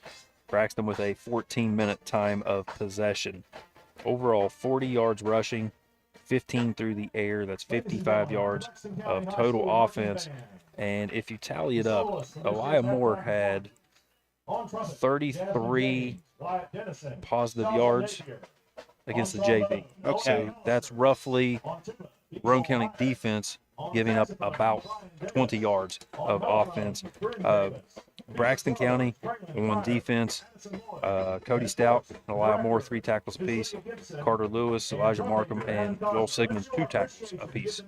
Braxton with a 14-minute time of possession. Overall, 40 yards rushing, 15 through the air. That's 55 yards of total offense. And if you tally it up, Elijah Moore had 33 positive yards against the JV. Okay. So that's roughly Roane County defense giving up about 20 yards of offense. Braxton County on defense, Cody Stout, Elijah Moore, 3 tackles apiece. Carter Lewis, Elijah Markham, and Joel Sigmund, 2 tackles apiece.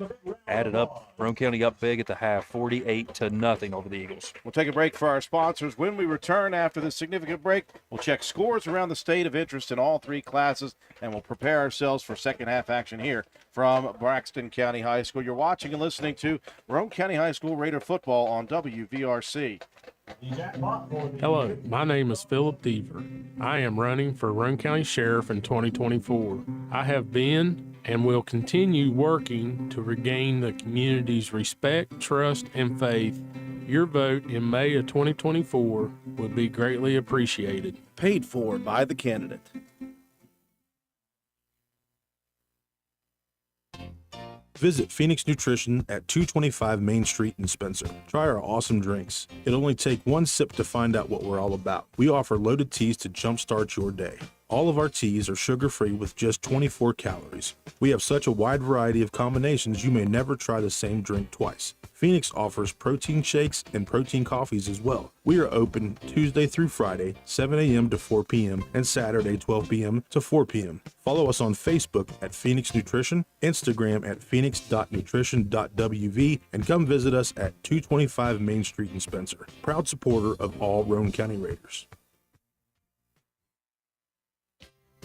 Added up, Roane County up big at the half, 48-0 over the Eagles. We'll take a break for our sponsors. When we return after this significant break, we'll check scores around the state of interest in all 3 classes, and we'll prepare ourselves for second half action here from Braxton County High School. You're watching and listening to Roane County High School Raider football on WVRC. Hello, my name is Philip Deaver. I am running for Roane County Sheriff in 2024. I have been and will continue working to regain the community's respect, trust, and faith. Your vote in May of 2024 would be greatly appreciated. Paid for by the candidate. Visit Phoenix Nutrition at 225 Main Street in Spencer. Try our awesome drinks. It'll only take 1 sip to find out what we're all about. We offer loaded teas to jumpstart your day. All of our teas are sugar-free with just 24 calories. We have such a wide variety of combinations you may never try the same drink twice. Phoenix offers protein shakes and protein coffees as well. We are open Tuesday through Friday, 7 a.m. to 4 p.m. and Saturday, 12 p.m. to 4 p.m. Follow us on Facebook at Phoenix Nutrition, Instagram at phoenix.nutrition.wv, and come visit us at 225 Main Street in Spencer. Proud supporter of all Roane County Raiders.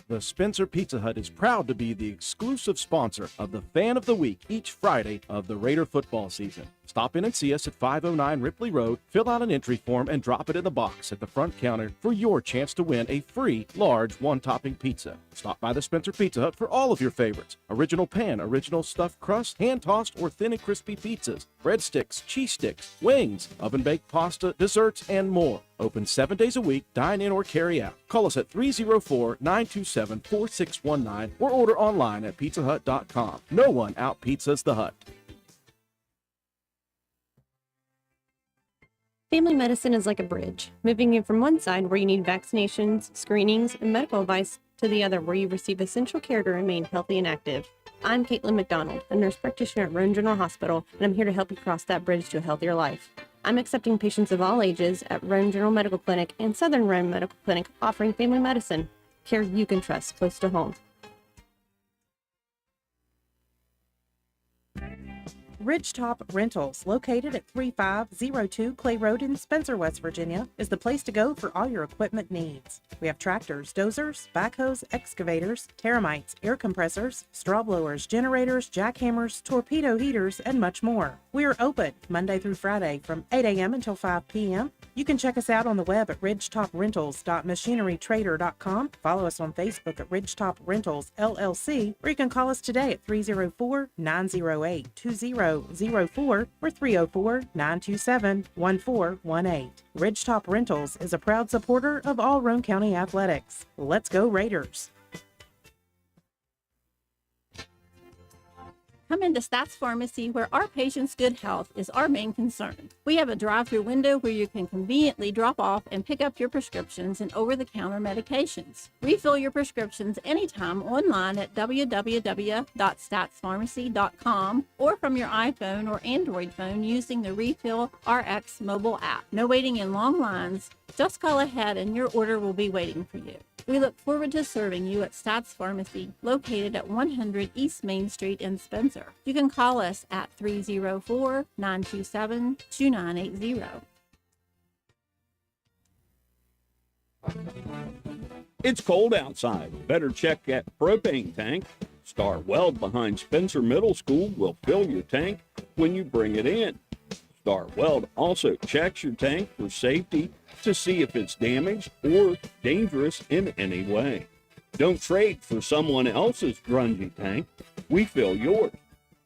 The Spencer Pizza Hut is proud to be the exclusive sponsor of the Fan of the Week each Friday of the Raider football season. Stop in and see us at 509 Ripley Road, fill out an entry form, and drop it in the box at the front counter for your chance to win a free large 1-topping pizza. Stop by the Spencer Pizza Hut for all of your favorites. Original pan, original stuffed crust, hand-tossed or thin and crispy pizzas, breadsticks, cheese sticks, wings, oven-baked pasta, desserts, and more. Open 7 days a week, dine in or carry out. Call us at 304-927-4619 or order online at pizzahut.com. No one out-pizzas the Hut. Family medicine is like a bridge, moving you from one side where you need vaccinations, screenings, and medical advice to the other where you receive essential care to remain healthy and active. I'm Caitlin McDonald, a nurse practitioner at Roane General Hospital, and I'm here to help you cross that bridge to a healthier life. I'm accepting patients of all ages at Roane General Medical Clinic and Southern Roane Medical Clinic, offering family medicine, care you can trust close to home. Ridgetop Rentals, located at 3502 Clay Road in Spencer, West Virginia, is the place to go for all your equipment needs. We have tractors, dozers, backhoes, excavators, termites, air compressors, straw blowers, generators, jackhammers, torpedo heaters, and much more. We are open Monday through Friday from 8 a.m. until 5 p.m. You can check us out on the web at ridgetoprentals.machinerytrader.com. Follow us on Facebook at Ridgetop Rentals LLC, or you can call us today at 304-908-2004 or 304-927-1418. Ridgetop Rentals is a proud supporter of all Roane County athletics. Let's go Raiders! Come into Stats Pharmacy, where our patients' good health is our main concern. We have a drive-through window where you can conveniently drop off and pick up your prescriptions and over-the-counter medications. Refill your prescriptions anytime online at www.statspharmacy.com or from your iPhone or Android phone using the Refill RX mobile app. No waiting in long lines. Just call ahead and your order will be waiting for you. We look forward to serving you at Stats Pharmacy, located at 100 East Main Street in Spencer. You can call us at 304-927-2980. It's cold outside. Better check that propane tank. Star Weld behind Spencer Middle School will fill your tank when you bring it in. Star Weld also checks your tank for safety to see if it's damaged or dangerous in any way. Don't trade for someone else's grungy tank. We fill yours.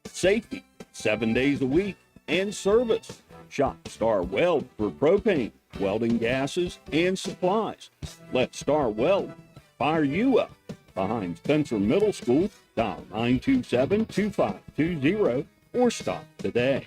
Safety, 7 days a week, and service. Shop Star Weld for propane, welding gases, and supplies. Let Star Weld fire you up. Behind Spencer Middle School, dial 927-2520 or stop today.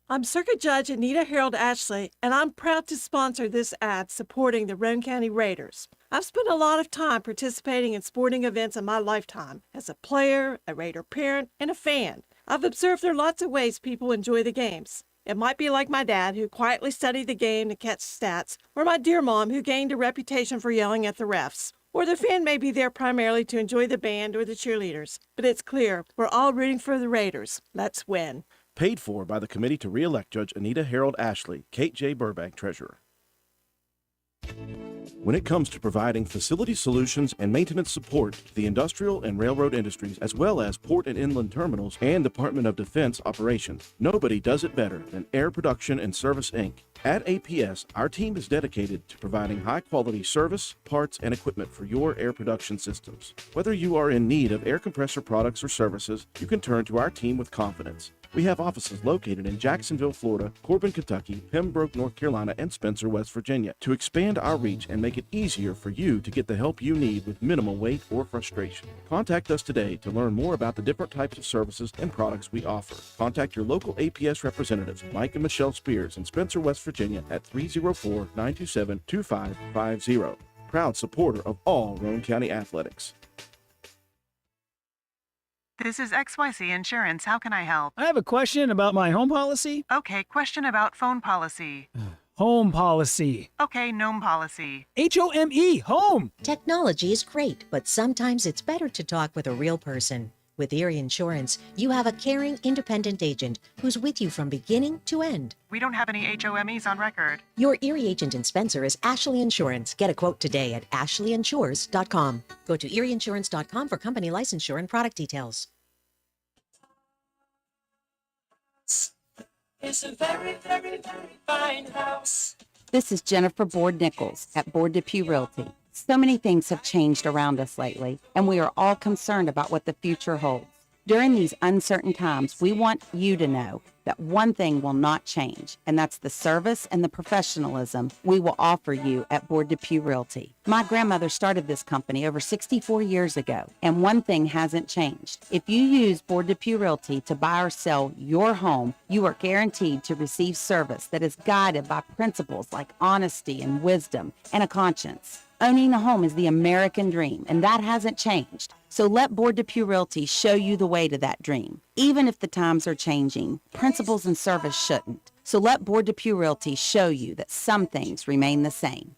I'm Circuit Judge Anita Harold Ashley, and I'm proud to sponsor this ad supporting the Roane County Raiders. I've spent a lot of time participating in sporting events in my lifetime as a player, a Raider parent, and a fan. I've observed there are lots of ways people enjoy the games. It might be like my dad, who quietly studied the game to catch stats, or my dear mom, who gained a reputation for yelling at the refs. Or the fan may be there primarily to enjoy the band or the cheerleaders. But it's clear, we're all rooting for the Raiders. Let's win. Paid for by the committee to re-elect Judge Anita Harold Ashley, Kate J. Burbank, Treasurer. When it comes to providing facility solutions and maintenance support to the industrial and railroad industries, as well as port and inland terminals and Department of Defense operations, nobody does it better than Air Production and Service, Inc. At APS, our team is dedicated to providing high-quality service, parts, and equipment for your air production systems. Whether you are in need of air compressor products or services, you can turn to our team with confidence. We have offices located in Jacksonville, Florida, Corbin, Kentucky, Pembroke, North Carolina, and Spencer, West Virginia, to expand our reach and make it easier for you to get the help you need with minimal wait or frustration. Contact us today to learn more about the different types of services and products we offer. Contact your local APS representatives, Mike and Michelle Spears in Spencer, West Virginia at 304-927-2550. Proud supporter of all Roane County athletics. This is XYZ Insurance. How can I help? I have a question about my home policy. Okay, question about phone policy. Home policy. Okay, gnome policy. HOME, home. Technology is great, but sometimes it's better to talk with a real person. With Erie Insurance, you have a caring, independent agent who's with you from beginning to end. We don't have any HOMEs on record. Your Erie agent in Spencer is Ashley Insurance. Get a quote today at ashleyinsures.com. Go to erieinsurance.com for company licensure and product details. It's a very, very, very fine house. This is Jennifer Board Nichols at Board Depew Realty. So many things have changed around us lately, and we are all concerned about what the future holds. During these uncertain times, we want you to know that one thing will not change, and that's the service and the professionalism we will offer you at Board Depew Realty. My grandmother started this company over 64 years ago, and one thing hasn't changed. If you use Board Depew Realty to buy or sell your home, you are guaranteed to receive service that is guided by principles like honesty and wisdom and a conscience. Owning a home is the American dream, and that hasn't changed. So let Board Depew Realty show you the way to that dream. Even if the times are changing, principles and service shouldn't. So let Board Depew Realty show you that some things remain the same.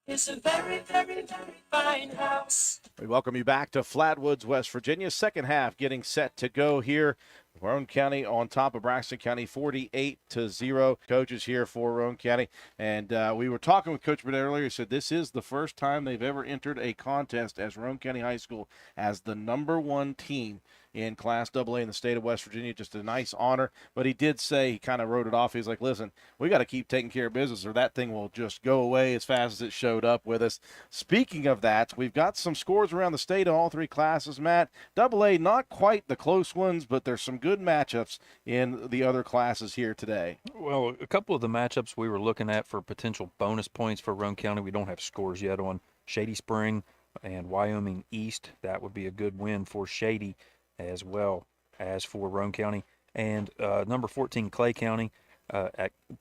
It's a very, very, very fine house. We welcome you back to Flatwoods, West Virginia. Second half getting set to go here. Roane County on top of Braxton County 48-0. Coaches here for Roane County. And we were talking with Coach Burnett earlier. He said this is the first time they've ever entered a contest as Roane County High School as the #1 team in Class AA in the state of West Virginia. Just a nice honor. But he did say, he kind of wrote it off. He's like, listen, we got to keep taking care of business or that thing will just go away as fast as it showed up with us. Speaking of that, we've got some scores around the state in all three classes, Matt. AA, not quite the close ones, but there's some good matchups in the other classes here today. Well, a couple of the matchups we were looking at for potential bonus points for Roane County, we don't have scores yet on Shady Spring and Wyoming East. That would be a good win for Shady as well as for Roane County. And number 14, Clay County,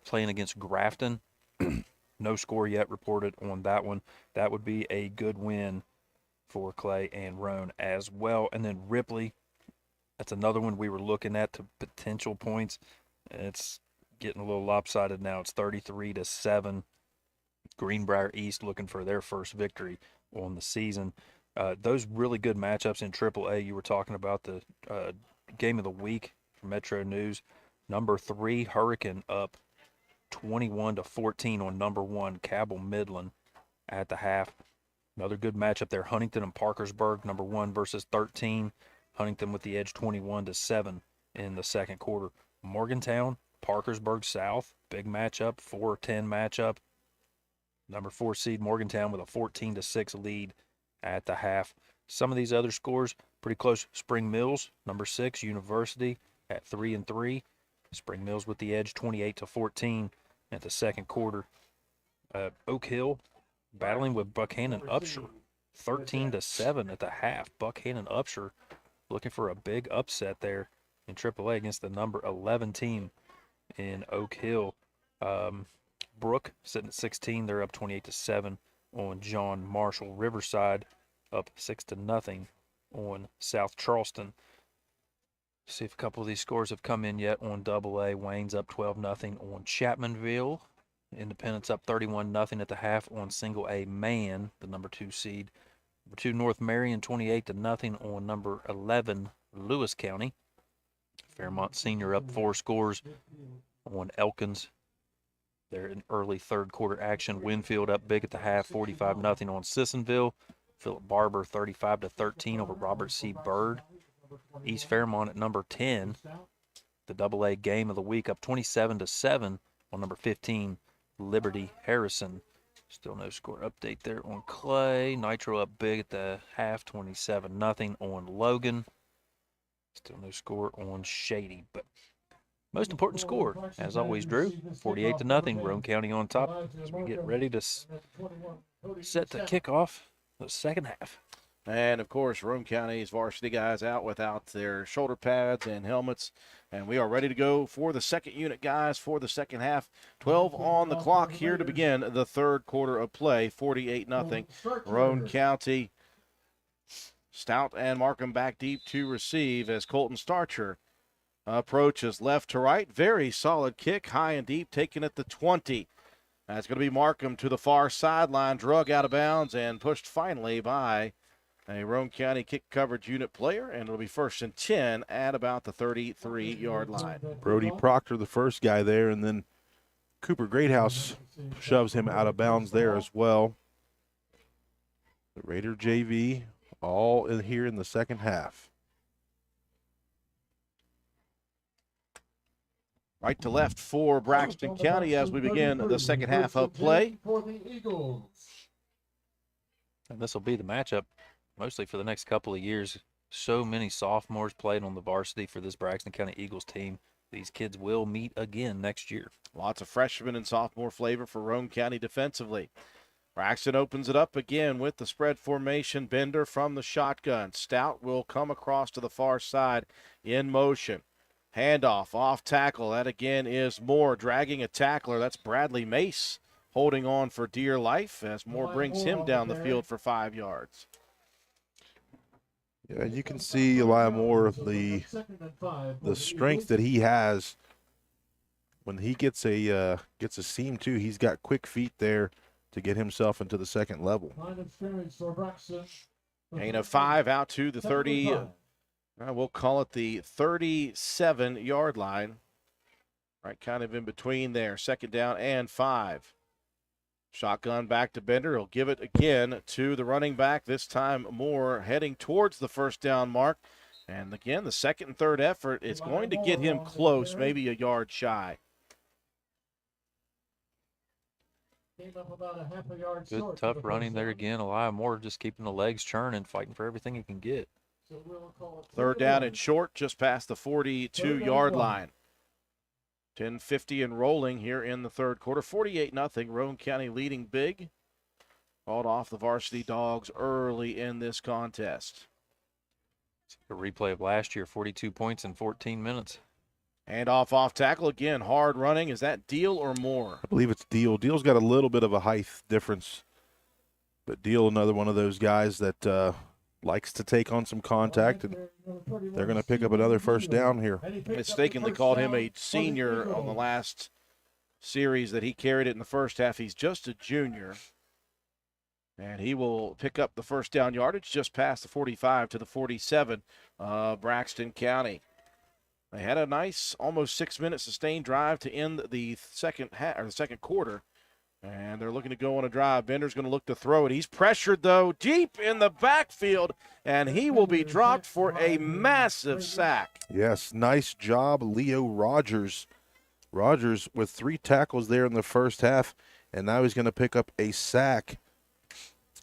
playing against Grafton. No score yet reported on that one. That would be a good win for Clay and Roane as well. And then Ripley, that's another one we were looking at to potential points. It's getting a little lopsided now. It's 33-7. Greenbrier East looking for their first victory on the season. Those really good matchups in AAA. You were talking about the game of the week for Metro News. Number 3, Hurricane up 21-14 on number 1, Cabell Midland. at the half. Another good matchup there. Huntington and Parkersburg, number 1 versus 13. Huntington with the edge 21-7 in the second quarter. Morgantown, Parkersburg South, big matchup, 4-10 matchup. Number 4 seed Morgantown with a 14-6 lead at the half. Some of these other scores pretty close. Spring Mills, number 6, University at 3-3. Spring Mills with the edge 28-14 at the second quarter. Oak Hill battling with Buckhannon Upshur, 13-7 at the half. Buckhannon Upshur looking for a big upset there in AAA against the number 11 team in Oak Hill. Brook sitting at 16. They're up 28-7 on John Marshall. Riverside up 6-0 on South Charleston. See if a couple of these scores have come in yet on AA. Wayne's up 12-0 on Chapmanville. Independence up 31-0 at the half on Single A Man, the number 2 seed. Number 2 North Marion 28-0 on number 11 Lewis County. Fairmont Senior up 4 scores on Elkins. They're in early third quarter action. Winfield up big at the half, 45-0 on Sissonville. Philip Barber 35-13 over Robert C. Byrd. East Fairmont at number 10. The AA game of the week up 27-7 on number 15 Liberty Harrison. Still no score update there on Clay. Nitro up big at the half, 27-0 on Logan. Still no score on Shady, but most important score, as always, Drew, 48-0, Roane County on top as we get ready to set the kickoff the second half. And, of course, Roane County's varsity guys out without their shoulder pads and helmets. And we are ready to go for the second unit, guys, for the second half. 12 on the clock here to begin the third quarter of play, 48-0. Roane County, Stout and Markham back deep to receive as Colton Starcher approaches left to right. Very solid kick, high and deep, taken at the 20. That's going to be Markham to the far sideline, drug out of bounds and pushed finally by a Roane County kick coverage unit player, and it'll be 1st and 10 at about the 33-yard line. Brody Proctor, the first guy there, and then Cooper Greathouse shoves him out of bounds there as well. The Raider JV all in here in the second half. Right to left for Braxton County as we begin the second half of play. And this will be the matchup mostly for the next couple of years. So many sophomores played on the varsity for this Braxton County Eagles team. These kids will meet again next year. Lots of freshman and sophomore flavor for Roane County defensively. Braxton opens it up again with the spread formation. Bender from the shotgun. Stout will come across to the far side in motion. Handoff, off tackle. That again is Moore dragging a tackler. That's Bradley Mace holding on for dear life as Moore brings him down the field for 5 yards. Yeah, you can see Eli Moore, the strength that he has when he gets a seam too. He's got quick feet there to get himself into the second level. Gain of 5 out to the 30. We'll call it the 37-yard line. Right, kind of in between there. 2nd down and 5. Shotgun back to Bender. He'll give it again to the running back. This time Moore heading towards the 1st down mark. And again, the 2nd and 3rd effort is going to get him close, maybe a yard shy. Good, tough running there again. Eli Moore just keeping the legs churning, fighting for everything he can get. 3rd down and short, just past the 42-yard line. 10:50 and rolling here in the third quarter. 48-0. Roane County leading big. Called off the varsity Dogs early in this contest. A replay of last year, 42 points in 14 minutes. And off tackle again, hard running. Is that Deal or Moore? I believe it's Deal. Deal's got a little bit of a height difference, but Deal, another one of those guys that likes to take on some contact, and they're going to pick up another 1st down here. Mistakenly called him a senior on the last series that he carried it in the first half. He's just a junior. And he will pick up the 1st down yardage just past the 45 to the 47 of Braxton County. They had a nice almost 6-minute sustained drive to end the second quarter. And they're looking to go on a drive. Bender's going to look to throw it. He's pressured, though, deep in the backfield, and he will be dropped for a massive sack. Yes, nice job, Leo Rogers. Rogers with 3 tackles there in the first half, and now he's going to pick up a sack.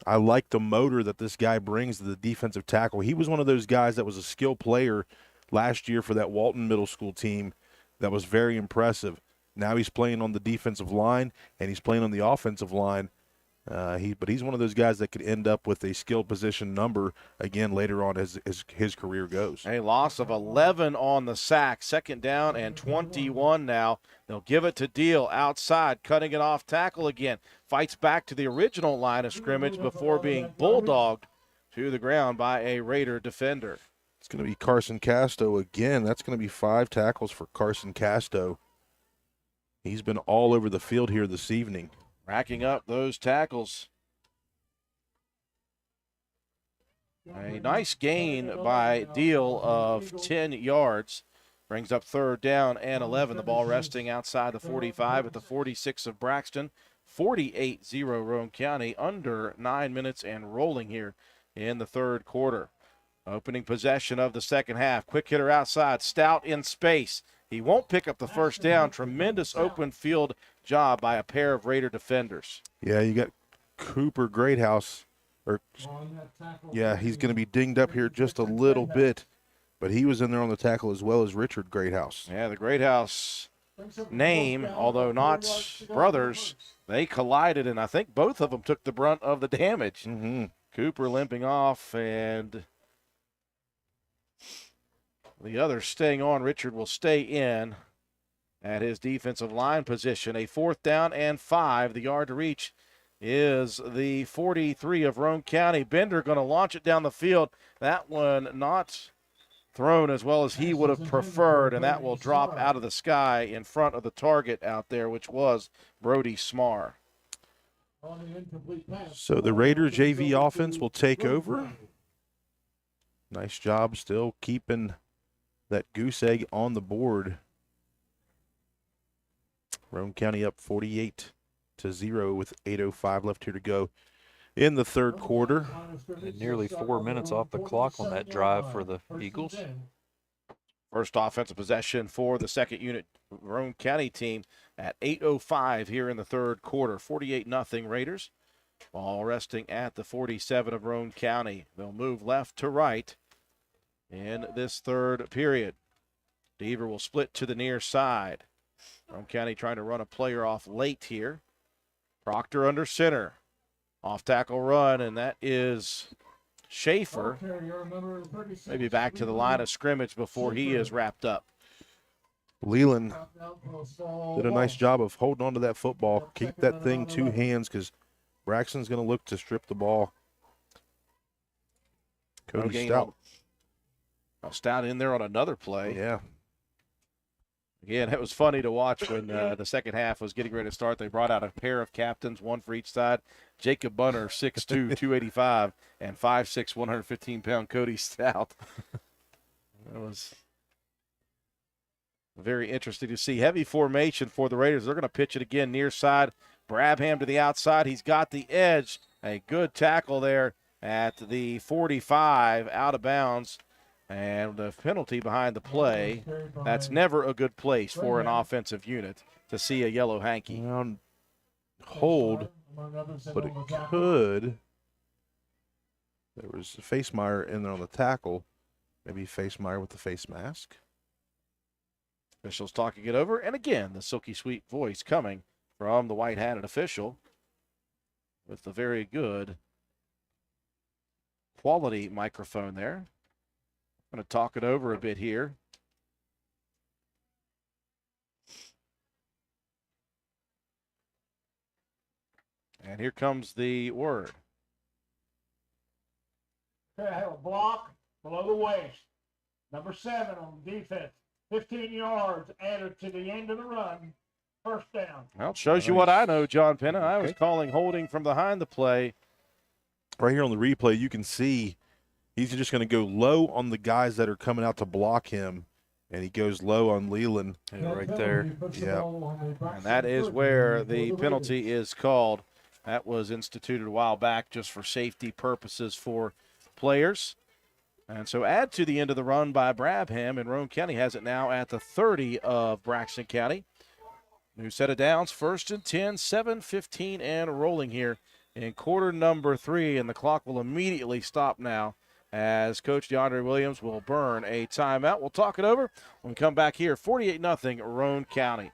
I like the motor that this guy brings to the defensive tackle. He was one of those guys that was a skill player last year for that Walton Middle School team that was very impressive. Now he's playing on the defensive line, and he's playing on the offensive line. But he's one of those guys that could end up with a skill position number again later on as his career goes. A loss of 11 on the sack. 2nd down and 21 now. They'll give it to Deal outside, cutting it off tackle again. Fights back to the original line of scrimmage before being bulldogged to the ground by a Raider defender. It's going to be Carson Casto again. That's going to be 5 tackles for Carson Casto. He's been all over the field here this evening. Racking up those tackles. A nice gain by Deal of 10 yards. Brings up 3rd down and 11. The ball resting outside the 45 at the 46 of Braxton. 48-0 Roane County, under 9 minutes and rolling here in the 3rd quarter. Opening possession of the second half. Quick hitter outside. Stout in space. He won't pick up the first down. Tremendous open field job by a pair of Raider defenders. Yeah, you got Cooper Greathouse. Yeah, he's going to be dinged up here just a little bit, but he was in there on the tackle as well as Richard Greathouse. Yeah, the Greathouse name, although not brothers, they collided, and I think both of them took the brunt of the damage. Mm-hmm. Cooper limping off, and the other staying on. Richard will stay in at his defensive line position. A 4th down and 5. The yard to reach is the 43 of Roane County. Bender going to launch it down the field. That one not thrown as well as he would have preferred, and that will drop out of the sky in front of the target out there, which was Brody Smar. So the Raiders JV offense will take over. Nice job still keeping that goose egg on the board. Roane County up 48-0 with 8:05 left here to go in the 3rd quarter. And nearly 4 minutes off the clock on that drive for the Eagles. First offensive possession for the 2nd unit Roane County team at 8:05 here in the 3rd quarter. 48-0 Raiders. Ball resting at the 47 of Roane County. They'll move left to right in this 3rd period. Deaver will split to the near side. Roane County trying to run a player off late here. Proctor under center. Off tackle run, and that is Schaefer. Maybe back to the line of scrimmage before he is wrapped up. Leland did a nice job of holding on to that football. Keep that thing 2 hands because Braxton's going to look to strip the ball. Cody Stout. Stout in there on another play. Yeah. Again, it was funny to watch when the second half was getting ready to start. They brought out a pair of captains, one for each side. Jacob Bunner, 6'2", 285, and 5'6", 115-pound Cody Stout. That was very interesting to see. Heavy formation for the Raiders. They're going to pitch it again near side. Brabham to the outside. He's got the edge. A good tackle there at the 45, out of bounds. And the penalty behind the play, that's never a good place for an offensive unit to see a yellow hanky. Hold, but it could. There was a Facemeyer in there on the tackle. Maybe Facemeyer with the face mask. Officials talking it over. And again, the silky sweet voice coming from the white-hatted official with the very good quality microphone there. I'm going to talk it over a bit here. And here comes the word. Okay, I have a block below the waist. Number 7 on defense. 15 yards added to the end of the run. First down. Well, it shows you what I know, John Penna. I was calling holding from behind the play. Right here on the replay, you can see he's just going to go low on the guys that are coming out to block him, And he goes low on Leland. Right there. Yeah. And that is where the penalty is called. That was instituted a while back just for safety purposes for players. And so add to the end of the run by Brabham, and Roane County has it now at the 30 of Braxton County. New set of downs, 1st and 10, 7:15 and rolling here in quarter number 3, and the clock will immediately stop now as Coach DeAndre Williams will burn a timeout. We'll talk it over when we come back here, 48-0 Roane County.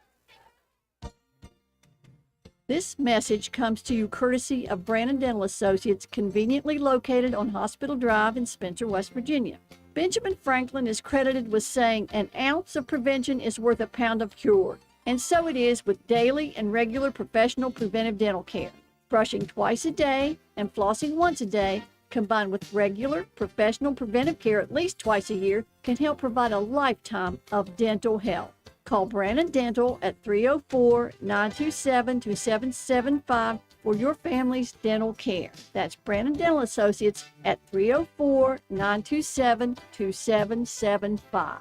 This message comes to you courtesy of Brandon Dental Associates, conveniently located on Hospital Drive in Spencer, West Virginia. Benjamin Franklin is credited with saying an ounce of prevention is worth a pound of cure. And so it is with daily and regular professional preventive dental care. Brushing twice a day and flossing once a day, combined with regular professional preventive care at least twice a year, can help provide a lifetime of dental health. Call Brandon Dental at 304-927-2775 for your family's dental care. That's Brandon Dental Associates at 304-927-2775.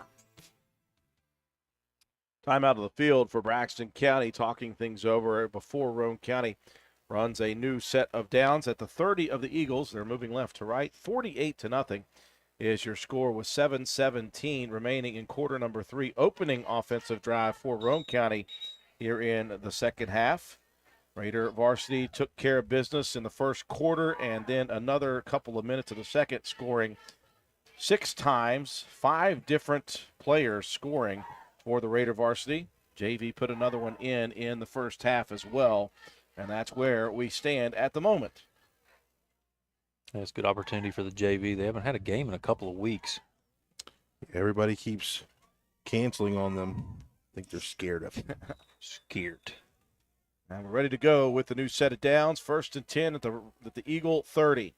Time out of the field for Braxton County, talking things over before Roane County runs a new set of downs at the 30 of the Eagles. They're moving left to right. 48-0 is your score with 7:17 remaining in quarter number 3. Opening offensive drive for Roane County here in the second half. Raider varsity took care of business in the first quarter and then another couple of minutes of the second, scoring 6 times, 5 different players scoring for the Raider varsity. JV put another one in the first half as well, and that's where we stand at the moment. That's a good opportunity for the JV. They haven't had a game in a couple of weeks. Everybody keeps canceling on them. I think they're scared of it. Scared. And we're ready to go with the new set of downs. 1st and 10 at the Eagle 30.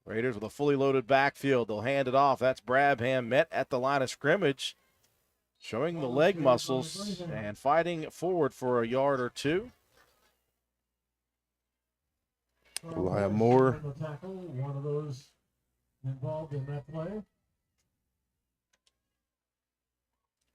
Raiders with a fully loaded backfield. They'll hand it off. That's Brabham, met at the line of scrimmage, showing the leg muscles and fighting forward for a yard or two. Elijah Moore. One of those involved in that play.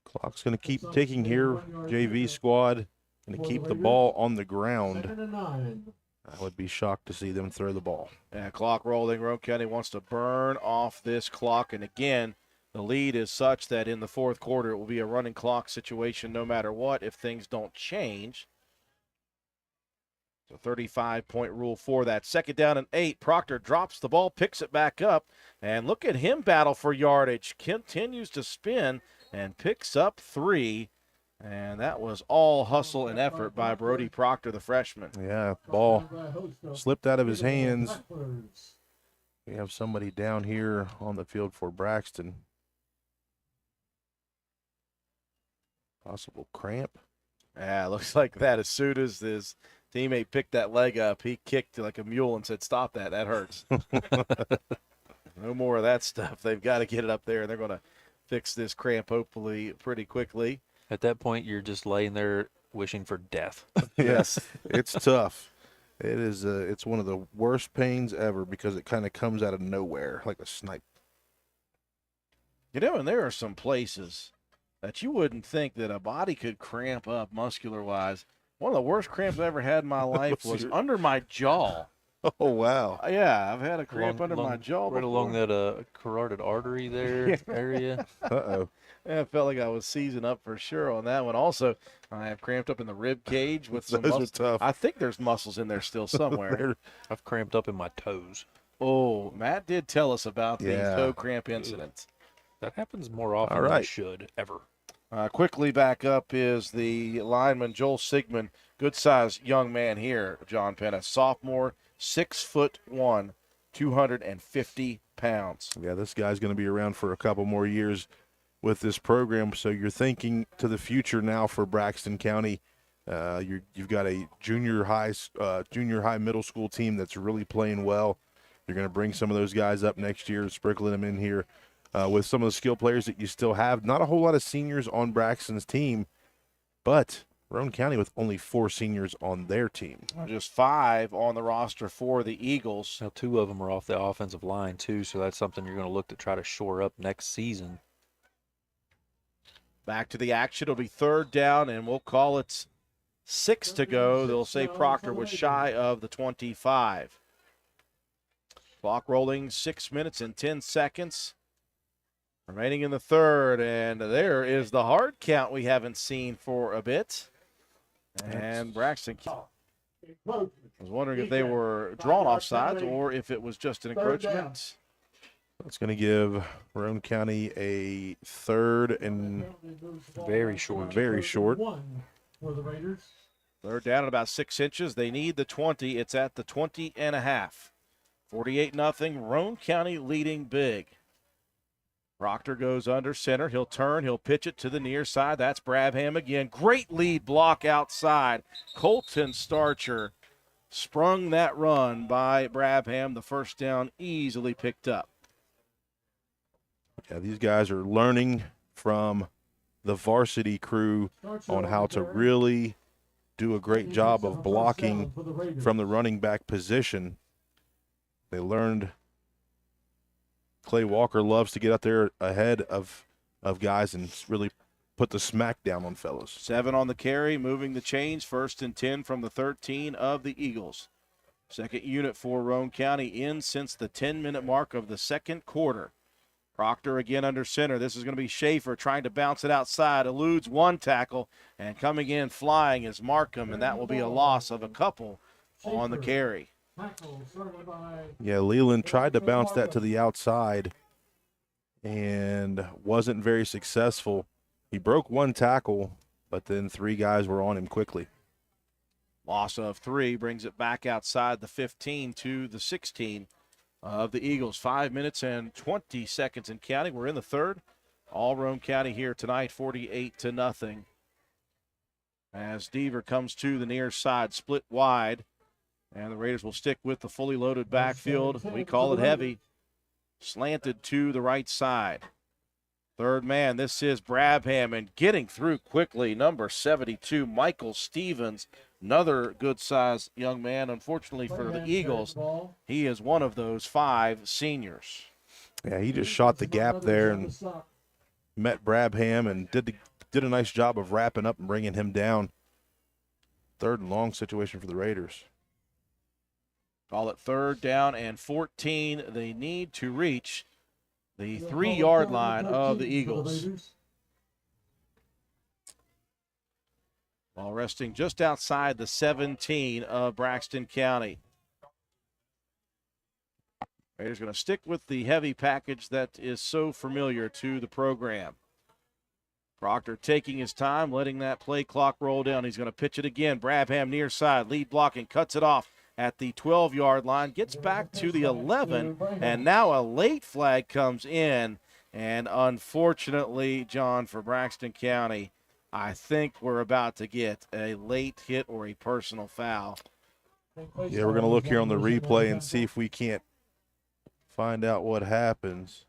Clock's going to keep ticking here. JV squad going to keep the ball on the ground. 2nd and 9. I would be shocked to see them throw the ball. And clock rolling. Roane County wants to burn off this clock. And again, the lead is such that in the fourth quarter it will be a running clock situation no matter what if things don't change. So 35-point rule for that. 2nd down and 8. Proctor drops the ball, picks it back up, and look at him battle for yardage. Continues to spin and picks up 3. And that was all hustle and effort by Brody Proctor, the freshman. Yeah, ball slipped out of his hands. We have somebody down here on the field for Braxton. Possible cramp. Yeah, looks like that. As soon as his teammate picked that leg up, he kicked like a mule and said, "Stop that. That hurts." No more of that stuff. They've got to get it up there, and they're going to fix this cramp hopefully pretty quickly. At that point, you're just laying there wishing for death. Yes, it's tough. It is. It's one of the worst pains ever because it kind of comes out of nowhere like a snipe. You know, and there are some places that you wouldn't think that a body could cramp up muscular-wise. One of the worst cramps I ever had in my life was under my jaw. Oh, wow. Yeah, I've had a cramp under my jaw right before. along that carotid artery there area. Uh-oh. Yeah, I felt like I was seizing up for sure on that one. Also, I have cramped up in the rib cage with some Those muscles. are tough. I think there's muscles in there still somewhere. I've cramped up in my toes. Oh, Matt did tell us about the Yeah. toe cramp incident. That happens more often All than right. it should, ever. Quickly back up is the lineman, Joel Sigmund. Good-sized young man here, John Penna. Sophomore, 6'1", 250 pounds. Yeah, this guy's going to be around for a couple more years with this program. So you're thinking to the future now for Braxton County. You've got a junior high middle school team that's really playing well. You're going to bring some of those guys up next year, sprinkling them in here with some of the skill players that you still have. Not a whole lot of seniors on Braxton's team, but Roane County with only 4 seniors on their team. Just 5 on the roster for the Eagles. Now, 2 of them are off the offensive line, too, so that's something you're going to look to try to shore up next season. Back to the action. It'll be third down, and we'll call it 6 to go. They'll say Proctor was shy of the 25. Clock rolling, 6 minutes and 10 seconds. Remaining in the third, and there is the hard count we haven't seen for a bit. And Braxton was wondering if they were drawn offsides or if it was just an encroachment. That's going to give Roane County a third and very short. Very short. Third down at about 6 inches. They need the 20. It's at the 20.5. 48-0. Roane County leading big. Proctor goes under center. He'll turn. He'll pitch it to the near side. That's Brabham again. Great lead block outside. Colton Starcher sprung that run by Brabham. The first down easily picked up. Yeah, these guys are learning from the varsity crew on how to really do a great job of blocking from the running back position. They learned Clay Walker loves to get out there ahead of guys and really put the smack down on fellas. 7 on the carry, moving the chains. 1st and 10 from the 13 of the Eagles. Second unit for Roane County in since the 10-minute mark of the second quarter. Proctor again under center. This is going to be Schaefer trying to bounce it outside. Eludes one tackle, and coming in flying is Markham, and that will be a loss of a couple on the carry. Yeah, Leland tried to bounce that to the outside and wasn't very successful. He broke one tackle, but then 3 guys were on him quickly. Loss of 3 brings it back outside the 15 to the 16 of the Eagles. 5 minutes and 20 seconds and counting. We're in the third. All Roane County here tonight, 48-0. As Deaver comes to the near side, split wide, and the Raiders will stick with the fully loaded backfield. We call it heavy. Slanted to the right side. Third man, this is Brabham, and getting through quickly, number 72, Michael Stevens. Another good-sized young man. Unfortunately for the Eagles, he is one of those 5 seniors. Yeah, he just shot the gap there and met Brabham and did a nice job of wrapping up and bringing him down. Third and long situation for the Raiders. Call it third down and 14. They need to reach the 3-yard line of the Eagles. While resting just outside the 17 of Braxton County. Raiders going to stick with the heavy package that is so familiar to the program. Proctor taking his time, letting that play clock roll down. He's going to pitch it again. Brabham near side, lead blocking, cuts it off at the 12-yard line, gets back to the 11, and now a late flag comes in. And unfortunately, John, for Braxton County, I think we're about to get a late hit or a personal foul. Yeah, we're going to look here on the replay and see if we can't find out what happens.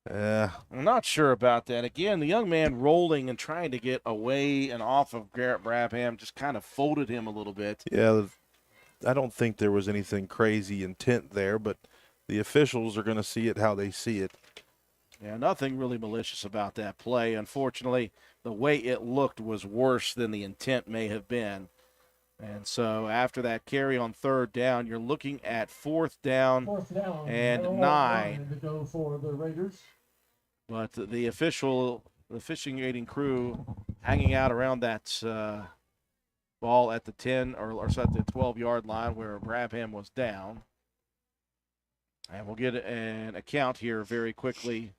I'm not sure about that. Again, the young man rolling and trying to get away and off of Garrett Brabham just kind of folded him a little bit. Yeah, I don't think there was anything crazy intent there, but the officials are going to see it how they see it. Yeah, nothing really malicious about that play. Unfortunately, the way it looked was worse than the intent may have been. And so after that carry on third down, you're looking at fourth down and 9. To go for the Raiders. But the officiating crew hanging out around that ball at the 10 or so at the 12-yard line where Brabham was down. And we'll get an account here very quickly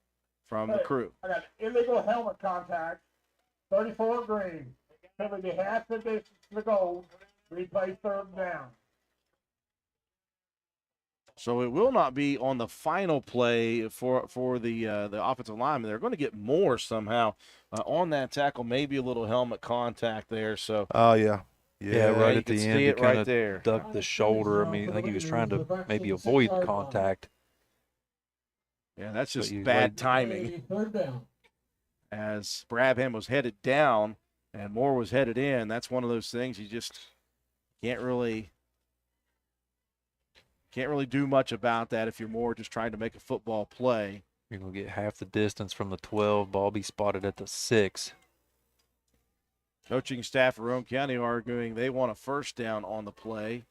from the crew. I got illegal helmet contact, 34 green. Penalty half the distance to the goal. Replay third down. So it will not be on the final play for the offensive lineman. They're going to get more somehow on that tackle. Maybe a little helmet contact there. So. Oh yeah. Yeah, right at the end, he kind right there. of ducked the shoulder. I mean, I think he was trying to maybe avoid contact. Yeah, that's just bad timing. Third down. As Brabham was headed down and Moore was headed in, that's one of those things you just can't really do much about that if you're Moore just trying to make a football play. You're going to get half the distance from the 12. Ball be spotted at the 6. Coaching staff at Roane County arguing they want a first down on the play.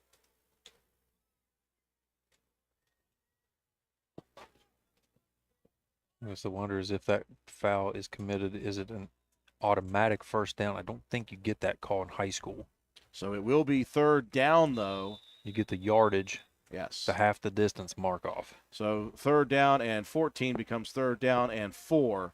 I guess the wonder is if that foul is committed, is it an automatic first down? I don't think you get that call in high school. So it will be third down, though. You get the yardage. Yes. The half the distance mark off. So third down and 14 becomes third down and 4.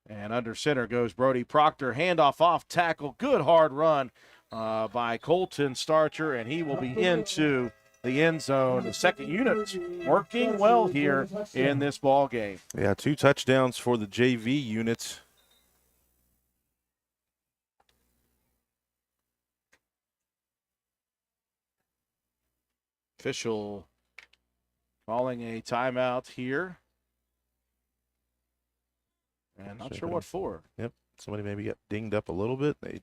And under center goes Brody Proctor. Handoff off tackle. Good hard run by Colton Starcher, and he will be into the end zone. The second unit working well here in this ball game. Yeah, 2 touchdowns for the JV units. Official calling a timeout here. And not sure what for. Yep. Somebody maybe got dinged up a little bit. They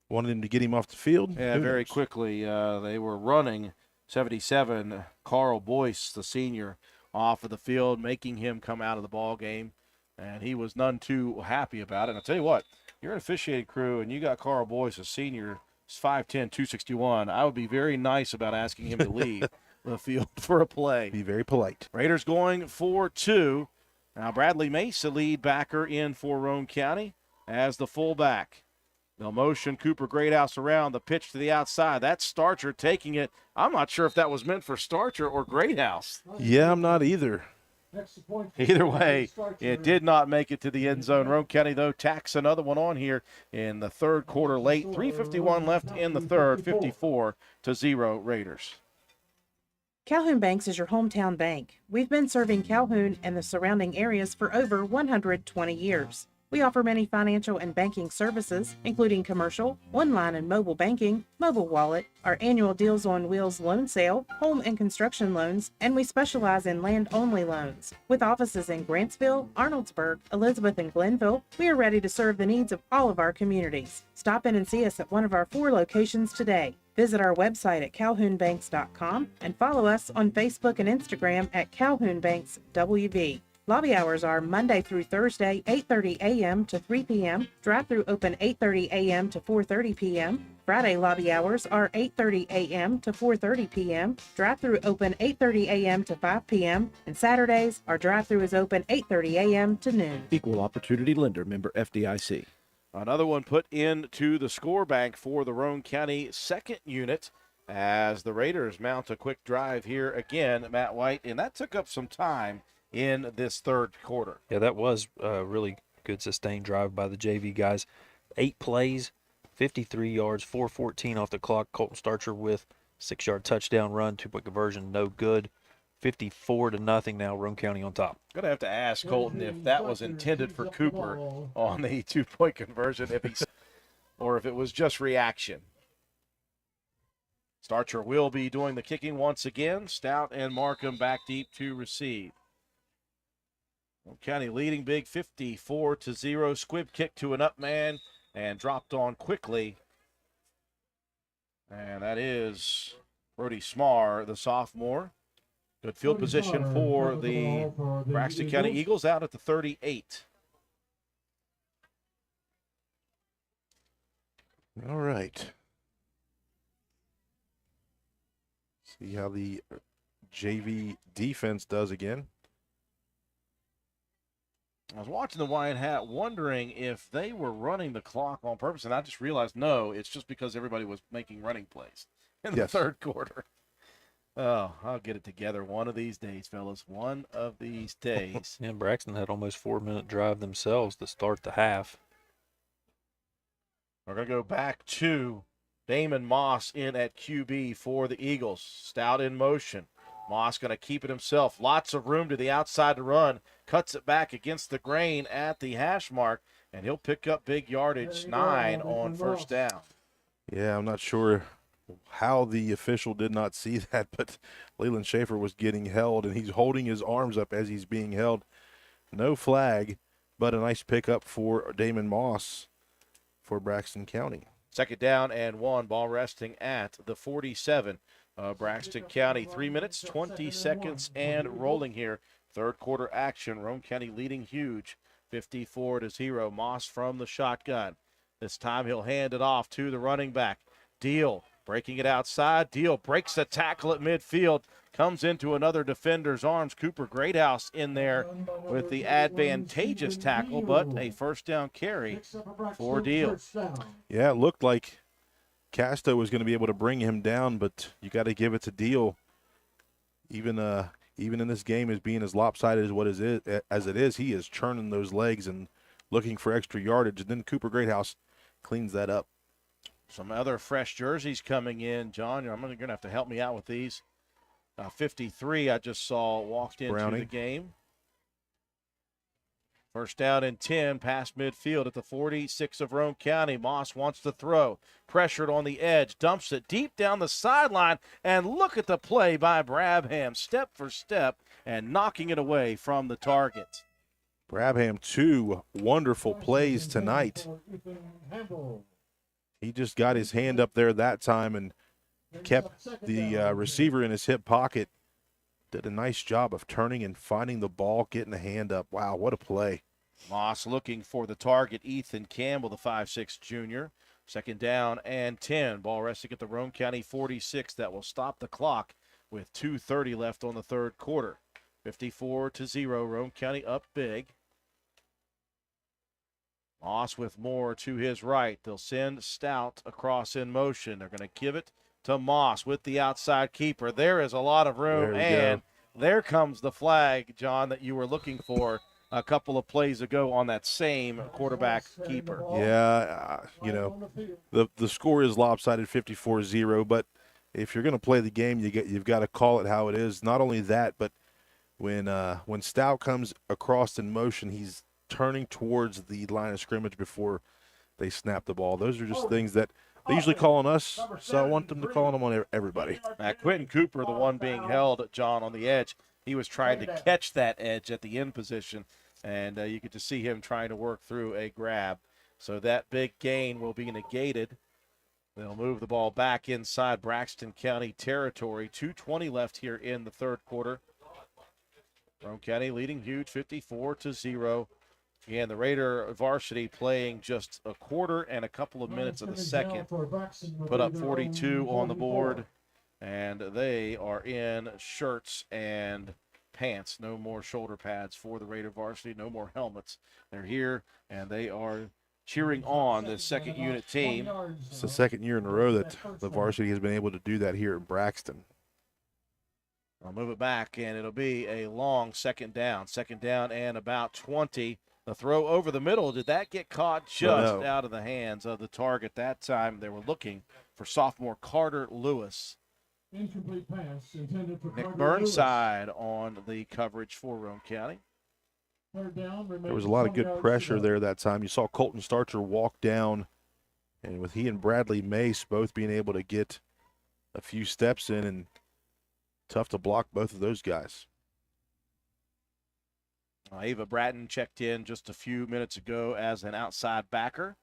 wanted him to get him off the field. Yeah, very quickly. They were running 77, Carl Boyce, the senior, off of the field, making him come out of the ball game. And he was none too happy about it. And I'll tell you what, you're an officiating crew and you got Carl Boyce, a senior, 5'10", 261. I would be very nice about asking him to leave the field for a play. Be very polite. Raiders going for 2. Now Bradley Mace, the lead backer in for Roane County as the fullback. They'll motion Cooper Greathouse around, the pitch to the outside. That's Starcher taking it. I'm not sure if that was meant for Starcher or Greathouse. Yeah, I'm not either. Either way, it did not make it to the end zone. Roane County, though, tacks another one on here in the third quarter late. 3:51 left in the third, 54-0 Raiders. Calhoun Banks is your hometown bank. We've been serving Calhoun and the surrounding areas for over 120 years. We offer many financial and banking services, including commercial, online and mobile banking, mobile wallet, our annual Deals on Wheels loan sale, home and construction loans, and we specialize in land-only loans. With offices in Grantsville, Arnoldsburg, Elizabeth, and Glenville, we are ready to serve the needs of all of our communities. Stop in and see us at one of our 4 locations today. Visit our website at calhounbanks.com and follow us on Facebook and Instagram at Calhoun Banks WV. Lobby hours are Monday through Thursday, 8:30 a.m. to 3 p.m. Drive-through open 8:30 a.m. to 4:30 p.m. Friday lobby hours are 8:30 a.m. to 4:30 p.m. Drive-through open 8:30 a.m. to 5 p.m. And Saturdays, our drive-through is open 8:30 a.m. to noon. Equal opportunity lender, member FDIC. Another one put into the score bank for the Roane County second unit as the Raiders mount a quick drive here again, Matt White, and that took up some time in this third quarter. Yeah, that was a really good sustained drive by the JV guys. 8 plays, 53 yards, 4:14 off the clock. Colton Starcher with 6-yard touchdown run, 2-point conversion, no good. 54-0 now, Roane County on top. Gonna have to ask Colton if that was intended for Cooper on the 2-point conversion, or if it was just reaction. Starcher will be doing the kicking once again. Stout and Markham back deep to receive. Roane County leading big 54-0. Squib kick to an up man and dropped on quickly. And that is Brody Smar, the sophomore. Good field position for the Braxton County Eagles out at the 38. All right. See how the JV defense does again. I was watching the Wyatt Hat wondering if they were running the clock on purpose, and I just realized, no, it's just because everybody was making running plays in the third quarter. Oh, I'll get it together one of these days, fellas. One of these days. Yeah, Braxton had almost 4-minute drive themselves to start the half. We're going to go back to Damon Moss in at QB for the Eagles. Stout in motion. Moss going to keep it himself. Lots of room to the outside to run. Cuts it back against the grain at the hash mark, and he'll pick up big yardage, 9 on first down. Yeah, I'm not sure how the official did not see that, but Leland Schaefer was getting held, and he's holding his arms up as he's being held. No flag, but a nice pickup for Damon Moss for Braxton County. Second down and 1, ball resting at the 47 of Braxton County. 3 minutes, 20 seconds, and rolling here Third quarter action, Roane County leading huge, 54-0. Moss from the shotgun. This time he'll hand it off to the running back. Deal breaking it outside. Deal breaks the tackle at midfield. Comes into another defender's arms. Cooper Greathouse in there with the advantageous tackle, but a first down carry for Deal. Yeah, it looked like Casto was going to be able to bring him down, but you got to give it to Deal. Even in this game, as being as lopsided as it is, he is churning those legs and looking for extra yardage. And then Cooper Greathouse cleans that up. Some other fresh jerseys coming in, John. You're going to have to help me out with these. 53 I just saw walked into Browning. the game. First down and 10 past midfield at the 46 of Roane County. Moss wants to throw. Pressured on the edge. Dumps it deep down the sideline. And look at the play by Brabham. Step for step and knocking it away from the target. Brabham, 2 wonderful plays tonight. He just got his hand up there that time and kept the receiver in his hip pocket. Did a nice job of turning and finding the ball, getting the hand up. Wow, what a play. Moss looking for the target, Ethan Campbell, the 5'6 junior. Second down and 10. Ball resting at the Roane County 46. That will stop the clock with 2:30 left on the third quarter. 54-0. Roane County up big. Moss with more to his right. They'll send Stout across in motion. They're going to give it to Moss with the outside keeper. There is a lot of room, and there comes the flag, John, that you were looking for a couple of plays ago on that same quarterback keeper. Yeah, the score is lopsided 54-0, but if you're going to play the game, you've got to call it how it is. Not only that, but when Stout comes across in motion, he's turning towards the line of scrimmage before they snap the ball. Those are just things that they usually call on us, so I want them to call them on everybody. Quentin Cooper, the one being held, John, on the edge, he was trying to catch that edge at the end position, and you get to see him trying to work through a grab. So that big gain will be negated. They'll move the ball back inside Braxton County territory. 2:20 left here in the third quarter. Roane County leading huge 54-0. And the Raider varsity playing just a quarter and a couple of minutes of the second. Put up 42 on the board, and they are in shirts and pants. No more shoulder pads for the Raider varsity, no more helmets. They're here, and they are cheering on the second unit team. It's the second year in a row that the varsity has been able to do that here in Braxton. I'll move it back, and it'll be a long second down. Second down and about 20. The throw over the middle, did that get caught just out of the hands of the target? That time they were looking for sophomore Carter Lewis. Incomplete pass intended for Nick Burnside on the coverage for Roane County. There was a lot of good pressure there that time. You saw Colton Starcher walk down, and with he and Bradley Mace both being able to get a few steps in, and tough to block both of those guys. Ava Bratton checked in just a few minutes ago as an outside backer.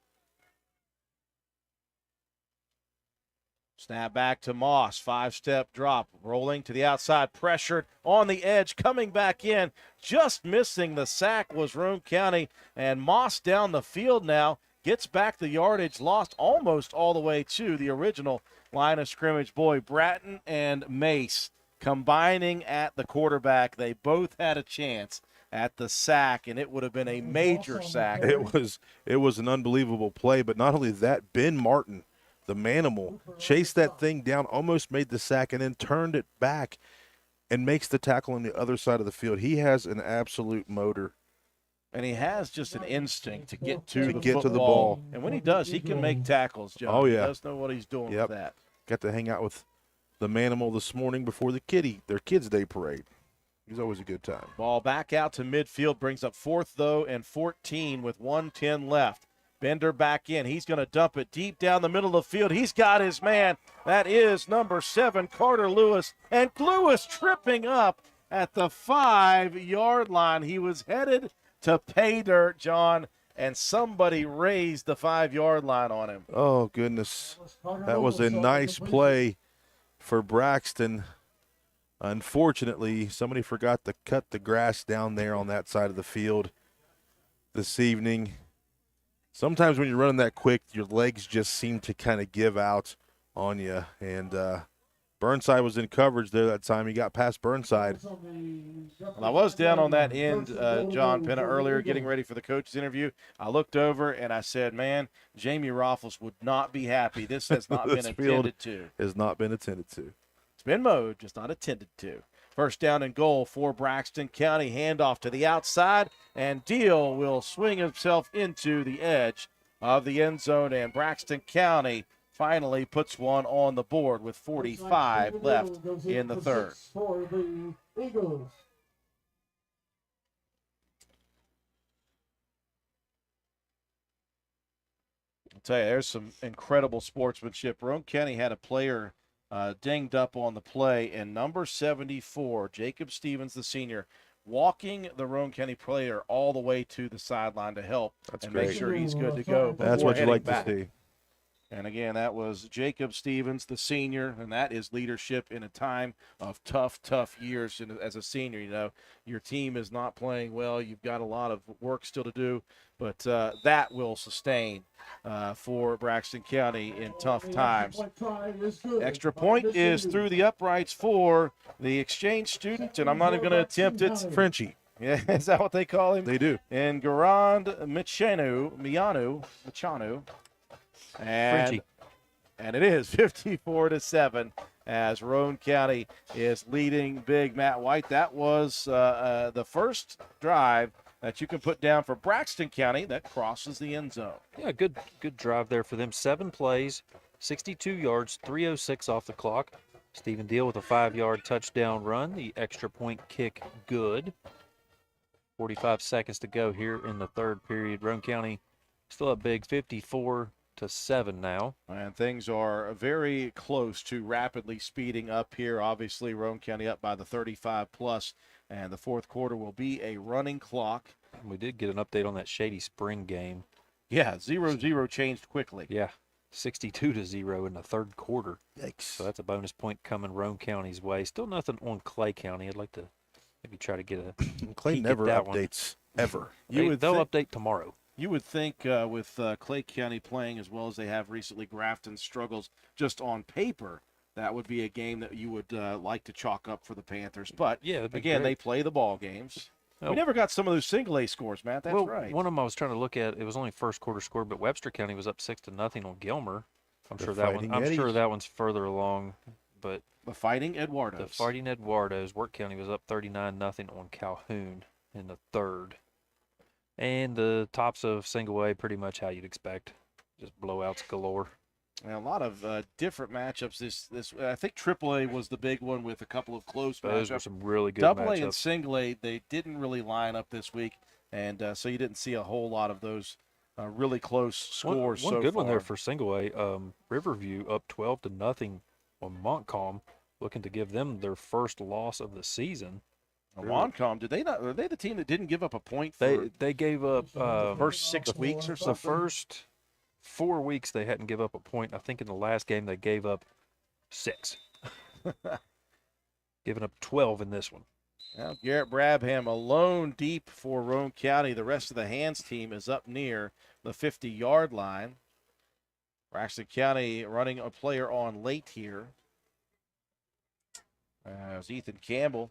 Snap back to Moss, 5-step drop, rolling to the outside, pressured on the edge, coming back in, just missing the sack was Roane County, and Moss down the field now, gets back the yardage, lost almost all the way to the original line of scrimmage. Boy, Bratton and Mace combining at the quarterback, they both had a chance at the sack, and it would have been a major sack. It was an unbelievable play, but not only that, Ben Martin, the manimal, chased that thing down, almost made the sack, and then turned it back and makes the tackle on the other side of the field. He has an absolute motor. And he has just an instinct to get to the ball. And when he does, he can make tackles, John. Oh, yeah. He does know what he's doing with that. Got to hang out with the manimal this morning before their Kids Day parade. He's always a good time. Ball back out to midfield, brings up 4th, though, and 14 with 1:10 left. Bender back in. He's going to dump it deep down the middle of the field. He's got his man. That is number 7, Carter Lewis. And Lewis tripping up at the 5-yard line. He was headed to pay dirt, John, and somebody raised the 5-yard line on him. Oh, goodness. That was a nice play for Braxton. Unfortunately, somebody forgot to cut the grass down there on that side of the field this evening. Sometimes when you're running that quick, your legs just seem to kind of give out on you. And Burnside was in coverage there that time. He got past Burnside. Well, I was down on that end, John Penna, earlier getting ready for the coach's interview. I looked over and I said, man, Jamie Roffles would not be happy. This has not been attended to. Has not been attended to. It's been mowed, just not attended to. First down and goal for Braxton County. Handoff to the outside, and Deal will swing himself into the edge of the end zone, and Braxton County finally puts one on the board with 45 left in the third. For the Eagles. I'll tell you, there's some incredible sportsmanship. Roane County had a player dinged up on the play, and number 74, Jacob Stevens, the senior, walking the Roane County player all the way to the sideline to help make sure he's good to go. That's what you like back. to see. And again, that was Jacob Stevens, the senior, and that is leadership in a time of tough years. And as a senior, you know, your team is not playing well. You've got a lot of work still to do, but that will sustain for Braxton County in tough times. Extra point is through the uprights for the exchange student, and I'm not even going to attempt it. Frenchie. Yeah, is that what they call him? They do. And Garand Michanu. And it is 54-7 as Roane County is leading big. Matt White, that was the first drive that you can put down for Braxton County that crosses the end zone. Yeah, good drive there for them. 7 plays, 62 yards, 3:06 off the clock. Stephen Deal with a 5-yard touchdown run. The extra point kick good. 45 seconds to go here in the third period. Roane County still up big, 54-7 now. And things are very close to rapidly speeding up here. Obviously, Roane County up by the 35+, and the fourth quarter will be a running clock. We did get an update on that Shady Spring game. Yeah, 0-0 changed quickly. Yeah, 62-0 in the third quarter. Yikes. So that's a bonus point coming Roane County's way. Still nothing on Clay County. I'd like to maybe try to get a Clay never updates, ever. They'll update tomorrow. You would think with Clay County playing as well as they have recently, Grafton struggles just on paper. That would be a game that you would like to chalk up for the Panthers. But, yeah, again, they play the ball games. Oh. We never got some of those single A scores, Matt. That's right. One of them I was trying to look at, it was only first quarter score, but Webster County was up 6-0 on Gilmer. I'm sure that one's further along, but the Fighting Eduardos. The Fighting Eduardos. Work County was up 39-0 on Calhoun in the third. And the tops of single A, pretty much how you'd expect, just blowouts galore. And a lot of different matchups. This I think AAA was the big one with a couple of close matchups. Those were some really good Double matchups. A and single A, they didn't really line up this week, and so you didn't see a whole lot of those really close scores. One so good far. one there for single A. Riverview up 12-0 on Montcalm, looking to give them their first loss of the season. Montcalm, did they not? Are they the team that didn't give up a point? For they gave up first 6 weeks or something. The first 4 weeks they hadn't give up a point. I think in the last game they gave up 6, giving up 12 in this one. Now Garrett Brabham alone deep for Roane County. The rest of the Hands team is up near the 50-yard line. Braxton County running a player on late here. As Ethan Campbell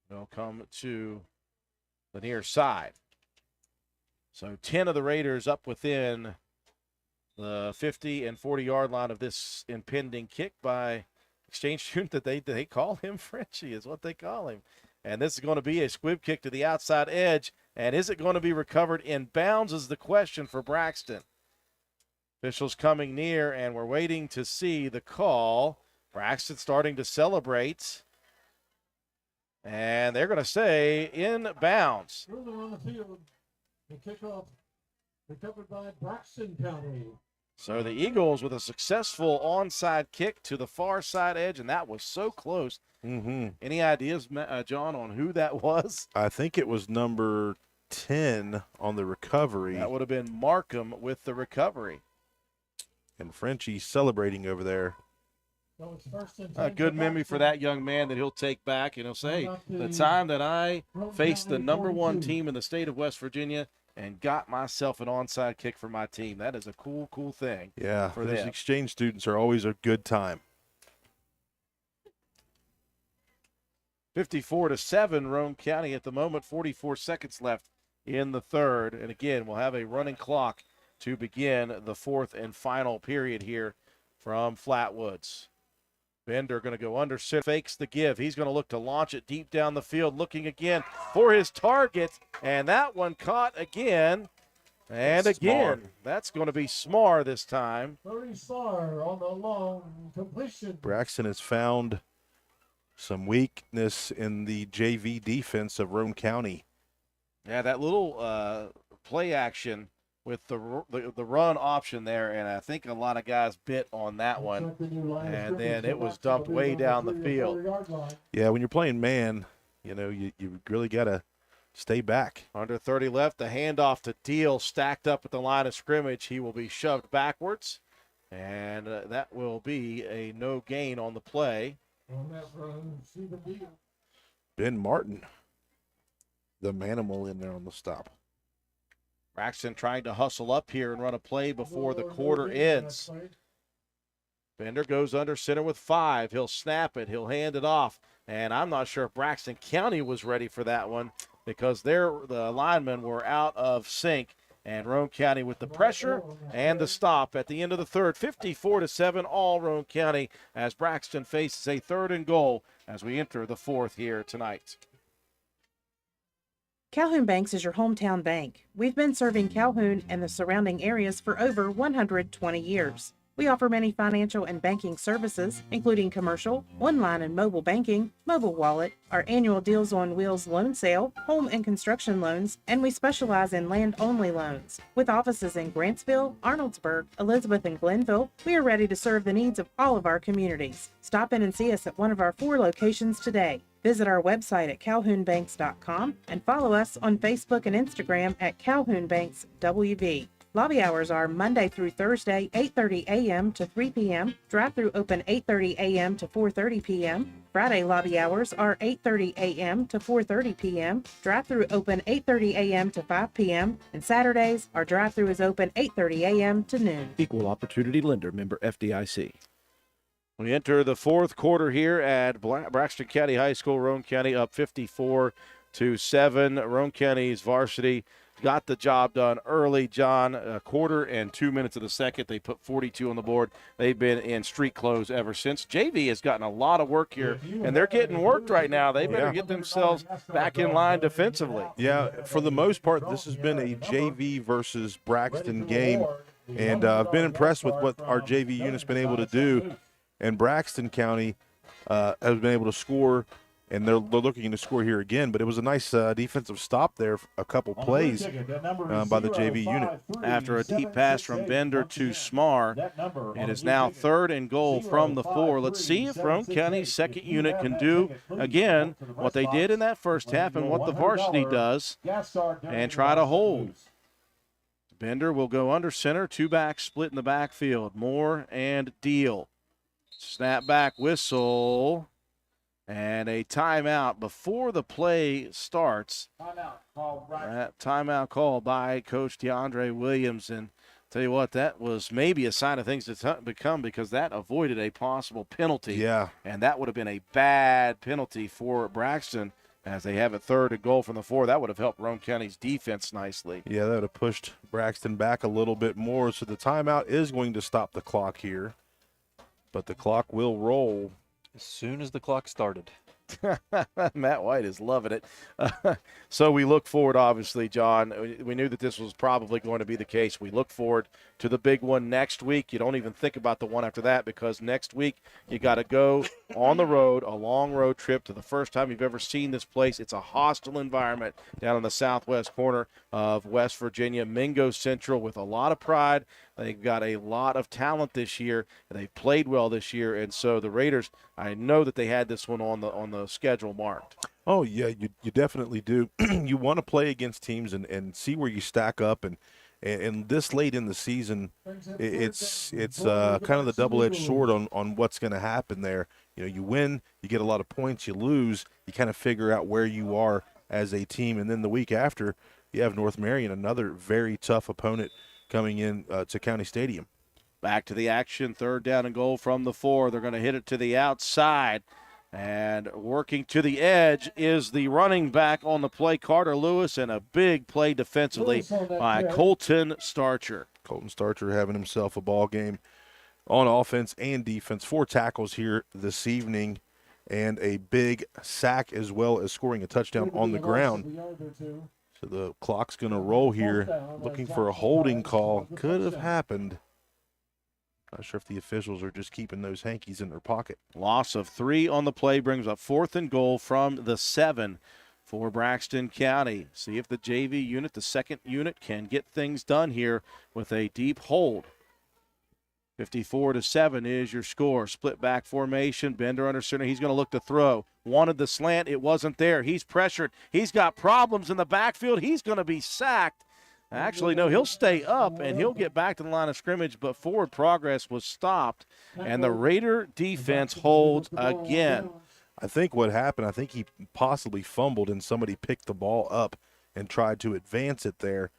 will come to the near side. So 10 of the Raiders up within the 50 and 40-yard line of this impending kick by exchange student that they call him Frenchie is what they call him. And this is going to be a squib kick to the outside edge. And is it going to be recovered in bounds is the question for Braxton. Officials coming near, and we're waiting to see the call. Braxton starting to celebrate. And they're going to say in bounds. Further on the field, the kickoff recovered by Braxton County. So the Eagles with a successful onside kick to the far side edge, and that was so close. Mm-hmm. Any ideas, John, on who that was? I think it was number 10 on the recovery. That would have been Markham with the recovery. And Frenchie celebrating over there. So it's first and A 10 good for memory for Braxton. that young man that he'll take back, and he'll say, the time that I faced the number one team in the state of West Virginia and got myself an onside kick for my team. That is a cool, cool thing. Yeah, for those them. exchange students are always a good time. 54-7, Roane County at the moment. 44 seconds left in the third. And again, we'll have a running clock to begin the fourth and final period here from Flatwoods. Bender going to go under center, fakes the give. He's going to look to launch it deep down the field, looking again for his target. And that one caught again. And again, that's going to be Smar this time. 30 Star on the long completion. Braxton has found some weakness in the JV defense of Roane County. Yeah, that little play action with the run option there, and I think a lot of guys bit on that one, and then it was dumped way down the field. Yeah, when you're playing man, you really got to stay back. Under 30 left, the handoff to Deal stacked up at the line of scrimmage. He will be shoved backwards, and that will be a no gain on the play. On that run, see the deal. Ben Martin, the manimal in there on the stop. Braxton trying to hustle up here and run a play before the quarter ends. Bender goes under center with 5. He'll snap it. He'll hand it off. And I'm not sure if Braxton County was ready for that one because the linemen were out of sync. And Roane County with the pressure and the stop at the end of the third. 54-7, all Roane County as Braxton faces a 3rd and goal as we enter the fourth here tonight. Calhoun Banks is your hometown bank. We've been serving Calhoun and the surrounding areas for over 120 years. We offer many financial and banking services, including commercial, online and mobile banking, mobile wallet, our annual Deals on Wheels loan sale, home and construction loans, and we specialize in land-only loans. With offices in Grantsville, Arnoldsburg, Elizabeth, and Glenville, we are ready to serve the needs of all of our communities. Stop in and see us at one of our 4 locations today. Visit our website at calhounbanks.com and follow us on Facebook and Instagram at Calhoun Banks WV. Lobby hours are Monday through Thursday, 8:30 a.m. to 3 p.m. Drive-through open 8:30 a.m. to 4:30 p.m. Friday lobby hours are 8:30 a.m. to 4:30 p.m. Drive-through open 8:30 a.m. to 5 p.m. And Saturdays, our drive-through is open 8:30 a.m. to noon. Equal Opportunity Lender, member FDIC. We enter the fourth quarter here at Braxton County High School. Roane County up 54-7. Roane County's varsity got the job done early, John. A quarter and 2 minutes of the second. They put 42 on the board. They've been in street clothes ever since. JV has gotten a lot of work here, and they're getting worked right now. They better get themselves back in line defensively. Yeah, for the most part, this has been a JV versus Braxton game, and I've been impressed with what our JV unit's been able to do. And Braxton County has been able to score, and they're looking to score here again. But it was a nice defensive stop there, a couple plays by the JV unit. After a deep pass from Bender to Smar, it is now 3rd and goal from the 4. Let's see if Roane County's second unit can do, again, what they did in that first half and what the varsity does, and try to hold. Bender will go under center, 2 backs split in the backfield. Moore and Deal. Snap back whistle and a timeout before the play starts. Timeout call by Coach DeAndre Williams. And tell you what, that was maybe a sign of things to become because that avoided a possible penalty. Yeah. And that would have been a bad penalty for Braxton as they have a 3rd and goal from the 4. That would have helped Roane County's defense nicely. Yeah, that would have pushed Braxton back a little bit more. So the timeout is going to stop the clock here. But the clock will roll as soon as the clock started. Matt White is loving it. So we look forward, obviously, John. We knew that this was probably going to be the case. We look forward to the big one next week. You don't even think about the one after that because next week you got to go on the road, a long road trip to the first time you've ever seen this place. It's a hostile environment down in the southwest corner of West Virginia. Mingo Central with a lot of pride. They've got a lot of talent this year. They've played well this year, and so the Raiders, I know that they had this one on the schedule marked. Oh, yeah, you definitely do. You want to play against teams and see where you stack up and And this late in the season, it's kind of the double-edged sword on what's going to happen there. You know, you win, you get a lot of points. You lose, you kind of figure out where you are as a team. And then the week after, you have North Marion, another very tough opponent coming in to County Stadium. Back to the action, 3rd down and goal from the 4. They're going to hit it to the outside. And working to the edge is the running back on the play, Carter Lewis, and a big play defensively by Colton Starcher. Colton Starcher having himself a ball game on offense and defense. 4 tackles here this evening and a big sack as well as scoring a touchdown on the ground. So the clock's going to roll here. Looking for a holding call. Could have happened. Not sure if the officials are just keeping those hankies in their pocket. Loss of 3 on the play brings up 4th and goal from the 7 for Braxton County. See if the JV unit, the 2nd unit, can get things done here with a deep hold. 54-7 is your score. Split back formation. Bender under center. He's going to look to throw. Wanted the slant. It wasn't there. He's pressured. He's got problems in the backfield. He's going to be sacked. Actually, no, he'll stay up and he'll get back to the line of scrimmage, but forward progress was stopped, and the Raider defense holds again. I think what happened, I think he possibly fumbled and somebody picked the ball up and tried to advance it there.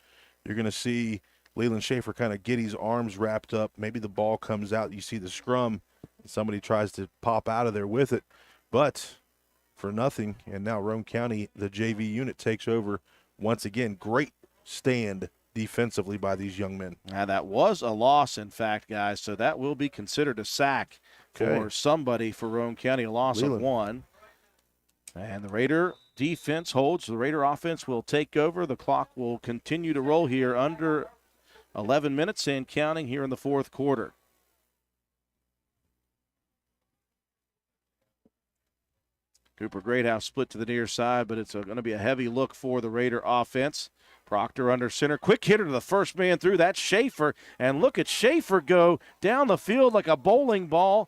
You're going to see Leland Schaefer kind of get his arms wrapped up. Maybe the ball comes out. You see the scrum. And somebody tries to pop out of there with it, but for nothing. And now Roane County, the JV unit, takes over once again. Great stand defensively by these young men. Now that was a loss, in fact, guys, so that will be considered a sack for somebody for Roane County, a loss of 1. And the Raider defense holds. The Raider offense will take over. The clock will continue to roll here under 11 minutes and counting here in the 4th quarter. Cooper Greathouse split to the near side, but it's going to be a heavy look for the Raider offense. Proctor under center. Quick hitter to the first man through. That's Schaefer. And look at Schaefer go down the field like a bowling ball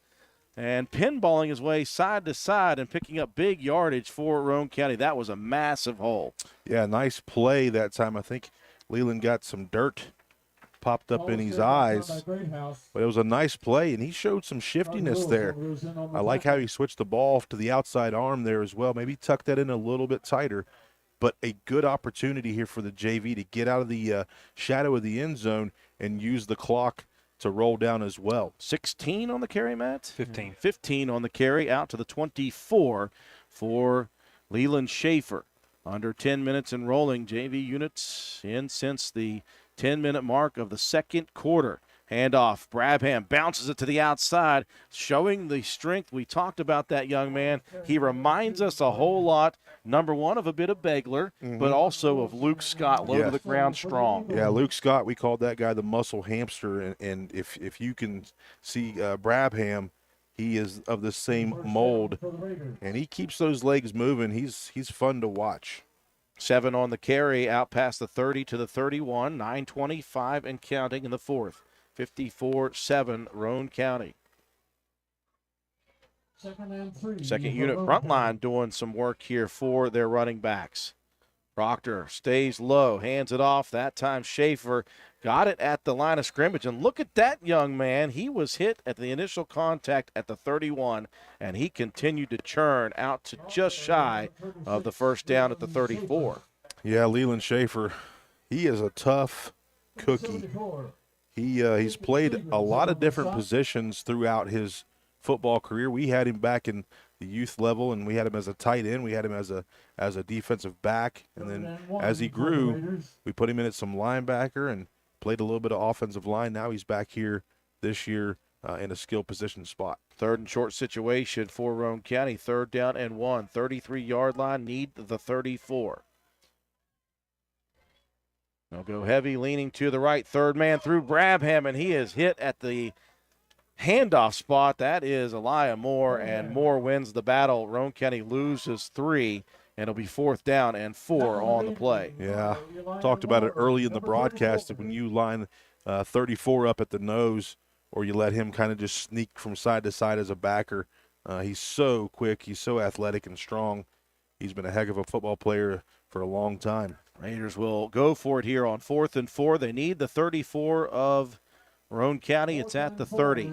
and pinballing his way side to side and picking up big yardage for Roane County. That was a massive hole. Yeah, nice play that time. I think Leland got some dirt popped up in his eyes. But it was a nice play, and he showed some shiftiness there. I like how he switched the ball off to the outside arm there as well. Maybe tuck that in a little bit tighter. But a good opportunity here for the JV to get out of the shadow of the end zone and use the clock to roll down as well. 16 on the carry, Matt? 15. 15 on the carry, out to the 24 for Leland Schaefer. Under 10 minutes and rolling. JV units in since the 10-minute mark of the 2nd quarter. Handoff. Brabham bounces it to the outside, showing the strength. We talked about that young man. He reminds us a whole lot, number one, of a bit of Begler, but also of Luke Scott, low to the ground strong. Yeah, Luke Scott, we called that guy the muscle hamster, and if you can see Brabham, he is of the same mold, and he keeps those legs moving. He's fun to watch. 7 on the carry, out past the 30 to the 31, 9:25 and counting in the 4th. 54-7 Roane County. Second unit front line doing some work here for their running backs. Proctor stays low, hands it off. That time Schaefer got it at the line of scrimmage. And look at that young man. He was hit at the initial contact at the 31, and he continued to churn out to just shy of the first down at the 34. Yeah, Leland Schaefer, he is a tough cookie. He's played a lot of different positions throughout his football career. We had him back in the youth level, and we had him as a tight end. We had him as a defensive back, and then as he grew, we put him in at some linebacker and played a little bit of offensive line. Now he's back here this year in a skill position spot. 3rd and short situation for Roane County. 3rd down and 1, 33-yard line, need the 34. They'll go heavy, leaning to the right. 3rd man through Brabham, and he is hit at the handoff spot. That is Elijah Moore, and Moore wins the battle. Roane County loses 3, and it'll be 4th down and 4 on the play. Yeah, talked about it early in the broadcast that when you line 34 up at the nose, or you let him kind of just sneak from side to side as a backer, he's so quick, he's so athletic and strong. He's been a heck of a football player for a long time. Raiders will go for it here on 4th and 4. They need the 34 of Roane County. It's at the 30.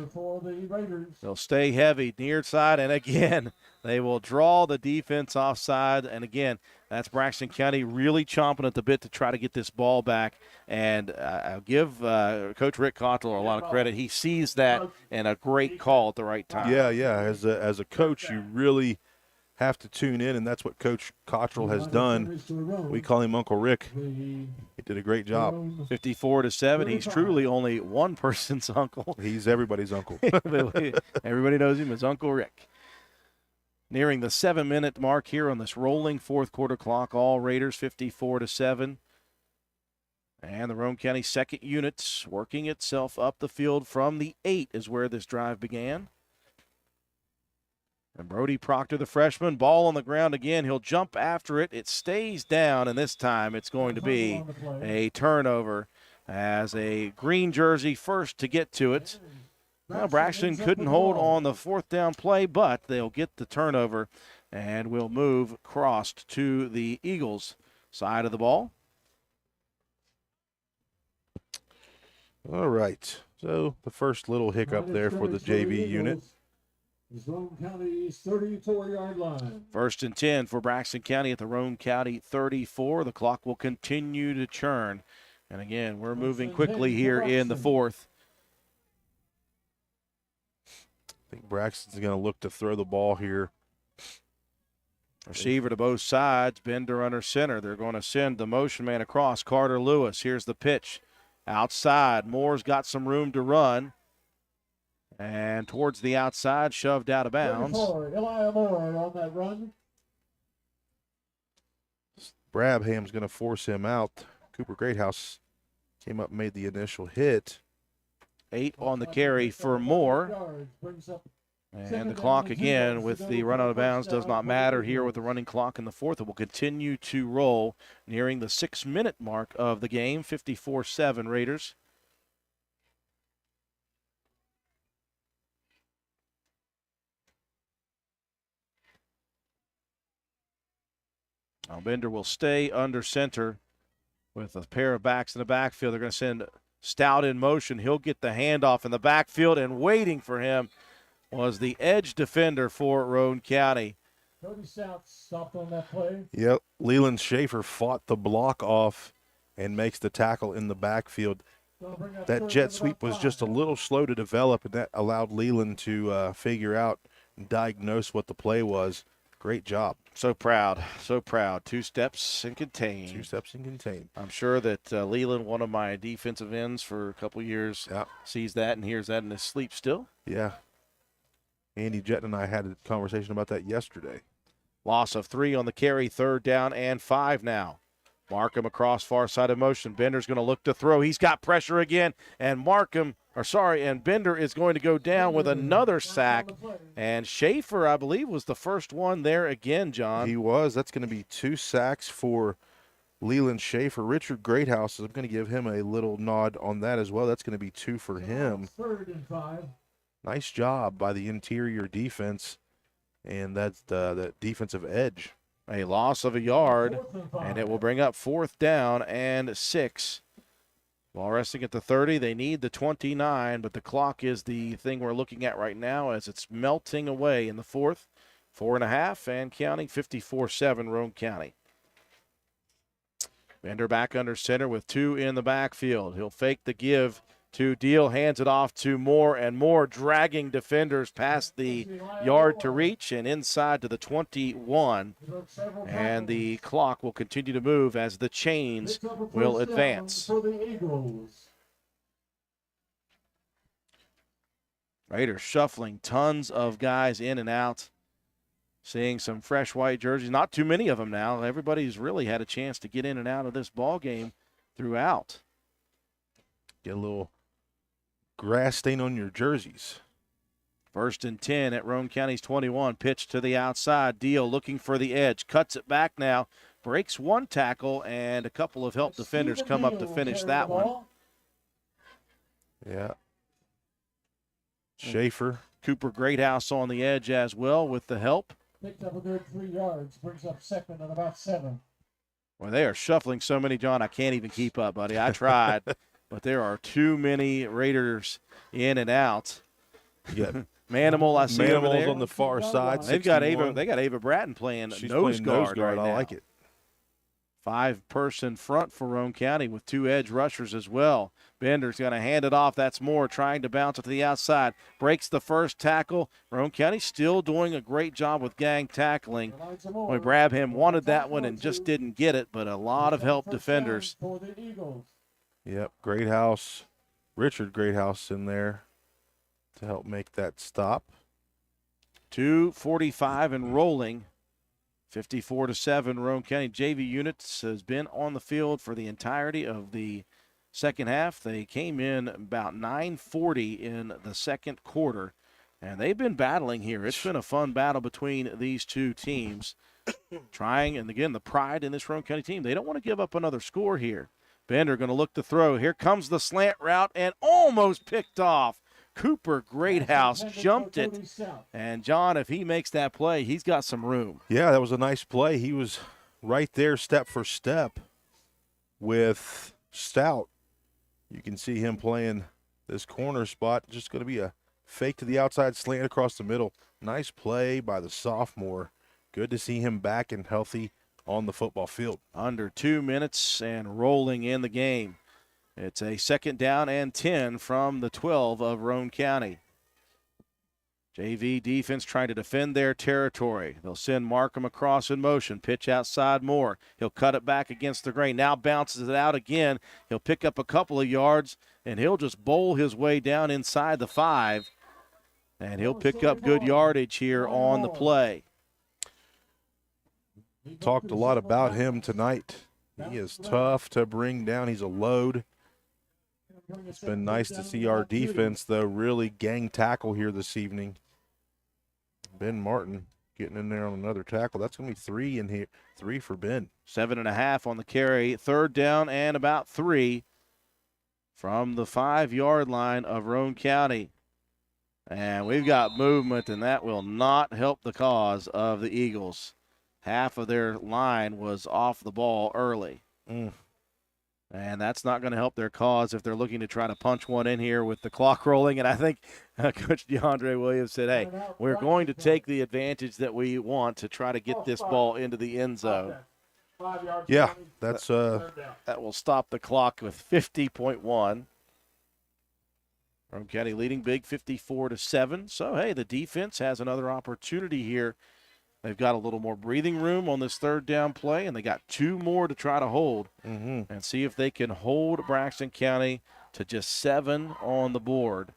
They'll stay heavy near side, and again, they will draw the defense offside. And again, that's Braxton County really chomping at the bit to try to get this ball back. And I'll give Coach Rick Cottrell a lot of credit. He sees that and a great call at the right time. Yeah. As a coach, you really have to tune in, and that's what Coach Cottrell has done. We call him Uncle Rick. He did a great job. 54-7. He's truly only one person's uncle. He's everybody's uncle. Everybody knows him as Uncle Rick. Nearing the 7-minute mark here on this rolling fourth quarter clock. All Raiders 54-7. And the Roane County second unit working itself up the field from the 8 is where this drive began. And Brody Proctor, the freshman, ball on the ground again. He'll jump after it. It stays down, and this time it's going to be a turnover as a green jersey first to get to it. Well, Braxton couldn't hold on the fourth down play, but they'll get the turnover, and we'll move crossed to the Eagles side of the ball. All right. So the first little hiccup there for the JV unit. Roane County's 34-yard line. 1st and 10 for Braxton County at the Roane County 34. The clock will continue to churn. And again, we're moving quickly here in the fourth. I think Braxton's going to look to throw the ball here. Receiver to both sides. Bender under center. They're going to send the motion man across. Carter Lewis. Here's the pitch. Outside. Moore's got some room to run. And towards the outside, shoved out of bounds. Eli Moore on that run. Brabham's going to force him out. Cooper Greathouse came up and made the initial hit. 8 on the carry for Moore. And the clock again with the run out of bounds does not matter here with the running clock in the fourth. It will continue to roll nearing the 6-minute mark of the game. 54-7 Raiders. Now Bender will stay under center with a pair of backs in the backfield. They're going to send Stout in motion. He'll get the handoff in the backfield, and waiting for him was the edge defender for Roane County. Cody Stout stopped on that play. Yep. Leland Schaefer fought the block off and makes the tackle in the backfield. That jet sweep was just a little slow to develop, and that allowed Leland to figure out and diagnose what the play was. Great job. So proud, so proud. 2 steps and contain. 2 steps and contain. I'm sure that Leland, one of my defensive ends for a couple years, sees that and hears that in his sleep still. Yeah. Andy Jett and I had a conversation about that yesterday. Loss of 3 on the carry, 3rd down and 5 now. Markham across far side of motion. Bender's going to look to throw. He's got pressure again, and Bender is going to go down with another sack. And Schaefer, I believe, was the first one there again, John. He was. That's going to be 2 sacks for Leland Schaefer. Richard Greathouse, I'm going to give him a little nod on that as well. That's going to be 2 for him. 3rd and 5. Nice job by the interior defense, and that's the defensive edge. A loss of a yard, and it will bring up 4th down and 6. Ball resting at the 30. They need the 29, but the clock is the thing we're looking at right now as it's melting away in the fourth. 4.5 and counting. 54-7 Roane County. Bender back under center with 2 in the backfield. He'll fake the give to Deal, hands it off to Moore, and Moore dragging defenders past the yard to reach and inside to the 21. And the clock will continue to move as the chains will advance. Raiders shuffling tons of guys in and out. Seeing some fresh white jerseys. Not too many of them now. Everybody's really had a chance to get in and out of this ball game throughout. Get a little grass stain on your jerseys. 1st and 10 at Roane County's 21. Pitch to the outside. Deal looking for the edge. Cuts it back now. Breaks 1 tackle, and a couple of help defenders come up to finish that one. Yeah. Schaefer. Cooper Greathouse on the edge as well with the help. Picked up a good 3 yards. Brings up 2nd and about 7. Well, they are shuffling so many, John, I can't even keep up, buddy. I tried, but there are too many Raiders in and out. Yeah. Manimal, I see over there. on the far side. They've got 61. Ava. They got Ava Bratton playing She's nose playing guard right I now. like it. 5-person front for Roane County with 2 edge rushers as well. Bender's going to hand it off. That's Moore trying to bounce it to the outside. Breaks the first tackle. Roane County still doing a great job with gang tackling. Boy, Brabham wanted that one and just didn't get it, but a lot of help defenders. Yep, Greathouse, Richard Greathouse in there to help make that stop. 2:45 and rolling. 54-7. Roane County JV units has been on the field for the entirety of the second half. They came in about 9:40 in the second quarter, and they've been battling here. It's been a fun battle between these two teams. Trying, and again, the pride in this Roane County team. They don't want to give up another score here. Bender going to look to throw. Here comes the slant route and almost picked off. Cooper Greathouse jumped it. And, John, if he makes that play, he's got some room. Yeah, that was a nice play. He was right there step for step with Stout. You can see him playing this corner spot. Just going to be a fake to the outside, slant across the middle. Nice play by the sophomore. Good to see him back and healthy on the football field. Under 2 minutes and rolling in the game. It's a 2nd down and 10 from the 12 of Roane County. JV defense trying to defend their territory. They'll send Markham across in motion. Pitch outside Moore. He'll cut it back against the grain. Now bounces it out again. He'll pick up a couple of yards, and he'll just bowl his way down inside the 5. And he'll pick up good yardage here on the play. Talked a lot about him tonight. He is tough to bring down. He's a load. It's been nice to see our defense, though, really gang tackle here this evening. Ben Martin getting in there on another tackle. That's going to be 3 in here, 3 for Ben. 7.5 on the carry. 3rd down and about 3 from the 5-yard line of Roane County. And we've got movement, and that will not help the cause of the Eagles. Half of their line was off the ball early. And that's not going to help their cause if they're looking to try to punch one in here with the clock rolling. And I think Coach DeAndre Williams said, hey, we're going to take the advantage that we want to try to get this ball into the end zone. Yeah, that's that will stop the clock with 50.1. Roane County leading big 54-7. So, hey, the defense has another opportunity here. They've got a little more breathing room on this 3rd down play, and they got 2 more to try to hold and see if they can hold Braxton County to just 7 on the board.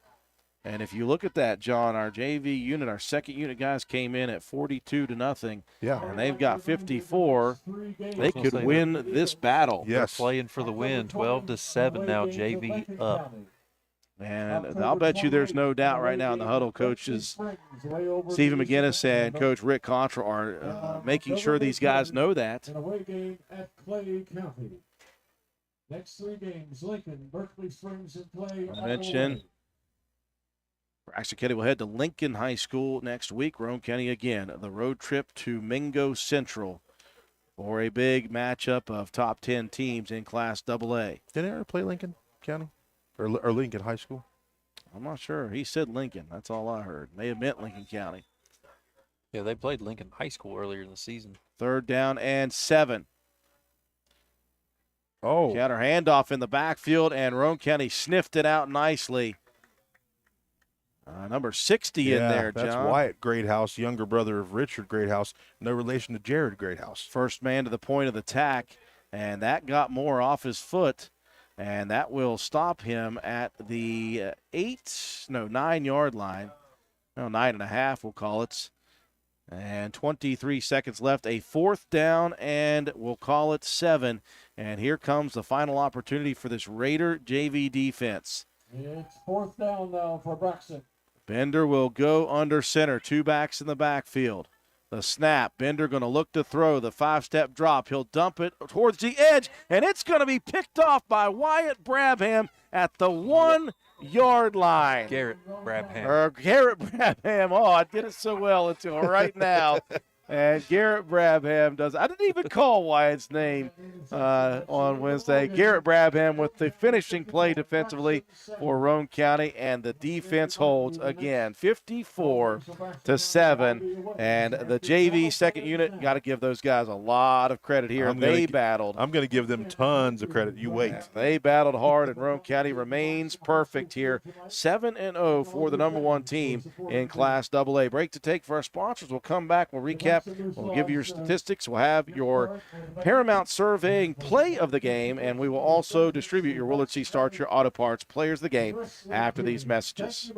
And if you look at that, John, our JV unit, our 2nd unit guys came in at 42-0. Yeah. And they've got 54. They could win this battle. They're playing for the win, 12-7 now, JV up. And I'll bet you there's no doubt right now in the huddle, coaches Stephen McGinnis and Coach Rick Contra are making sure these guys know that. An away game at Clay County. Next 3 games, Lincoln, Berkeley Springs, and Clay. I mentioned Braxton County will head to Lincoln High School next week. Roane County again, the road trip to Mingo Central for a big matchup of top 10 teams in Class AA. Did they ever play Lincoln County? Or Lincoln High School? I'm not sure. He said Lincoln. That's all I heard. May have meant Lincoln County. Yeah, they played Lincoln High School earlier in the season. 3rd down and 7. Oh. Counter handoff in the backfield, and Roane County sniffed it out nicely. Number 60 in there, John. That's Wyatt Greathouse, younger brother of Richard Greathouse, no relation to Jared Greathouse. First man to the point of the tack, and that got Moore off his foot. And that will stop him at the 9-yard line. No, 9.5, we'll call it. And 23 seconds left. A 4th down, and we'll call it 7. And here comes the final opportunity for this Raider JV defense. It's 4th down now for Braxton. Bender will go under center. 2 backs in the backfield. The snap, Bender going to look to throw, the 5-step drop. He'll dump it towards the edge, and it's going to be picked off by Wyatt Brabham at the 1-yard line. Garrett Brabham. Garrett Brabham. Oh, I did it so well until right now. And Garrett Brabham does. I didn't even call Wyatt's name on Wednesday. Garrett Brabham with the finishing play defensively for Roane County, and the defense holds again, 54-7. And the JV second unit, got to give those guys a lot of credit here. They battled. I'm going to give them tons of credit. You wait. They battled hard, and Roane County remains perfect here, 7-0 for the number one team in Class AA. Break to take for our sponsors. We'll come back. We'll recap. We'll give you your statistics. We'll have your Paramount Surveying play of the game, and we will also distribute your Willard C. Starcher Auto Parts players of the game after these messages.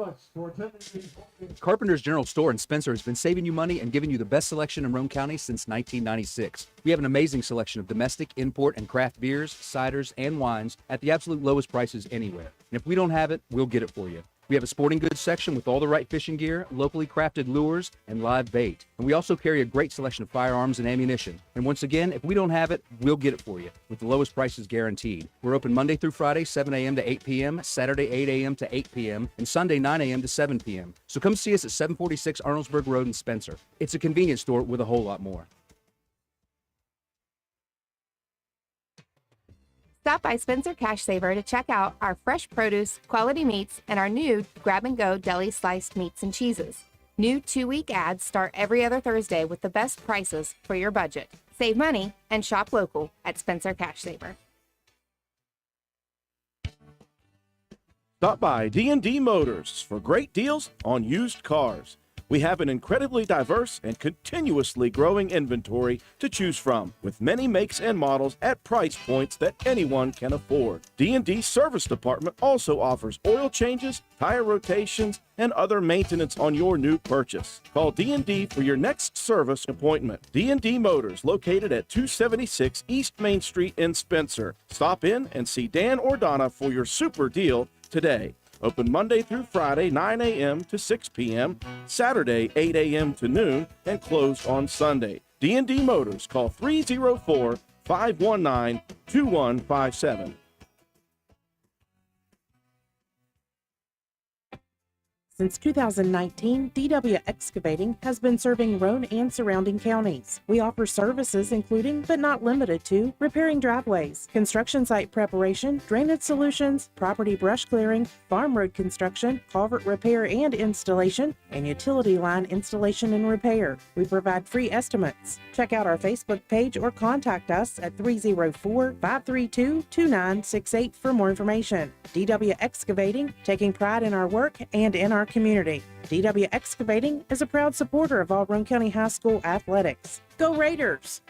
Carpenter's General Store in Spencer has been saving you money and giving you the best selection in Roane County since 1996. We have an amazing selection of domestic, import, and craft beers, ciders, and wines at the absolute lowest prices anywhere. And if we don't have it, we'll get it for you. We have a sporting goods section with all the right fishing gear, locally crafted lures, and live bait. And we also carry a great selection of firearms and ammunition. And once again, if we don't have it, we'll get it for you with the lowest prices guaranteed. We're open Monday through Friday, 7 a.m. to 8 p.m., Saturday, 8 a.m. to 8 p.m., and Sunday, 9 a.m. to 7 p.m. So come see us at 746 Arnoldesburg Road in Spencer. It's a convenience store with a whole lot more. Stop by Spencer Cash Saver to check out our fresh produce, quality meats, and our new grab-and-go deli sliced meats and cheeses. New 2-week ads start every other Thursday with the best prices for your budget. Save money and shop local at Spencer Cash Saver. Stop by D&D Motors for great deals on used cars. We have an incredibly diverse and continuously growing inventory to choose from, with many makes and models at price points that anyone can afford. D&D Service Department also offers oil changes, tire rotations, and other maintenance on your new purchase. Call D&D for your next service appointment. D&D Motors, located at 276 East Main Street in Spencer. Stop in and see Dan or Donna for your super deal today. Open Monday through Friday, 9 a.m. to 6 p.m., Saturday, 8 a.m. to noon, and closed on Sunday. D&D Motors, call 304-519-2157. Since 2019, DW Excavating has been serving Roane and surrounding counties. We offer services including, but not limited to, repairing driveways, construction site preparation, drainage solutions, property brush clearing, farm road construction, culvert repair and installation, and utility line installation and repair. We provide free estimates. Check out our Facebook page or contact us at 304-532-2968 for more information. DW Excavating, taking pride in our work and in our community. DW Excavating is a proud supporter of all Roane County High School athletics. Go Raiders!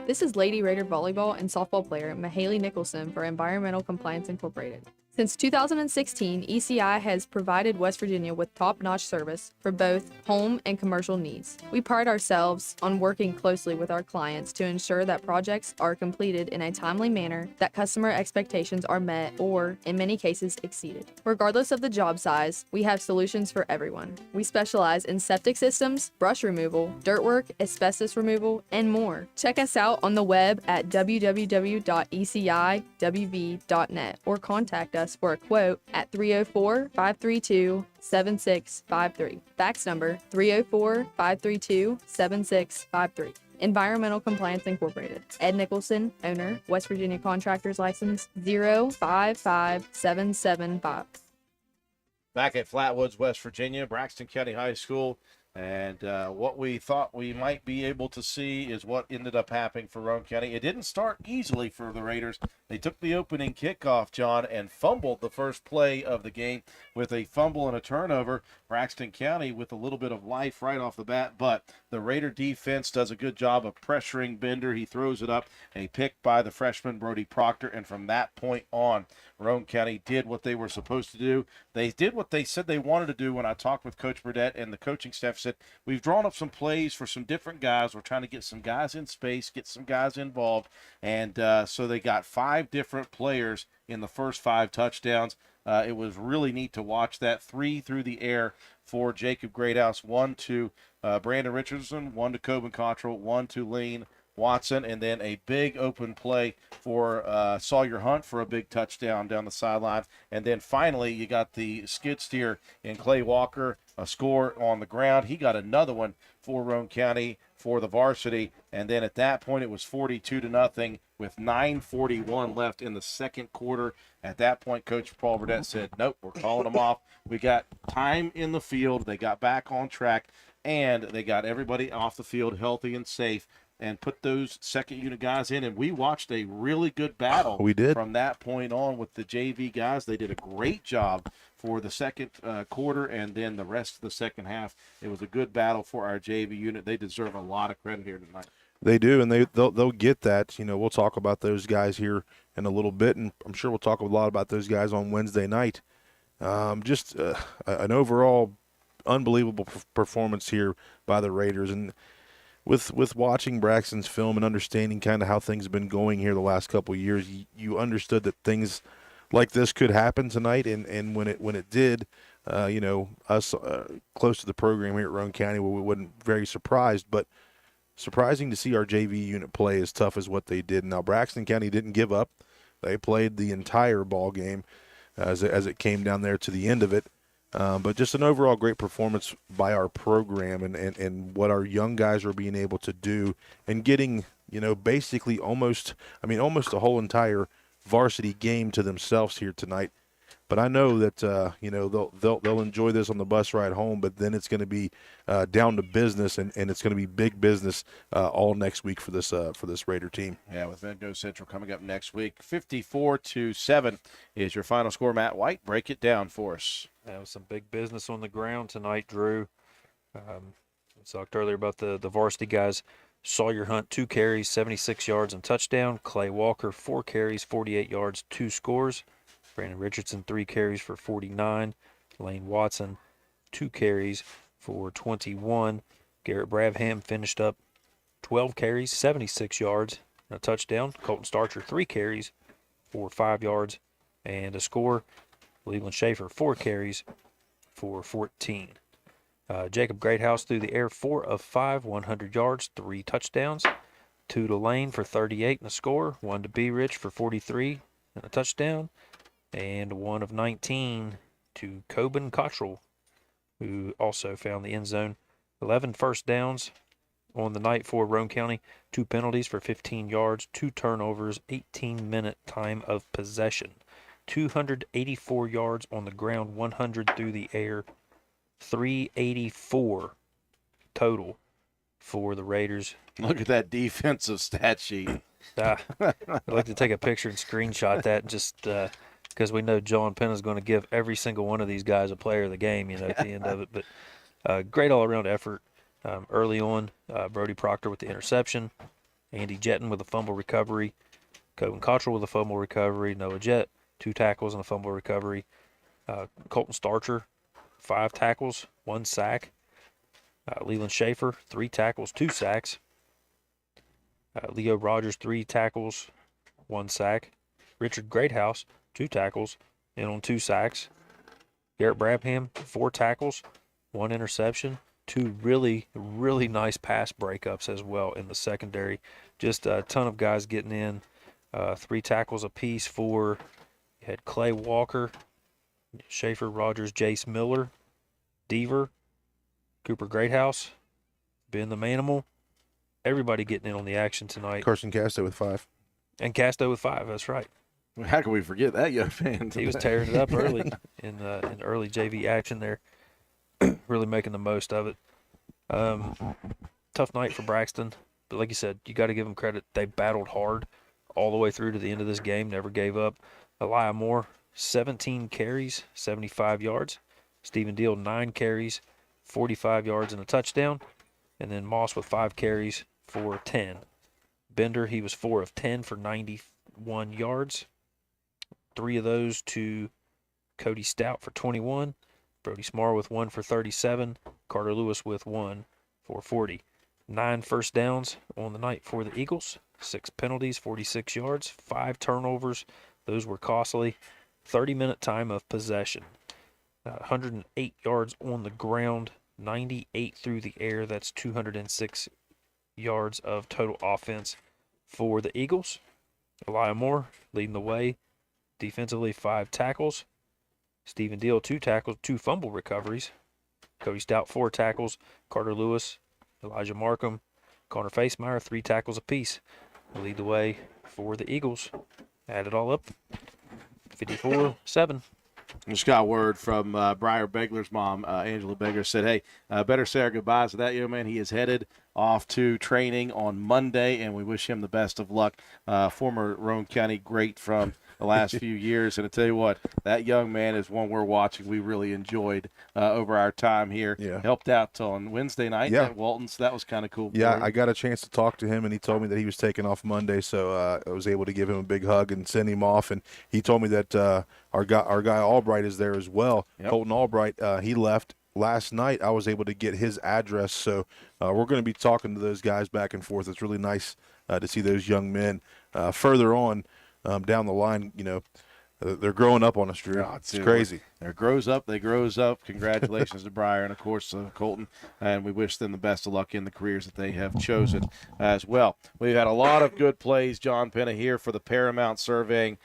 This is Lady Raider volleyball and softball player Mahaley Nicholson for Environmental Compliance Incorporated. Since 2016, ECI has provided West Virginia with top-notch service for both home and commercial needs. We pride ourselves on working closely with our clients to ensure that projects are completed in a timely manner, that customer expectations are met or, in many cases, exceeded. Regardless of the job size, we have solutions for everyone. We specialize in septic systems, brush removal, dirt work, asbestos removal, and more. Check us out on the web at www.eciwv.net or contact us for a quote at 304-532-7653. Fax number 304-532-7653. Environmental Compliance Incorporated. Ed Nicholson, owner, West Virginia Contractors License 055775. Back at Flatwoods, West Virginia, Braxton County High School. And what we thought we might be able to see is what ended up happening for Roane County. It didn't start easily for the Raiders. They took the opening kickoff, John, and fumbled the first play of the game with a fumble and a turnover. Braxton County with a little bit of life right off the bat, but the Raider defense does a good job of pressuring Bender. He throws it up, a pick by the freshman Brody Proctor, and from that point on, Roane County did what they were supposed to do. They did what they said they wanted to do. When I talked with Coach Burdett and the coaching staff, said, we've drawn up some plays for some different guys. We're trying to get some guys in space, get some guys involved, and so they got 5 different players in the first 5 touchdowns. It was really neat to watch that. 3 through the air for Jacob Greathouse, 1 to Brandon Richardson, 1 to Coben Cottrell, 1 to Lane Watson, and then a big open play for Sawyer Hunt for a big touchdown down the sideline. And then finally, you got the skid steer in Clay Walker, a score on the ground. He got another one for Roane County for the varsity. And then at that point, it was 42-0 with 9:41 left in the second quarter. At that point, Coach Paul Burdett said, nope, we're calling them off. We got time in the field. They got back on track, and they got everybody off the field healthy and safe and put those second unit guys in. And we watched a really good battle We did. from that point on with the JV guys. They did a great job for the second quarter, and then the rest of the second half. It was a good battle for our JV unit. They deserve a lot of credit here tonight. They do, and they'll get that. You know, we'll talk about those guys here in a little bit, and I'm sure we'll talk a lot about those guys on Wednesday night. Just an overall unbelievable performance here by the Raiders, and with watching Braxton's film and understanding kind of how things have been going here the last couple of years, you understood that things like this could happen tonight, and when it did, you know, us close to the program here at Roane County, we wasn't very surprised, but surprising to see our JV unit play as tough as what they did. Now, Braxton County didn't give up. They played the entire ball game as it came down there to the end of it. But just an overall great performance by our program and what our young guys are being able to do and getting, you know, basically almost a whole entire varsity game to themselves here tonight. But I know that you know, they'll enjoy this on the bus ride home. But then it's going to be down to business, and it's going to be big business all next week for this Raider team. Yeah, with Medco Central coming up next week, 54-7 is your final score. Matt White, break it down for us. That was some big business on the ground tonight, Drew. We talked earlier about the varsity guys. Sawyer Hunt, 2 carries, 76 yards and touchdown. Clay Walker, 4 carries, 48 yards, 2 scores. Brandon Richardson, 3 carries for 49. Lane Watson, 2 carries for 21. Garrett Brabham finished up 12 carries, 76 yards, and a touchdown. Colton Starcher, 3 carries for 5 yards and a score. Leland Schaefer, 4 carries for 14. Jacob Greathouse through the air, 4 of 5, 100 yards, 3 touchdowns. 2 to Lane for 38 and a score. 1 to B. Rich for 43 and a touchdown. And 1 of 19 to Coben Cottrell, who also found the end zone. 11 first downs on the night for Roane County. 2 penalties for 15 yards, 2 turnovers, 18-minute time of possession. 284 yards on the ground, 100 through the air, 384 total for the Raiders. Look at that defensive stat sheet. I'd like to take a picture and screenshot that, just because we know John Penn is going to give every single one of these guys a player of the game, you know, at the end of it. But great all-around effort. Early on, Brody Proctor with the interception, Andy Jetton with a fumble recovery, Coben Cottrell with a fumble recovery, Noah Jett, 2 tackles and a fumble recovery, Colton Starcher, 5 tackles, 1 sack, Leland Schaefer, 3 tackles, 2 sacks, Leo Rogers, 3 tackles, 1 sack, Richard Greathouse, 2 tackles and on 2 sacks, Garrett Brabham, 4 tackles, 1 interception, 2 really, really nice pass breakups as well in the secondary. Just a ton of guys getting in, 3 tackles apiece for, you had Clay Walker, Schaefer, Rogers, Jace Miller, Deaver, Cooper Greathouse, Ben the Manimal. Everybody getting in on the action tonight. Carson Casto with 5. And Casto with 5, that's right. How can we forget that young man? He was tearing it up early in early JV action there, really making the most of it. Tough night for Braxton, but like you said, you got to give them credit. They battled hard all the way through to the end of this game, never gave up. Elijah Moore, 17 carries, 75 yards. Stephen Deal, 9 carries, 45 yards and a touchdown. And then Moss with 5 carries for 10. Bender, he was 4 of 10 for 91 yards. 3 of those to Cody Stout for 21. Brody Smar with 1 for 37. Carter Lewis with 1 for 40. 9 first downs on the night for the Eagles. 6 penalties, 46 yards, 5 turnovers. Those were costly. 30-minute time of possession. 108 yards on the ground, 98 through the air. That's 206 yards of total offense for the Eagles. Elijah Moore leading the way. Defensively, 5 tackles. Stephen Deal, 2 tackles, 2 fumble recoveries. Cody Stout, 4 tackles. Carter Lewis, Elijah Markham, Connor Facemeyer, 3 tackles apiece. Lead the way for the Eagles. Add it all up, 54-7. Just got word from Briar Begler's mom, Angela Begler, said, hey, better say our goodbyes to that young man. He is headed off to training on Monday, and we wish him the best of luck. Former Roane County great from the last few years. And I tell you what, that young man is one we're watching. We really enjoyed over our time here. Yeah. Helped out on Wednesday night at Walton, so that was kind of cool. Yeah, I got a chance to talk to him, and he told me that he was taking off Monday, so I was able to give him a big hug and send him off. And he told me that our guy Albright is there as well. Yep. Colton Albright, he left last night. I was able to get his address, so we're going to be talking to those guys back and forth. It's really nice to see those young men further on down the line. You know, they're growing up on us, Drew. It's crazy. They grows up. Congratulations to Briar and, of course, Colton. And we wish them the best of luck in the careers that they have chosen as well. We've had a lot of good plays. John Penna here for the Paramount Surveying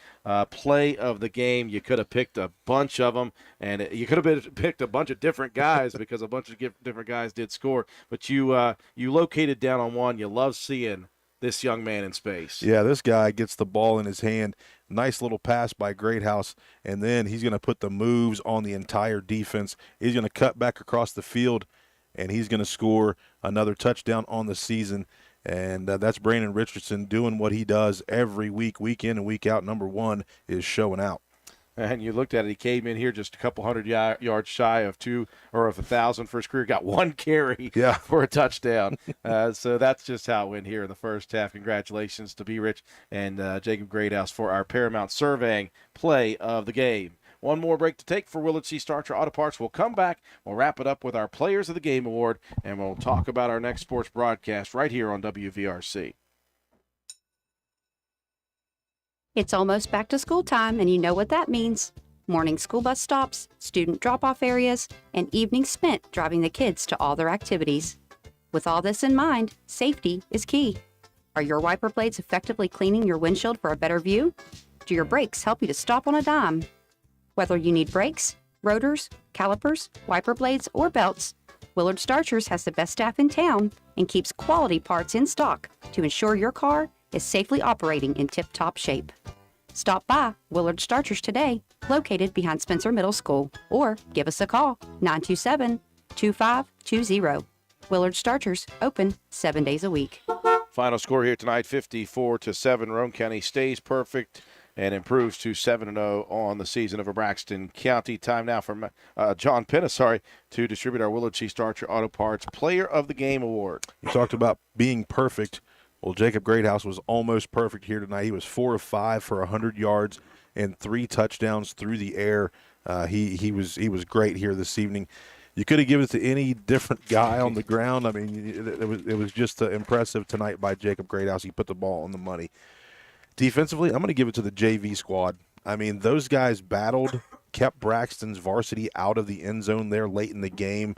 play of the game. You could have picked a bunch of them, and you could have picked a bunch of different guys because a bunch of different guys did score. But you located down on one. You love seeing this young man in space. Yeah, this guy gets the ball in his hand. Nice little pass by Greathouse, and then he's going to put the moves on the entire defense. He's going to cut back across the field, and he's going to score another touchdown on the season. And that's Brandon Richardson doing what he does every week, week in and week out. Number one is showing out. And you looked at it, he came in here just a couple hundred yards shy of 1,000 for his career, got 1 carry for a touchdown. So that's just how it went here in the first half. Congratulations to B. Rich and Jacob Greathouse for our Paramount Surveying play of the game. One more break to take for Willard C. Starcher Auto Parts. We'll come back. We'll wrap it up with our Players of the Game Award, and we'll talk about our next sports broadcast right here on WVRC. It's almost back to school time, and you know what that means. Morning school bus stops, student drop-off areas, and evenings spent driving the kids to all their activities. With all this in mind, safety is key. Are your wiper blades effectively cleaning your windshield for a better view? Do your brakes help you to stop on a dime? Whether you need brakes, rotors, calipers, wiper blades, or belts, Willard Starchers has the best staff in town and keeps quality parts in stock to ensure your car is safely operating in tip-top shape. Stop by Willard Starchers today, located behind Spencer Middle School, or give us a call, 927-2520. Willard Starchers, open 7 days a week. Final score here tonight, 54-7. Roane County stays perfect and improves to 7-0 on the season over Braxton County. Time now for John Penna, to distribute our Willard C. Starcher Auto Parts Player of the Game Award. You talked about being perfect. Well, Jacob Greathouse was almost perfect here tonight. He was 4 of 5 for 100 yards and 3 touchdowns through the air. He was great here this evening. You could have given it to any different guy on the ground. I mean, it was just impressive tonight by Jacob Greathouse. He put the ball on the money. Defensively, I'm going to give it to the JV squad. I mean, those guys battled, kept Braxton's varsity out of the end zone there late in the game.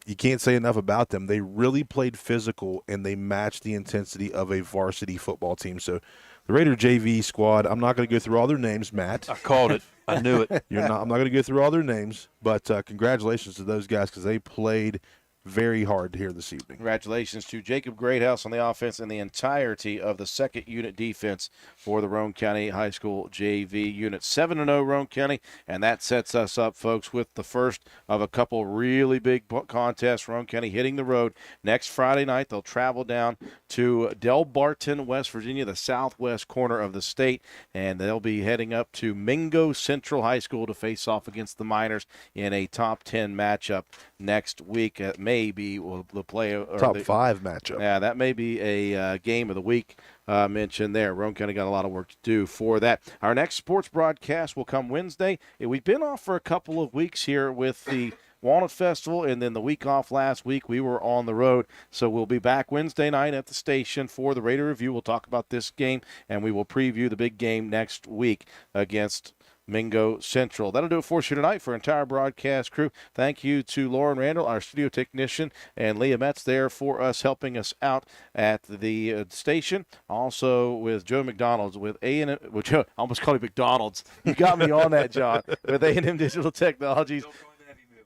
You can't say enough about them. They really played physical, and they matched the intensity of a varsity football team. So the Raider JV squad, I'm not going to go through all their names, Matt. I called it. I knew it. I'm not going to go through all their names, but congratulations to those guys because they played very hard here this evening. Congratulations to Jacob Greathouse on the offense and the entirety of the second unit defense for the Roane County High School JV unit. 7-0 Roane County, and that sets us up, folks, with the first of a couple really big contests. Roane County hitting the road next Friday night. They'll travel down to Delbarton, West Virginia, the southwest corner of the state, and they'll be heading up to Mingo Central High School to face off against the Miners in a top 10 matchup next week. Maybe the play or top 5 matchup. Yeah, that may be a game of the week mentioned there. Roane County got a lot of work to do for that. Our next sports broadcast will come Wednesday. We've been off for a couple of weeks here with the Walnut Festival, and then the week off last week we were on the road. So we'll be back Wednesday night at the station for the Raider Review. We'll talk about this game, and we will preview the big game next week against Mingo Central. That'll do it for you tonight. For our entire broadcast crew, thank you to Lauren Randall, our studio technician, and Leah Metz there for us, helping us out at the station. Also with Joe McDonald's with A&M, which I almost called it McDonald's. You got me on that, John, with A&M Digital Technologies.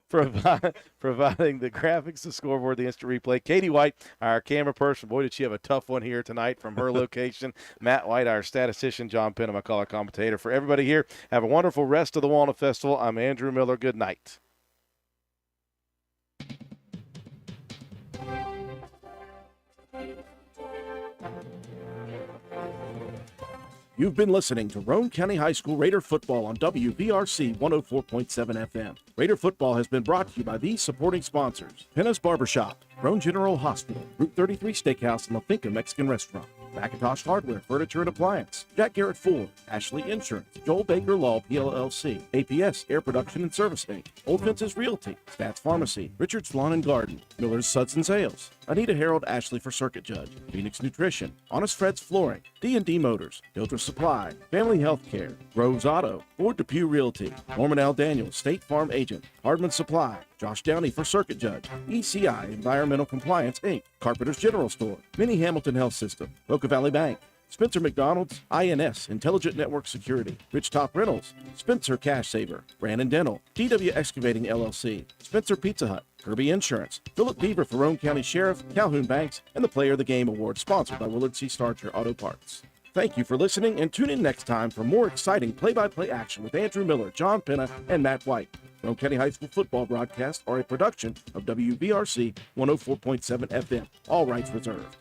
Providing the graphics, the scoreboard, the instant replay. Katie White, our camera person. Boy, did she have a tough one here tonight from her location. Matt White, our statistician. John Penham, my color commentator. For everybody here, have a wonderful rest of the Walnut Festival. I'm Andrew Miller. Good night. You've been listening to Roane County High School Raider football on WVRC 104.7 FM. Raider football has been brought to you by these supporting sponsors: Penna's Barbershop, Roane General Hospital, Route 33 Steakhouse and La Finca Mexican Restaurant, McIntosh Hardware, Furniture and Appliance, Jack Garrett Ford, Ashley Insurance, Joel Baker Law PLLC, APS Air Production and Service Inc., Old Fences Realty, Stats Pharmacy, Richard's Lawn and Garden, Miller's Suds and Sales, Anita Harold Ashley for Circuit Judge, Phoenix Nutrition, Honest Fred's Flooring, D&D Motors, Hildreth Supply, Family Healthcare, Groves Auto, Ford Depew Realty, Norman L. Daniels, State Farm Agent, Hardman Supply, Josh Downey for Circuit Judge, ECI Environmental Compliance Inc., Carpenter's General Store, Minnie Hamilton Health System, Boca Valley Bank, Spencer McDonald's, INS, Intelligent Network Security, Rich Top Rentals, Spencer Cash Saver, Brandon Dental, DW Excavating LLC, Spencer Pizza Hut, Kirby Insurance, Philip Beaver for Roane County Sheriff, Calhoun Banks, and the Player of the Game Award, sponsored by Willard C. Starcher Auto Parts. Thank you for listening, and tune in next time for more exciting play-by-play action with Andrew Miller, John Penna, and Matt White. Roane County High School football broadcasts are a production of WVRC 104.7 FM. All rights reserved.